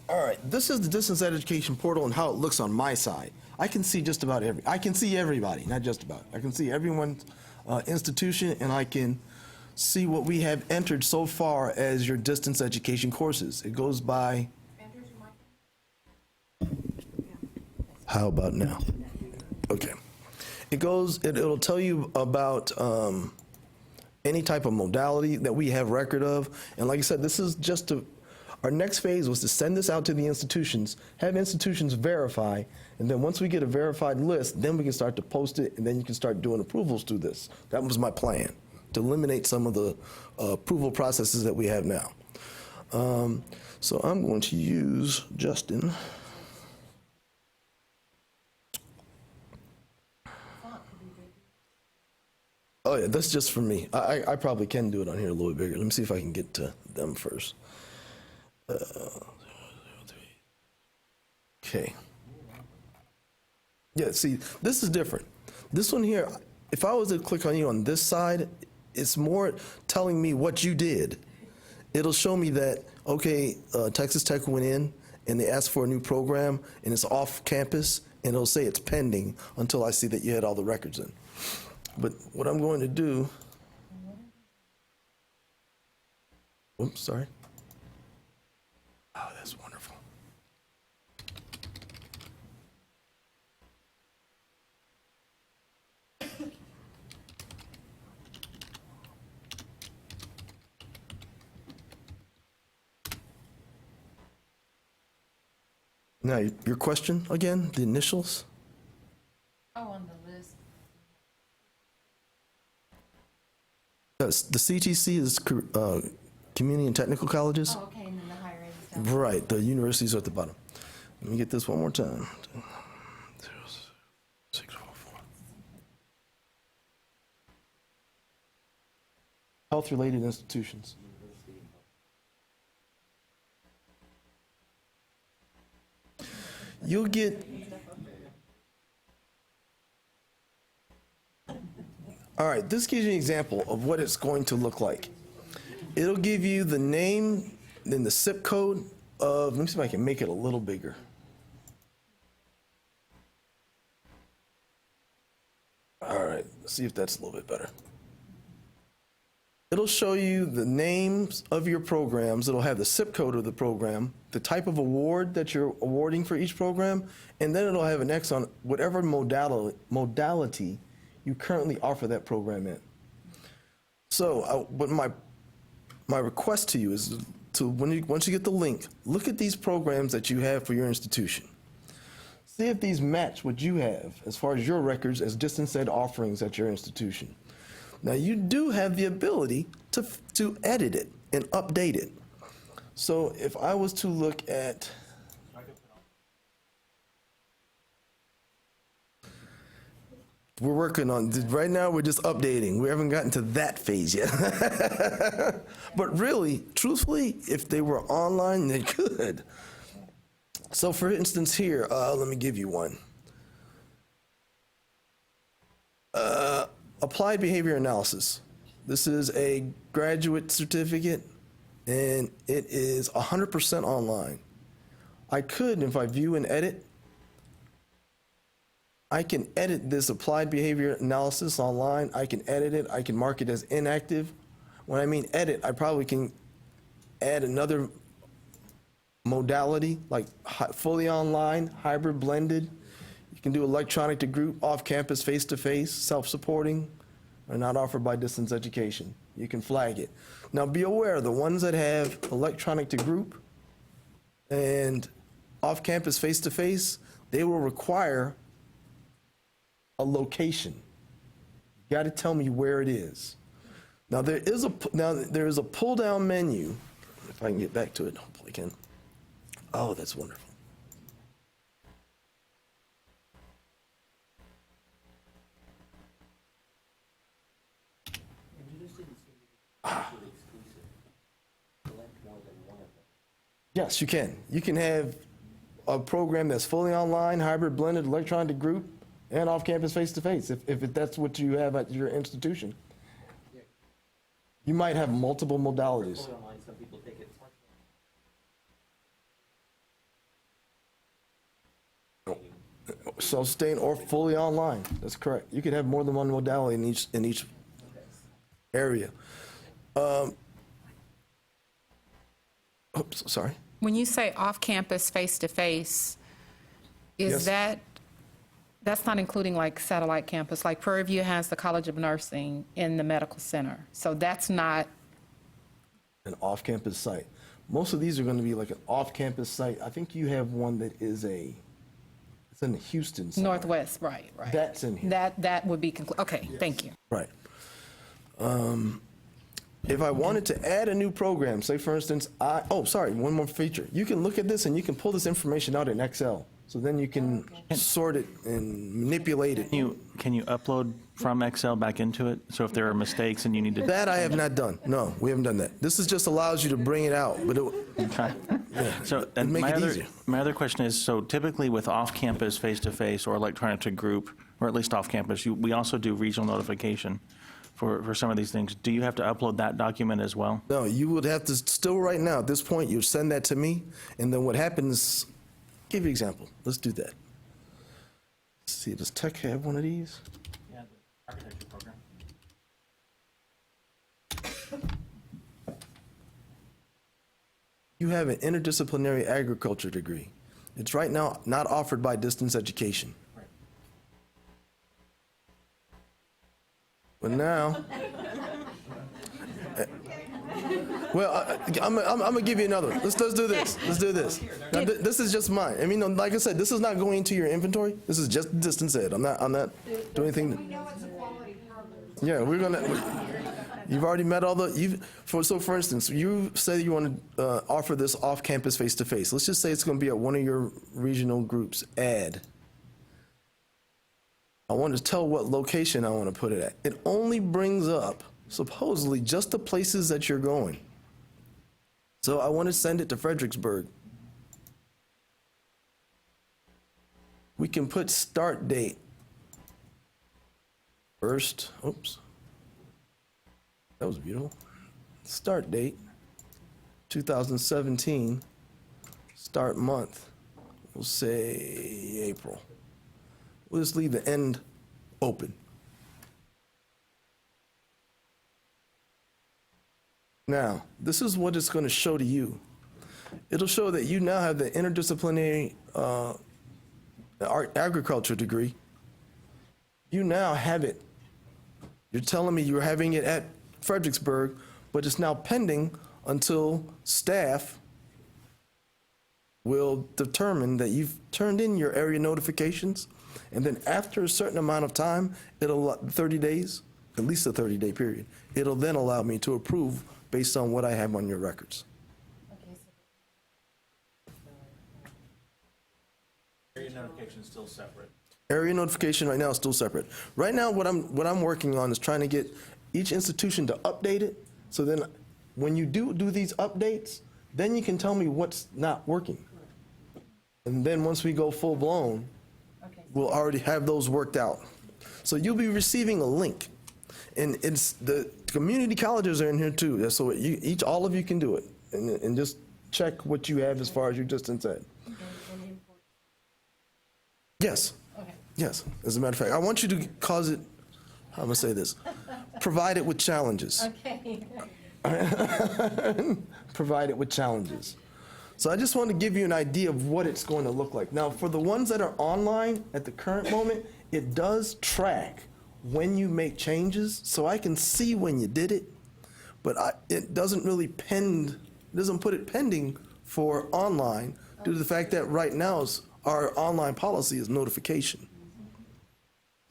All right, this is the distance education portal and how it looks on my side. I can see just about I can see everybody, not just about. I can see everyone's institution, and I can see what we have entered so far as your distance education courses. It goes by. How about now? Okay. It'll tell you about any type of modality that we have record of. And like I said, this is just our next phase was to send this out to the institutions, have institutions verify, and then once we get a verified list, then we can start to post it, and then you can start doing approvals through this. That was my plan, to eliminate some of the approval processes that we have now. So I'm going to use Justin. Oh yeah, that's just for me. I probably can do it on here a little bit bigger. Let me see if I can get to them first. Okay. Yeah, see, this is different. This one here, if I was to click on you on this side, it's more telling me what you did. It'll show me that, okay, Texas Tech went in and they asked for a new program and it's off campus, and it'll say it's pending until I see that you had all the records in. But what I'm going to do, oops, sorry. Oh, that's wonderful. Now, your question again, the initials? Oh, on the list. Yes, the CTC is Community and Technical Colleges. Oh, okay, and then the higher ed is down. Right, the universities are at the bottom. Let me get this one more time. 0644. Health-related institutions. You'll get, all right, this gives you an example of what it's going to look like. It'll give you the name, then the zip code of, let me see if I can make it a little bigger. All right, let's see if that's a little bit better. It'll show you the names of your programs. It'll have the zip code of the program, the type of award that you're awarding for each program, and then it'll have an X on whatever modality you currently offer that program in. So, but my request to you is to, once you get the link, look at these programs that you have for your institution. See if these match what you have as far as your records as distance ed offerings at your institution. Now, you do have the ability to edit it and update it. So if I was to look at, we're working on, right now we're just updating. We haven't gotten to that phase yet. But really, truthfully, if they were online, they could. So for instance here, let me give you one. Applied Behavior Analysis. This is a graduate certificate, and it is 100% online. I could, if I view and edit, I can edit this Applied Behavior Analysis online. I can edit it. I can mark it as inactive. When I mean edit, I probably can add another modality, like fully online, hybrid, blended. You can do electronic to group, off-campus, face-to-face, self-supporting, or not offered by distance education. You can flag it. Now be aware, the ones that have electronic to group and off-campus, face-to-face, they will require a location. You got to tell me where it is. Now there is a pull-down menu. If I can get back to it, hopefully I can. Oh, that's wonderful. Yes, you can. You can have a program that's fully online, hybrid, blended, electronic group, and off-campus face-to-face, if that's what you have at your institution. You might have multiple modalities. Self-sustained or fully online, that's correct. You could have more than one modality in each area. Oops, sorry. When you say off-campus, face-to-face, is Yes. that's not including like satellite campus, like Prairie View has the College of Nursing in the medical center. So that's not An off-campus site. Most of these are going to be like an off-campus site. I think you have one that is it's in the Houston side. Northwest, right. That's in here. That would be, okay, thank you. Right. If I wanted to add a new program, say for instance, one more feature. You can look at this and you can pull this information out in Excel. So then you can sort it and manipulate it. Can you upload from Excel back into it? So if there are mistakes and you need to... That I have not done. No, we haven't done that. This is just allows you to bring it out, but So and make it easier. my other question is, so typically with off-campus, face-to-face, or electronic to group, or at least off campus. We also do regional notification for some of these things. Do you have to upload that document as well? No, you would have to still right now, at this point, you send that to me, and then what happens, give you an example. Let's do that. Let's see, does Tech have one of these? Yeah, the architecture program. You have an interdisciplinary agriculture degree. It's right now not offered by distance education. But now, well, I'm gonna give you another one. Let's do this. Let's do this. Now, this is just mine. I mean, like I said, this is not going into your inventory. This is just distance ed. I'm not doing anything. Yeah, we're gonna. You've already met all the. So for instance, you say you want to offer this off-campus face-to-face. Let's just say it's going to be at one of your regional groups. Add. I want to tell what location I want to put it at. It only brings up, supposedly, just the places that you're going. So I want to send it to Fredericksburg. We can put start date. First, oops. That was beautiful. Start date, 2017. Start month, we'll say April. We'll just leave the end open. Now, this is what it's going to show to you. It'll show that you now have the interdisciplinary agriculture degree. You now have it. You're telling me you're having it at Fredericksburg, but it's now pending until staff will determine that you've turned in your area notifications, and then after a certain amount of time, 30 days, at least a 30-day period, it'll then allow me to approve based on what I have on your records. Area notification is still separate. Area notification right now is still separate. Right now, what I'm working on is trying to get each institution to update it, so then when you do these updates, then you can tell me what's not working. And then once we go full blown, we'll already have those worked out. So you'll be receiving a link, and it's the community colleges are in here too. So all of you can do it, and just check what you have as far as your distance ed. Yes. Yes. As a matter of fact, I want you to cause it. How am I gonna say this? Provide it with challenges. Okay. Provide it with challenges. So I just want to give you an idea of what it's going to look like. Now, for the ones that are online at the current moment, it does track when you make changes, so I can see when you did it, but it doesn't really doesn't put it pending for online due to the fact that right now our online policy is notification.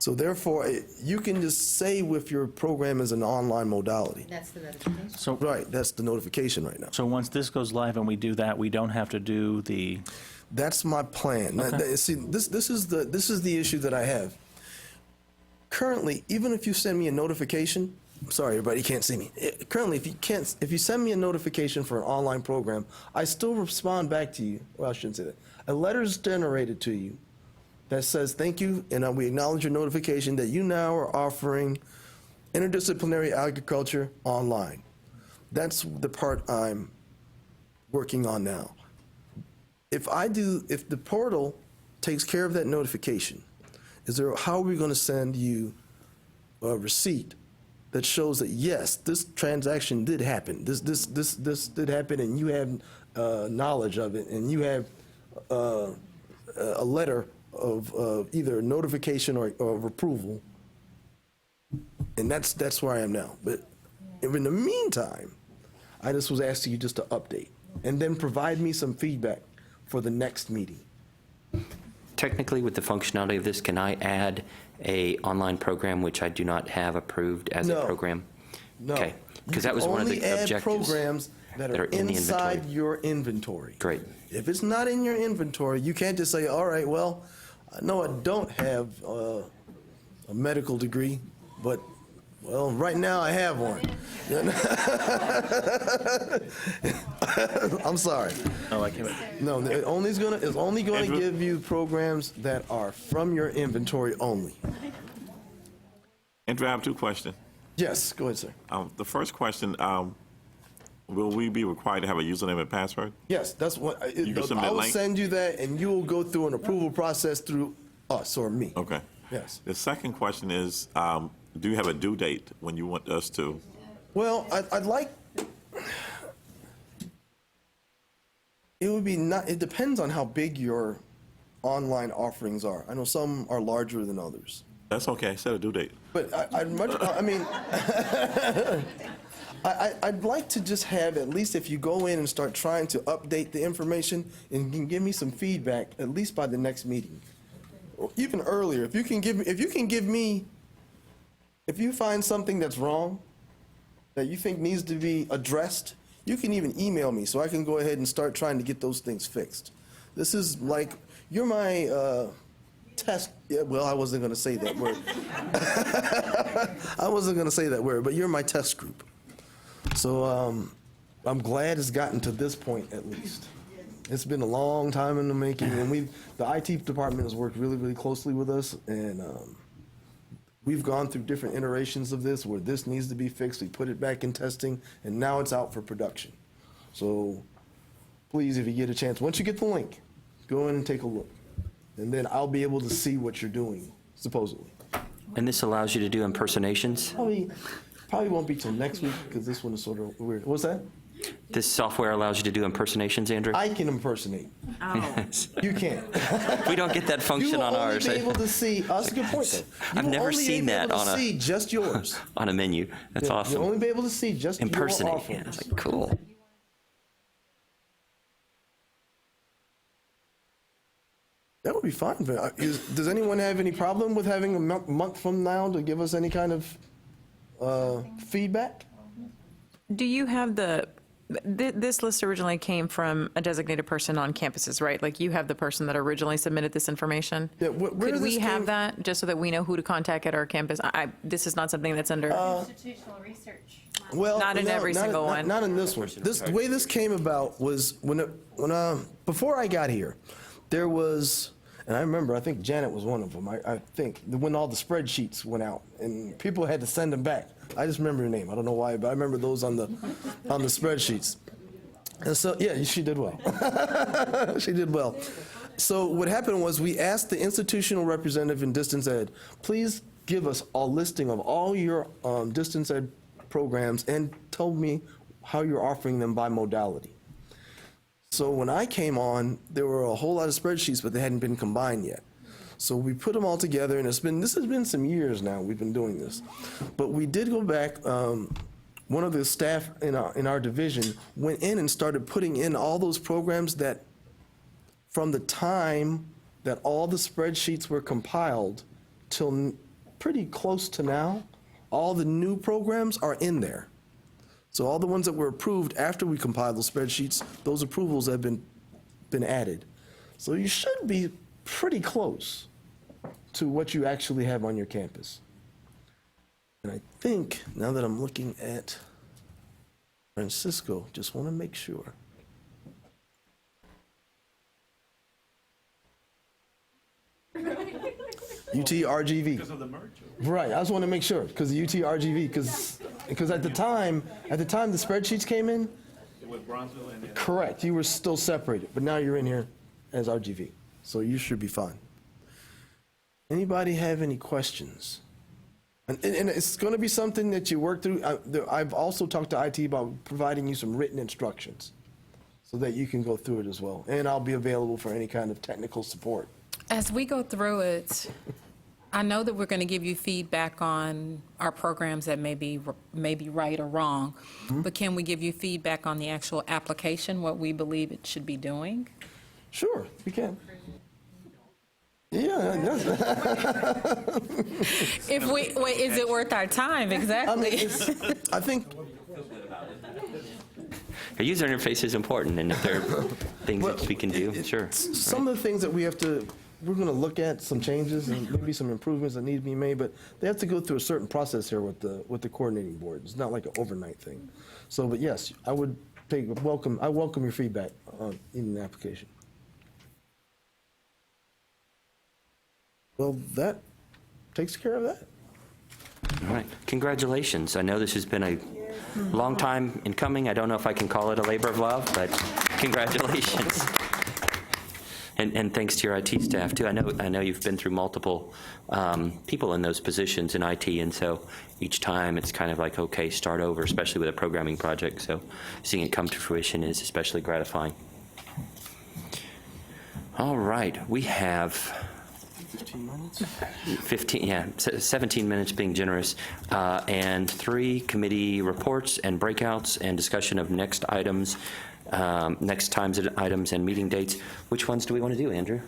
So therefore, you can just say if your program is an online modality. That's the notification. So, Right, that's the notification right now. so once this goes live and we do that, we don't have to do the. That's my plan. Okay. See, this is the issue that I have. Currently, even if you send me a notification, sorry, everybody can't see me. Currently, if you send me a notification for an online program, I still respond back to you. Well, I shouldn't say that. A letter is generated to you that says thank you, and we acknowledge your notification that you now are offering interdisciplinary agriculture online. That's the part I'm working on now. If the portal takes care of that notification, how are we going to send you a receipt that shows that yes, this transaction did happen. This did happen, and you have knowledge of it, and you have a letter of either notification or of approval, and that's where I am now. But in the meantime, I just was asking you just to update and then provide me some feedback for the next meeting. Technically, with the functionality of this, can I add a online program which I do not have approved as a program? No. Okay, because that was one of the You can only add objectives programs that are in the inside inventory. your inventory. Great. If it's not in your inventory, you can't just say, all right, well, I know I don't have a medical degree, but, well, right now I have one. I'm sorry. Oh, I can't. No, it's only going to give you programs that are from your inventory only. Andrew, I have two questions. Yes, go ahead, sir. The first question, will we be required to have a username and password? Yes, that's what, You can submit I a will link? send you that, and you will go through an approval process through us or me. Okay. Yes. The second question is, do you have a due date when you want us to? Well, I'd like, it would be not, it depends on how big your online offerings are. I know some are larger than others. That's okay, set a due date. But I mean, I'd like to just have, at least if you go in and start trying to update the information and can give me some feedback, at least by the next meeting. Or even earlier, if you can give me, if you find something that's wrong, that you think needs to be addressed, you can even email me so I can go ahead and start trying to get those things fixed. This is like, you're my test, yeah, well, I wasn't gonna say that word. I wasn't gonna say that word, but you're my test group. So I'm glad it's gotten to this point at least. It's been a long time in the making, and the IT department has worked really, really closely with us, and we've gone through different iterations of this where this needs to be fixed. We put it back in testing, and now it's out for production. So please, if you get a chance, once you get the link, go in and take a look, and then I'll be able to see what you're doing, supposedly. And this allows you to do impersonations? Probably won't be till next week, because this one is sort of weird. What's that? This software allows you to do impersonations, Andrew? I can impersonate. Yes. You can't. We don't get that function on ours. You will only be able to see, oh, that's a good point, though. I've never seen that on You will only be able to see just yours. on a menu. That's Yeah, awesome. You'll only be able to see just your Impersonate. offerings. Yeah, it's like, cool. That would be fine. But does anyone have any problem with having a month from now to give us any kind of feedback? Do you have this list originally came from a designated person on campuses, right? Like you have the person that originally submitted this information? Yeah, Could we have that, just so that we know who to contact at our campus? This is not something that's under... Institutional research. Well, Not in every single one. Not in this one. The way this came about was before I got here, there was, and I remember, I think Janet was one of them. I think when all the spreadsheets went out and people had to send them back. I just remember her name. I don't know why, but I remember those on the spreadsheets. And so, yeah, she did well. She did well. So what happened was we asked the institutional representative in distance ed, please give us a listing of all your distance ed programs and told me how you're offering them by modality. So when I came on, there were a whole lot of spreadsheets, but they hadn't been combined yet. So we put them all together, and this has been some years now we've been doing this. But we did go back, one of the staff in our division went in and started putting in all those programs that from the time that all the spreadsheets were compiled till pretty close to now, all the new programs are in there. So all the ones that were approved after we compiled those spreadsheets, those approvals have been added. So you should be pretty close to what you actually have on your campus. And I think, now that I'm looking at Francisco, just want to make sure. UT RGV. Because of the merger. Right, I just want to make sure, because of UT RGV, because at the time the spreadsheets came in. It was Bronzeville and... Correct, you were still separated, but now you're in here as RGV, so you should be fine. Anybody have any questions? And it's going to be something that you work through. I've also talked to IT about providing you some written instructions so that you can go through it as well. And I'll be available for any kind of technical support. As we go through it, I know that we're going to give you feedback on our programs that may be right or wrong, but can we give you feedback on the actual application, what we believe it should be doing? Sure, we can. Yeah, yes. If we, wait, is it worth our time? Exactly. I think Our user interface is important, and if there are things that we can do, sure. some of the things that we're going to look at, some changes and maybe some improvements that need to be made, but they have to go through a certain process here with the coordinating board. It's not like an overnight thing. So, but yes, I would welcome your feedback in the application. Well, that takes care of that. All right. Congratulations. I know this has been a long time in coming. I don't know if I can call it a labor of love, but congratulations. And thanks to your IT staff, too. I know you've been through multiple people in those positions in IT, and so each time it's kind of like, okay, start over, especially with a programming project. So seeing it come to fruition is especially gratifying. All right. We have 15 minutes? 17 minutes being generous, and 3 committee reports and breakouts and discussion of next items, next times items and meeting dates. Which ones do we want to do, Andrew?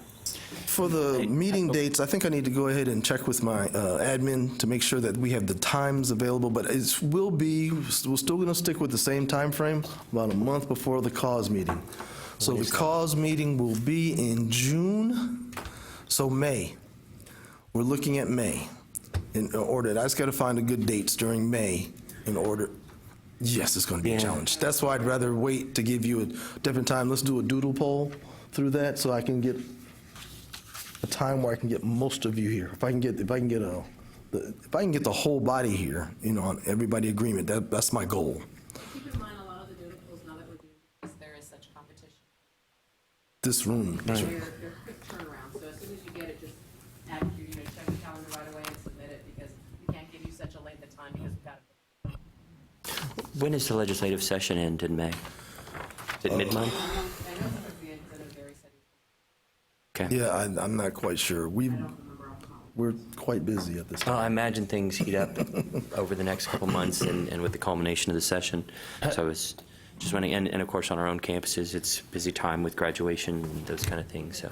For the meeting dates, I think I need to go ahead and check with my admin to make sure that we have the times available, but we're still going to stick with the same time frame, about a month before the cause meeting. So the cause meeting will be in June, so May. We're looking at May in order. I just got to find a good dates during May in order. Yes, it's going to be a challenge. That's why I'd rather wait to give you a different time. Let's do a doodle poll through that so I can get a time where I can get most of you here. If I can get the whole body here, on everybody agreement, that's my goal. Keep in mind, a lot of the doodle polls now that we're doing, because there is such competition. This room. They're quick turnaround, so as soon as you get it, just check the calendar right away and submit it, because we can't give you such a length of time because we've got to. When does the legislative session end in May? Is it mid-month? I know towards the end, it's very steady. Okay. Yeah, I'm not quite sure. We're quite busy at this time. Well, I imagine things heat up over the next couple months and with the culmination of the session. So I was just wondering, and of course on our own campuses, it's busy time with graduation and those kind of things. So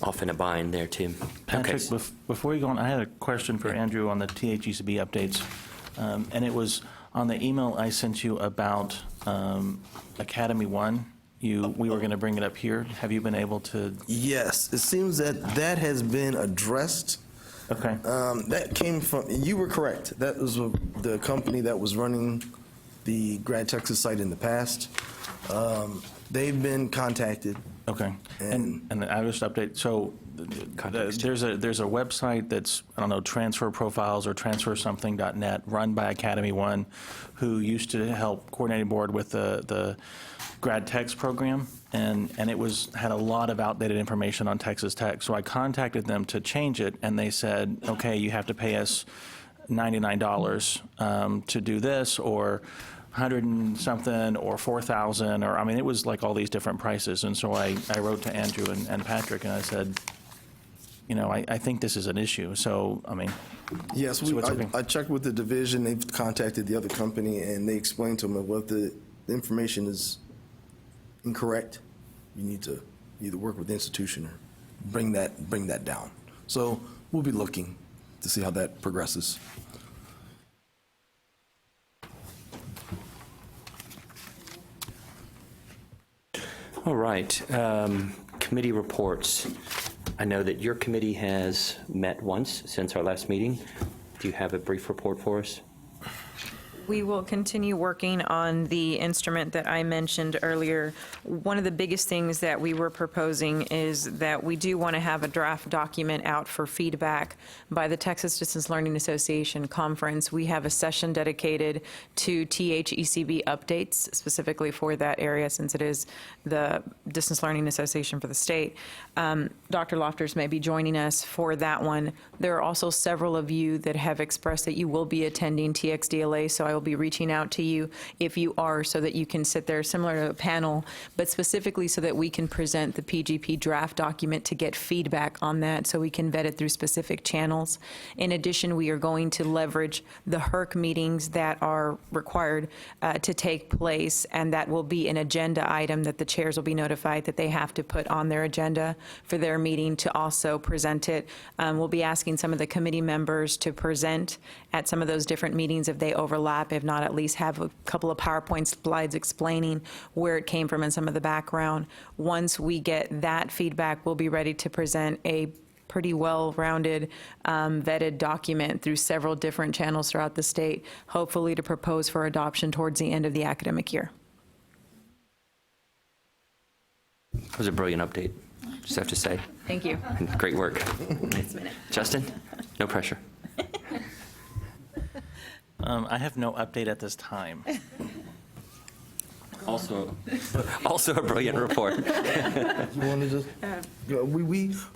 often a bind there too. Patrick, before you go on, I had a question for Andrew on the THECB updates. And it was on the email I sent you about Academy One. We were going to bring it up here. Have you been able to? Yes, it seems that has been addressed. Okay. That came from, you were correct. That was the company that was running the Grad Texas site in the past. They've been contacted. Okay. And I just update. So there's a website that's, I don't know, Transfer Profiles or transfersomething.net, run by Academy One, who used to help coordinating board with the Grad Techs program, and it had a lot of outdated information on Texas Tech. So I contacted them to change it, and they said, okay, you have to pay us $99 to do this, or 100 and something, or 4,000, or, I mean, it was like all these different prices. And so I wrote to Andrew and Patrick, and I said, I think this is an issue. So, I mean. Yes, I checked with the division. They've contacted the other company, and they explained to them what the information is incorrect. You need to either work with the institution or bring that down. So we'll be looking to see how that progresses. All right. Committee reports. I know that your committee has met once since our last meeting. Do you have a brief report for us? We will continue working on the instrument that I mentioned earlier. One of the biggest things that we were proposing is that we do want to have a draft document out for feedback by the Texas Distance Learning Association conference. We have a session dedicated to THECB updates, specifically for that area, since it is the Distance Learning Association for the state. Dr. Lofters may be joining us for that one. There are also several of you that have expressed that you will be attending TXDLA, so I will be reaching out to you if you are, so that you can sit there, similar to a panel, but specifically so that we can present the PGP draft document to get feedback on that, so we can vet it through specific channels. In addition, we are going to leverage the HERC meetings that are required to take place, and that will be an agenda item that the chairs will be notified that they have to put on their agenda for their meeting to also present it. We'll be asking some of the committee members to present at some of those different meetings if they overlap. If not, at least have a couple of PowerPoint slides explaining where it came from and some of the background. Once we get that feedback, we'll be ready to present a pretty well-rounded, vetted document through several different channels throughout the state, hopefully to propose for adoption towards the end of the academic year. That was a brilliant update, just have to say. Thank you. And great work. Justin, no pressure. I have no update at this time. Also a brilliant report. You want to just,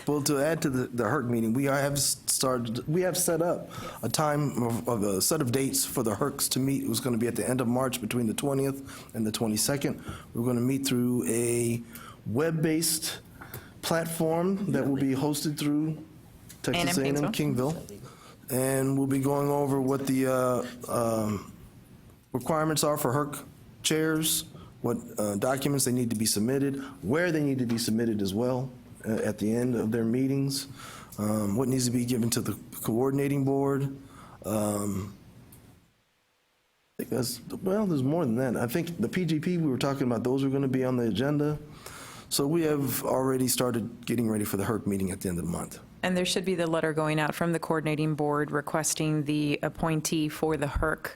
well, to add to the HERC meeting, we have set up a time of a set of dates for the HERCs to meet. It was going to be at the end of March between the 20th and the 22nd. We're going to meet through a web-based platform that will be hosted through Texas A&M Kingville. And we'll be going over what the requirements are for HERC chairs, what documents they need to be submitted, where they need to be submitted as well at the end of their meetings, what needs to be given to the coordinating board. I think that's, well, there's more than that. I think the PGP we were talking about, those are going to be on the agenda. So we have already started getting ready for the HERC meeting at the end of the month. And there should be the letter going out from the coordinating board requesting the appointee for the HERC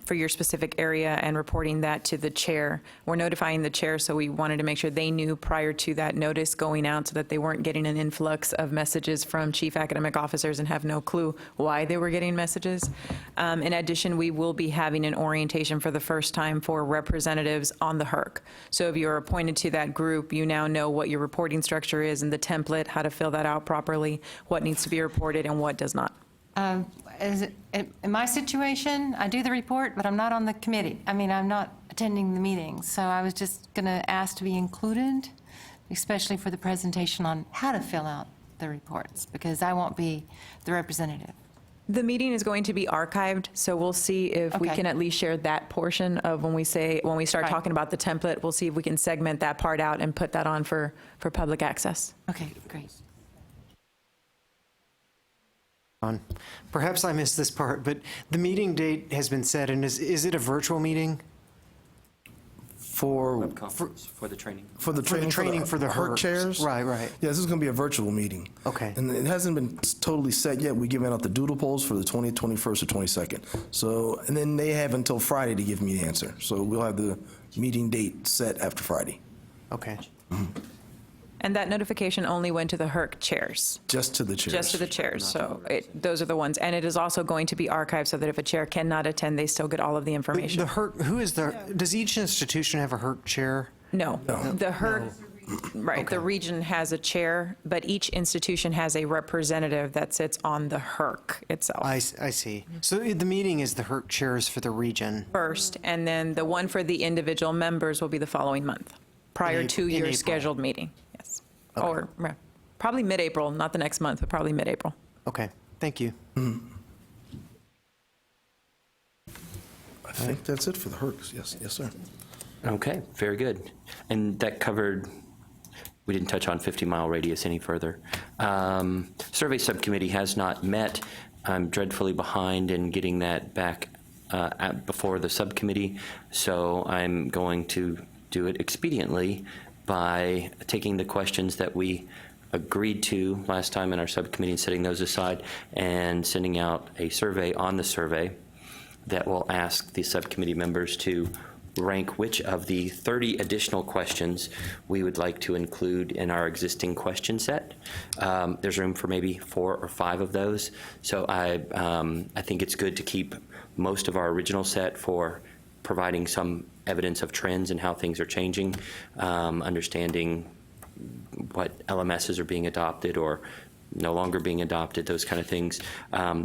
for your specific area and reporting that to the chair. We're notifying the chair, so we wanted to make sure they knew prior to that notice going out so that they weren't getting an influx of messages from chief academic officers and have no clue why they were getting messages. In addition, we will be having an orientation for the first time for representatives on the HERC. So if you're appointed to that group, you now know what your reporting structure is and the template, how to fill that out properly, what needs to be reported and what does not. In my situation, I do the report, but I'm not on the committee. I mean, I'm not attending the meetings. So I was just going to ask to be included, especially for the presentation on how to fill out the reports, because I won't be the representative. The meeting is going to be archived, so we'll see if we Okay. can at least share that portion of when we start Right. talking about the template, we'll see if we can segment that part out and put that on for public access. Okay, great. Perhaps I missed this part, but the meeting date has been set, and is it a virtual meeting? For Web conference for the training. For the For the training for the HERC HERCs. chairs? Right, right. Yeah, this is going to be a virtual meeting. Okay. And it hasn't been totally set yet. We're giving out the doodle polls for the 20th, 21st, or 22nd. So, and then they have until Friday to give me the answer. So we'll have the meeting date set after Friday. Okay. And that notification only went to the HERC chairs. Just to the chairs. Just to the chairs, so those are the ones. And it is also going to be archived so that if a chair cannot attend, they still get all of the The information. HERC, who is the, does each institution have a HERC chair? No, the HERC, right, the Okay. region has a chair, but each institution has a representative that sits on the HERC itself I see. So the meeting is the HERC chairs for the region. first, and then the one for the individual members will be the following month, prior to In your April. scheduled meeting, yes. Okay. Or probably mid-April, not the next month, but probably mid-April. Okay, thank you. I think that's it for the HERCs. Yes, yes, sir. Okay, very good. And that covered, we didn't touch on 50-mile radius any further. Survey subcommittee has not met. I'm dreadfully behind in getting that back before the subcommittee, so I'm going to do it expediently by taking the questions that we agreed to last time in our subcommittee and setting those aside and sending out a survey on the survey that will ask the subcommittee members to rank which of the 30 additional questions we would like to include in our existing question set. There's room for maybe 4 or 5 of those. So I think it's good to keep most of our original set for providing some evidence of trends and how things are changing, understanding what LMSs are being adopted or no longer being adopted, those kind of things.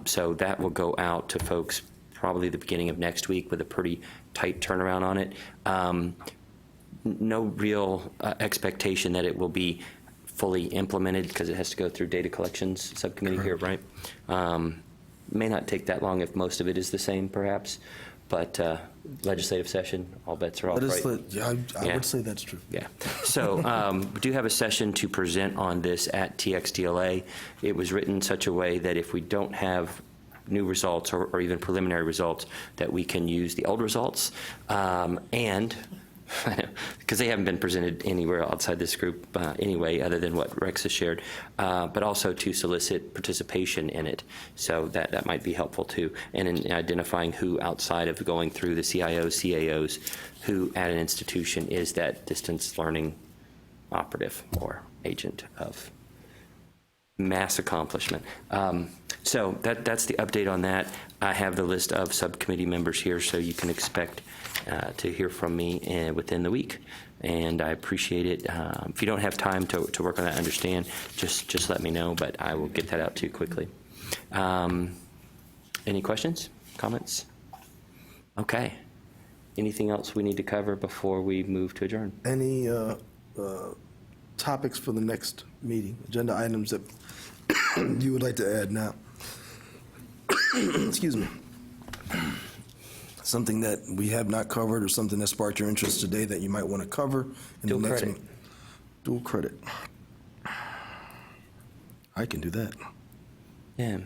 So that will go out to folks probably the beginning of next week with a pretty tight turnaround on it. No real expectation that it will be fully implemented because it has to go through data collections subcommittee here, right? May not take that long if most of it is the same, perhaps, but legislative session, all bets are off, right? Yeah, I would say that's true. Yeah. So we do have a session to present on this at TXDLA. It was written in such a way that if we don't have new results or even preliminary results, that we can use the old results. And because they haven't been presented anywhere outside this group anyway, other than what Rex has shared, but also to solicit participation in it. So that might be helpful too, and in identifying who outside of going through the CIOs, CAOs, who at an institution is that distance learning operative or agent of mass accomplishment. So that's the update on that. I have the list of subcommittee members here, so you can expect to hear from me within the week. And I appreciate it. If you don't have time to work on that, I understand. Just let me know, but I will get that out to you quickly. Any questions, comments? Okay. Anything else we need to cover before we move to adjourn? Any topics for the next meeting, agenda items that you would like to add now? Excuse me. Something that we have not covered or something that sparked your interest today that you might want to cover in Dual the next credit. meeting? Dual credit. I can do that. Yeah.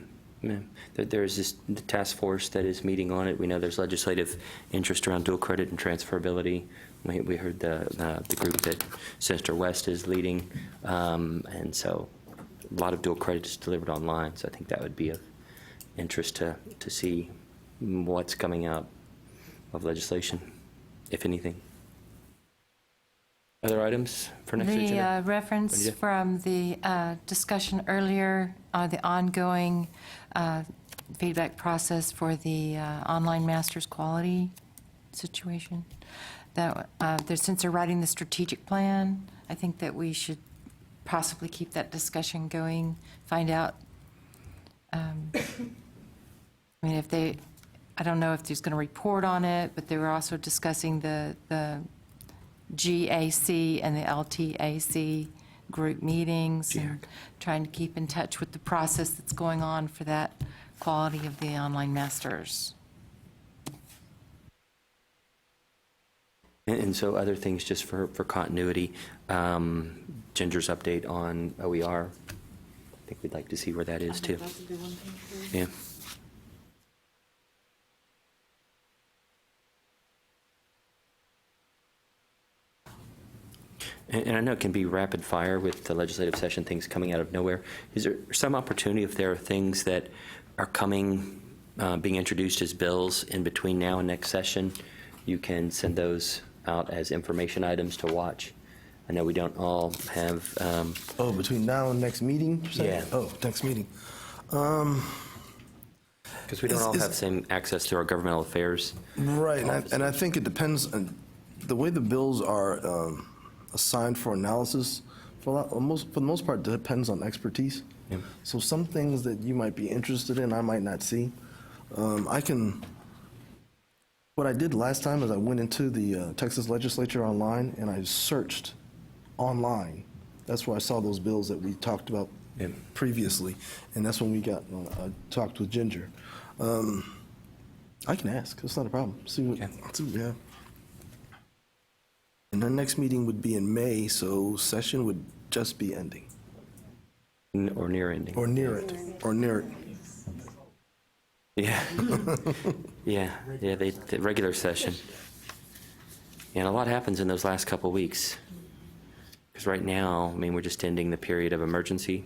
There's this the task force that is meeting on it. We know there's legislative interest around dual credit and transferability. We heard the group that Senator West is leading, and so a lot of dual credit is delivered online. So I think that would be of interest to see what's coming out of legislation, if anything. Other items for next agenda? The reference from the discussion earlier, the ongoing feedback process for the online master's quality situation, that since they're writing the strategic plan, I think that we should possibly keep that discussion going, find out, I mean, if they, I don't know if there's going to report on it, but they were also discussing the GAC and the LTAC group meetings and trying to keep in touch with the process that's going on for that quality of the online masters. And so other things just for continuity, Ginger's update on OER. I think we'd like to see where that is too. That's a good one. Yeah. And I know it can be rapid fire with the legislative session, things coming out of nowhere. Is there some opportunity if there are things that are coming, being introduced as bills in between now and next session, you can send those out as information items to watch? I know we don't all have. Oh, between now and next meeting? you're saying? Yeah. Oh, next meeting. Because we don't all have the same access to our governmental affairs. Right, and I think it depends on the way the bills are assigned for analysis. For the most part, it depends on expertise. Yeah. So some things that you might be interested in, I might not see. What I did last time is I went into the Texas Legislature online and I searched online. That's where I saw those bills that we talked about previously, and that's when we got talked with Ginger. I can ask. It's not a problem. See what we have. And our next meeting would be in May, so session would just be ending. Or near ending. Or near it. Or near it. Yeah. yeah, the regular session. And a lot happens in those last couple weeks. Because right now, I mean, we're just ending the period of emergency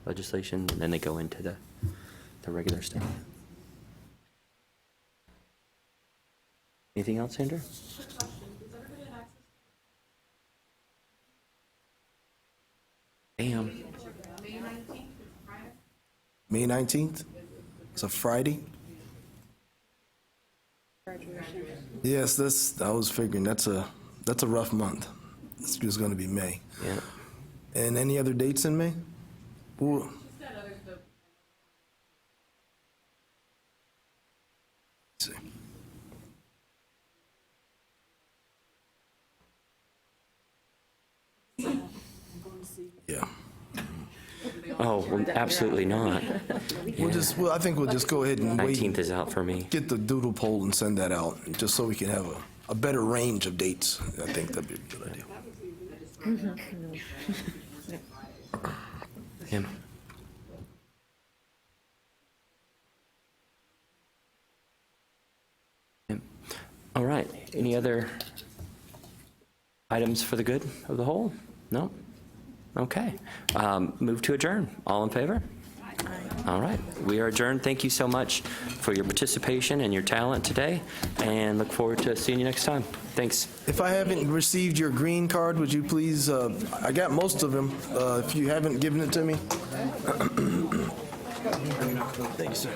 legislation, and then they go into the regular stuff. Anything else, Sandra? Damn. May 19th? It's a Friday? Yes, I was figuring that's a rough month. It's just going to be May. Yeah. And any other dates in May? Well, let's see. Yeah. Oh, well, absolutely not. I think we'll just go ahead and wait. 19th is out for me. Get the doodle poll and send that out, just so we can have a better range of dates. I think that'd be a good idea. Yeah. Yeah. All right. Any other items for the good of the whole? No? Okay. Move to adjourn. All in favor? All right, we are adjourned. Thank you so much for your participation and your talent today, and look forward to seeing you next time. Thanks. If I haven't received your green card, would you please, I got most of them, if you haven't given it to me. Thank you, sir.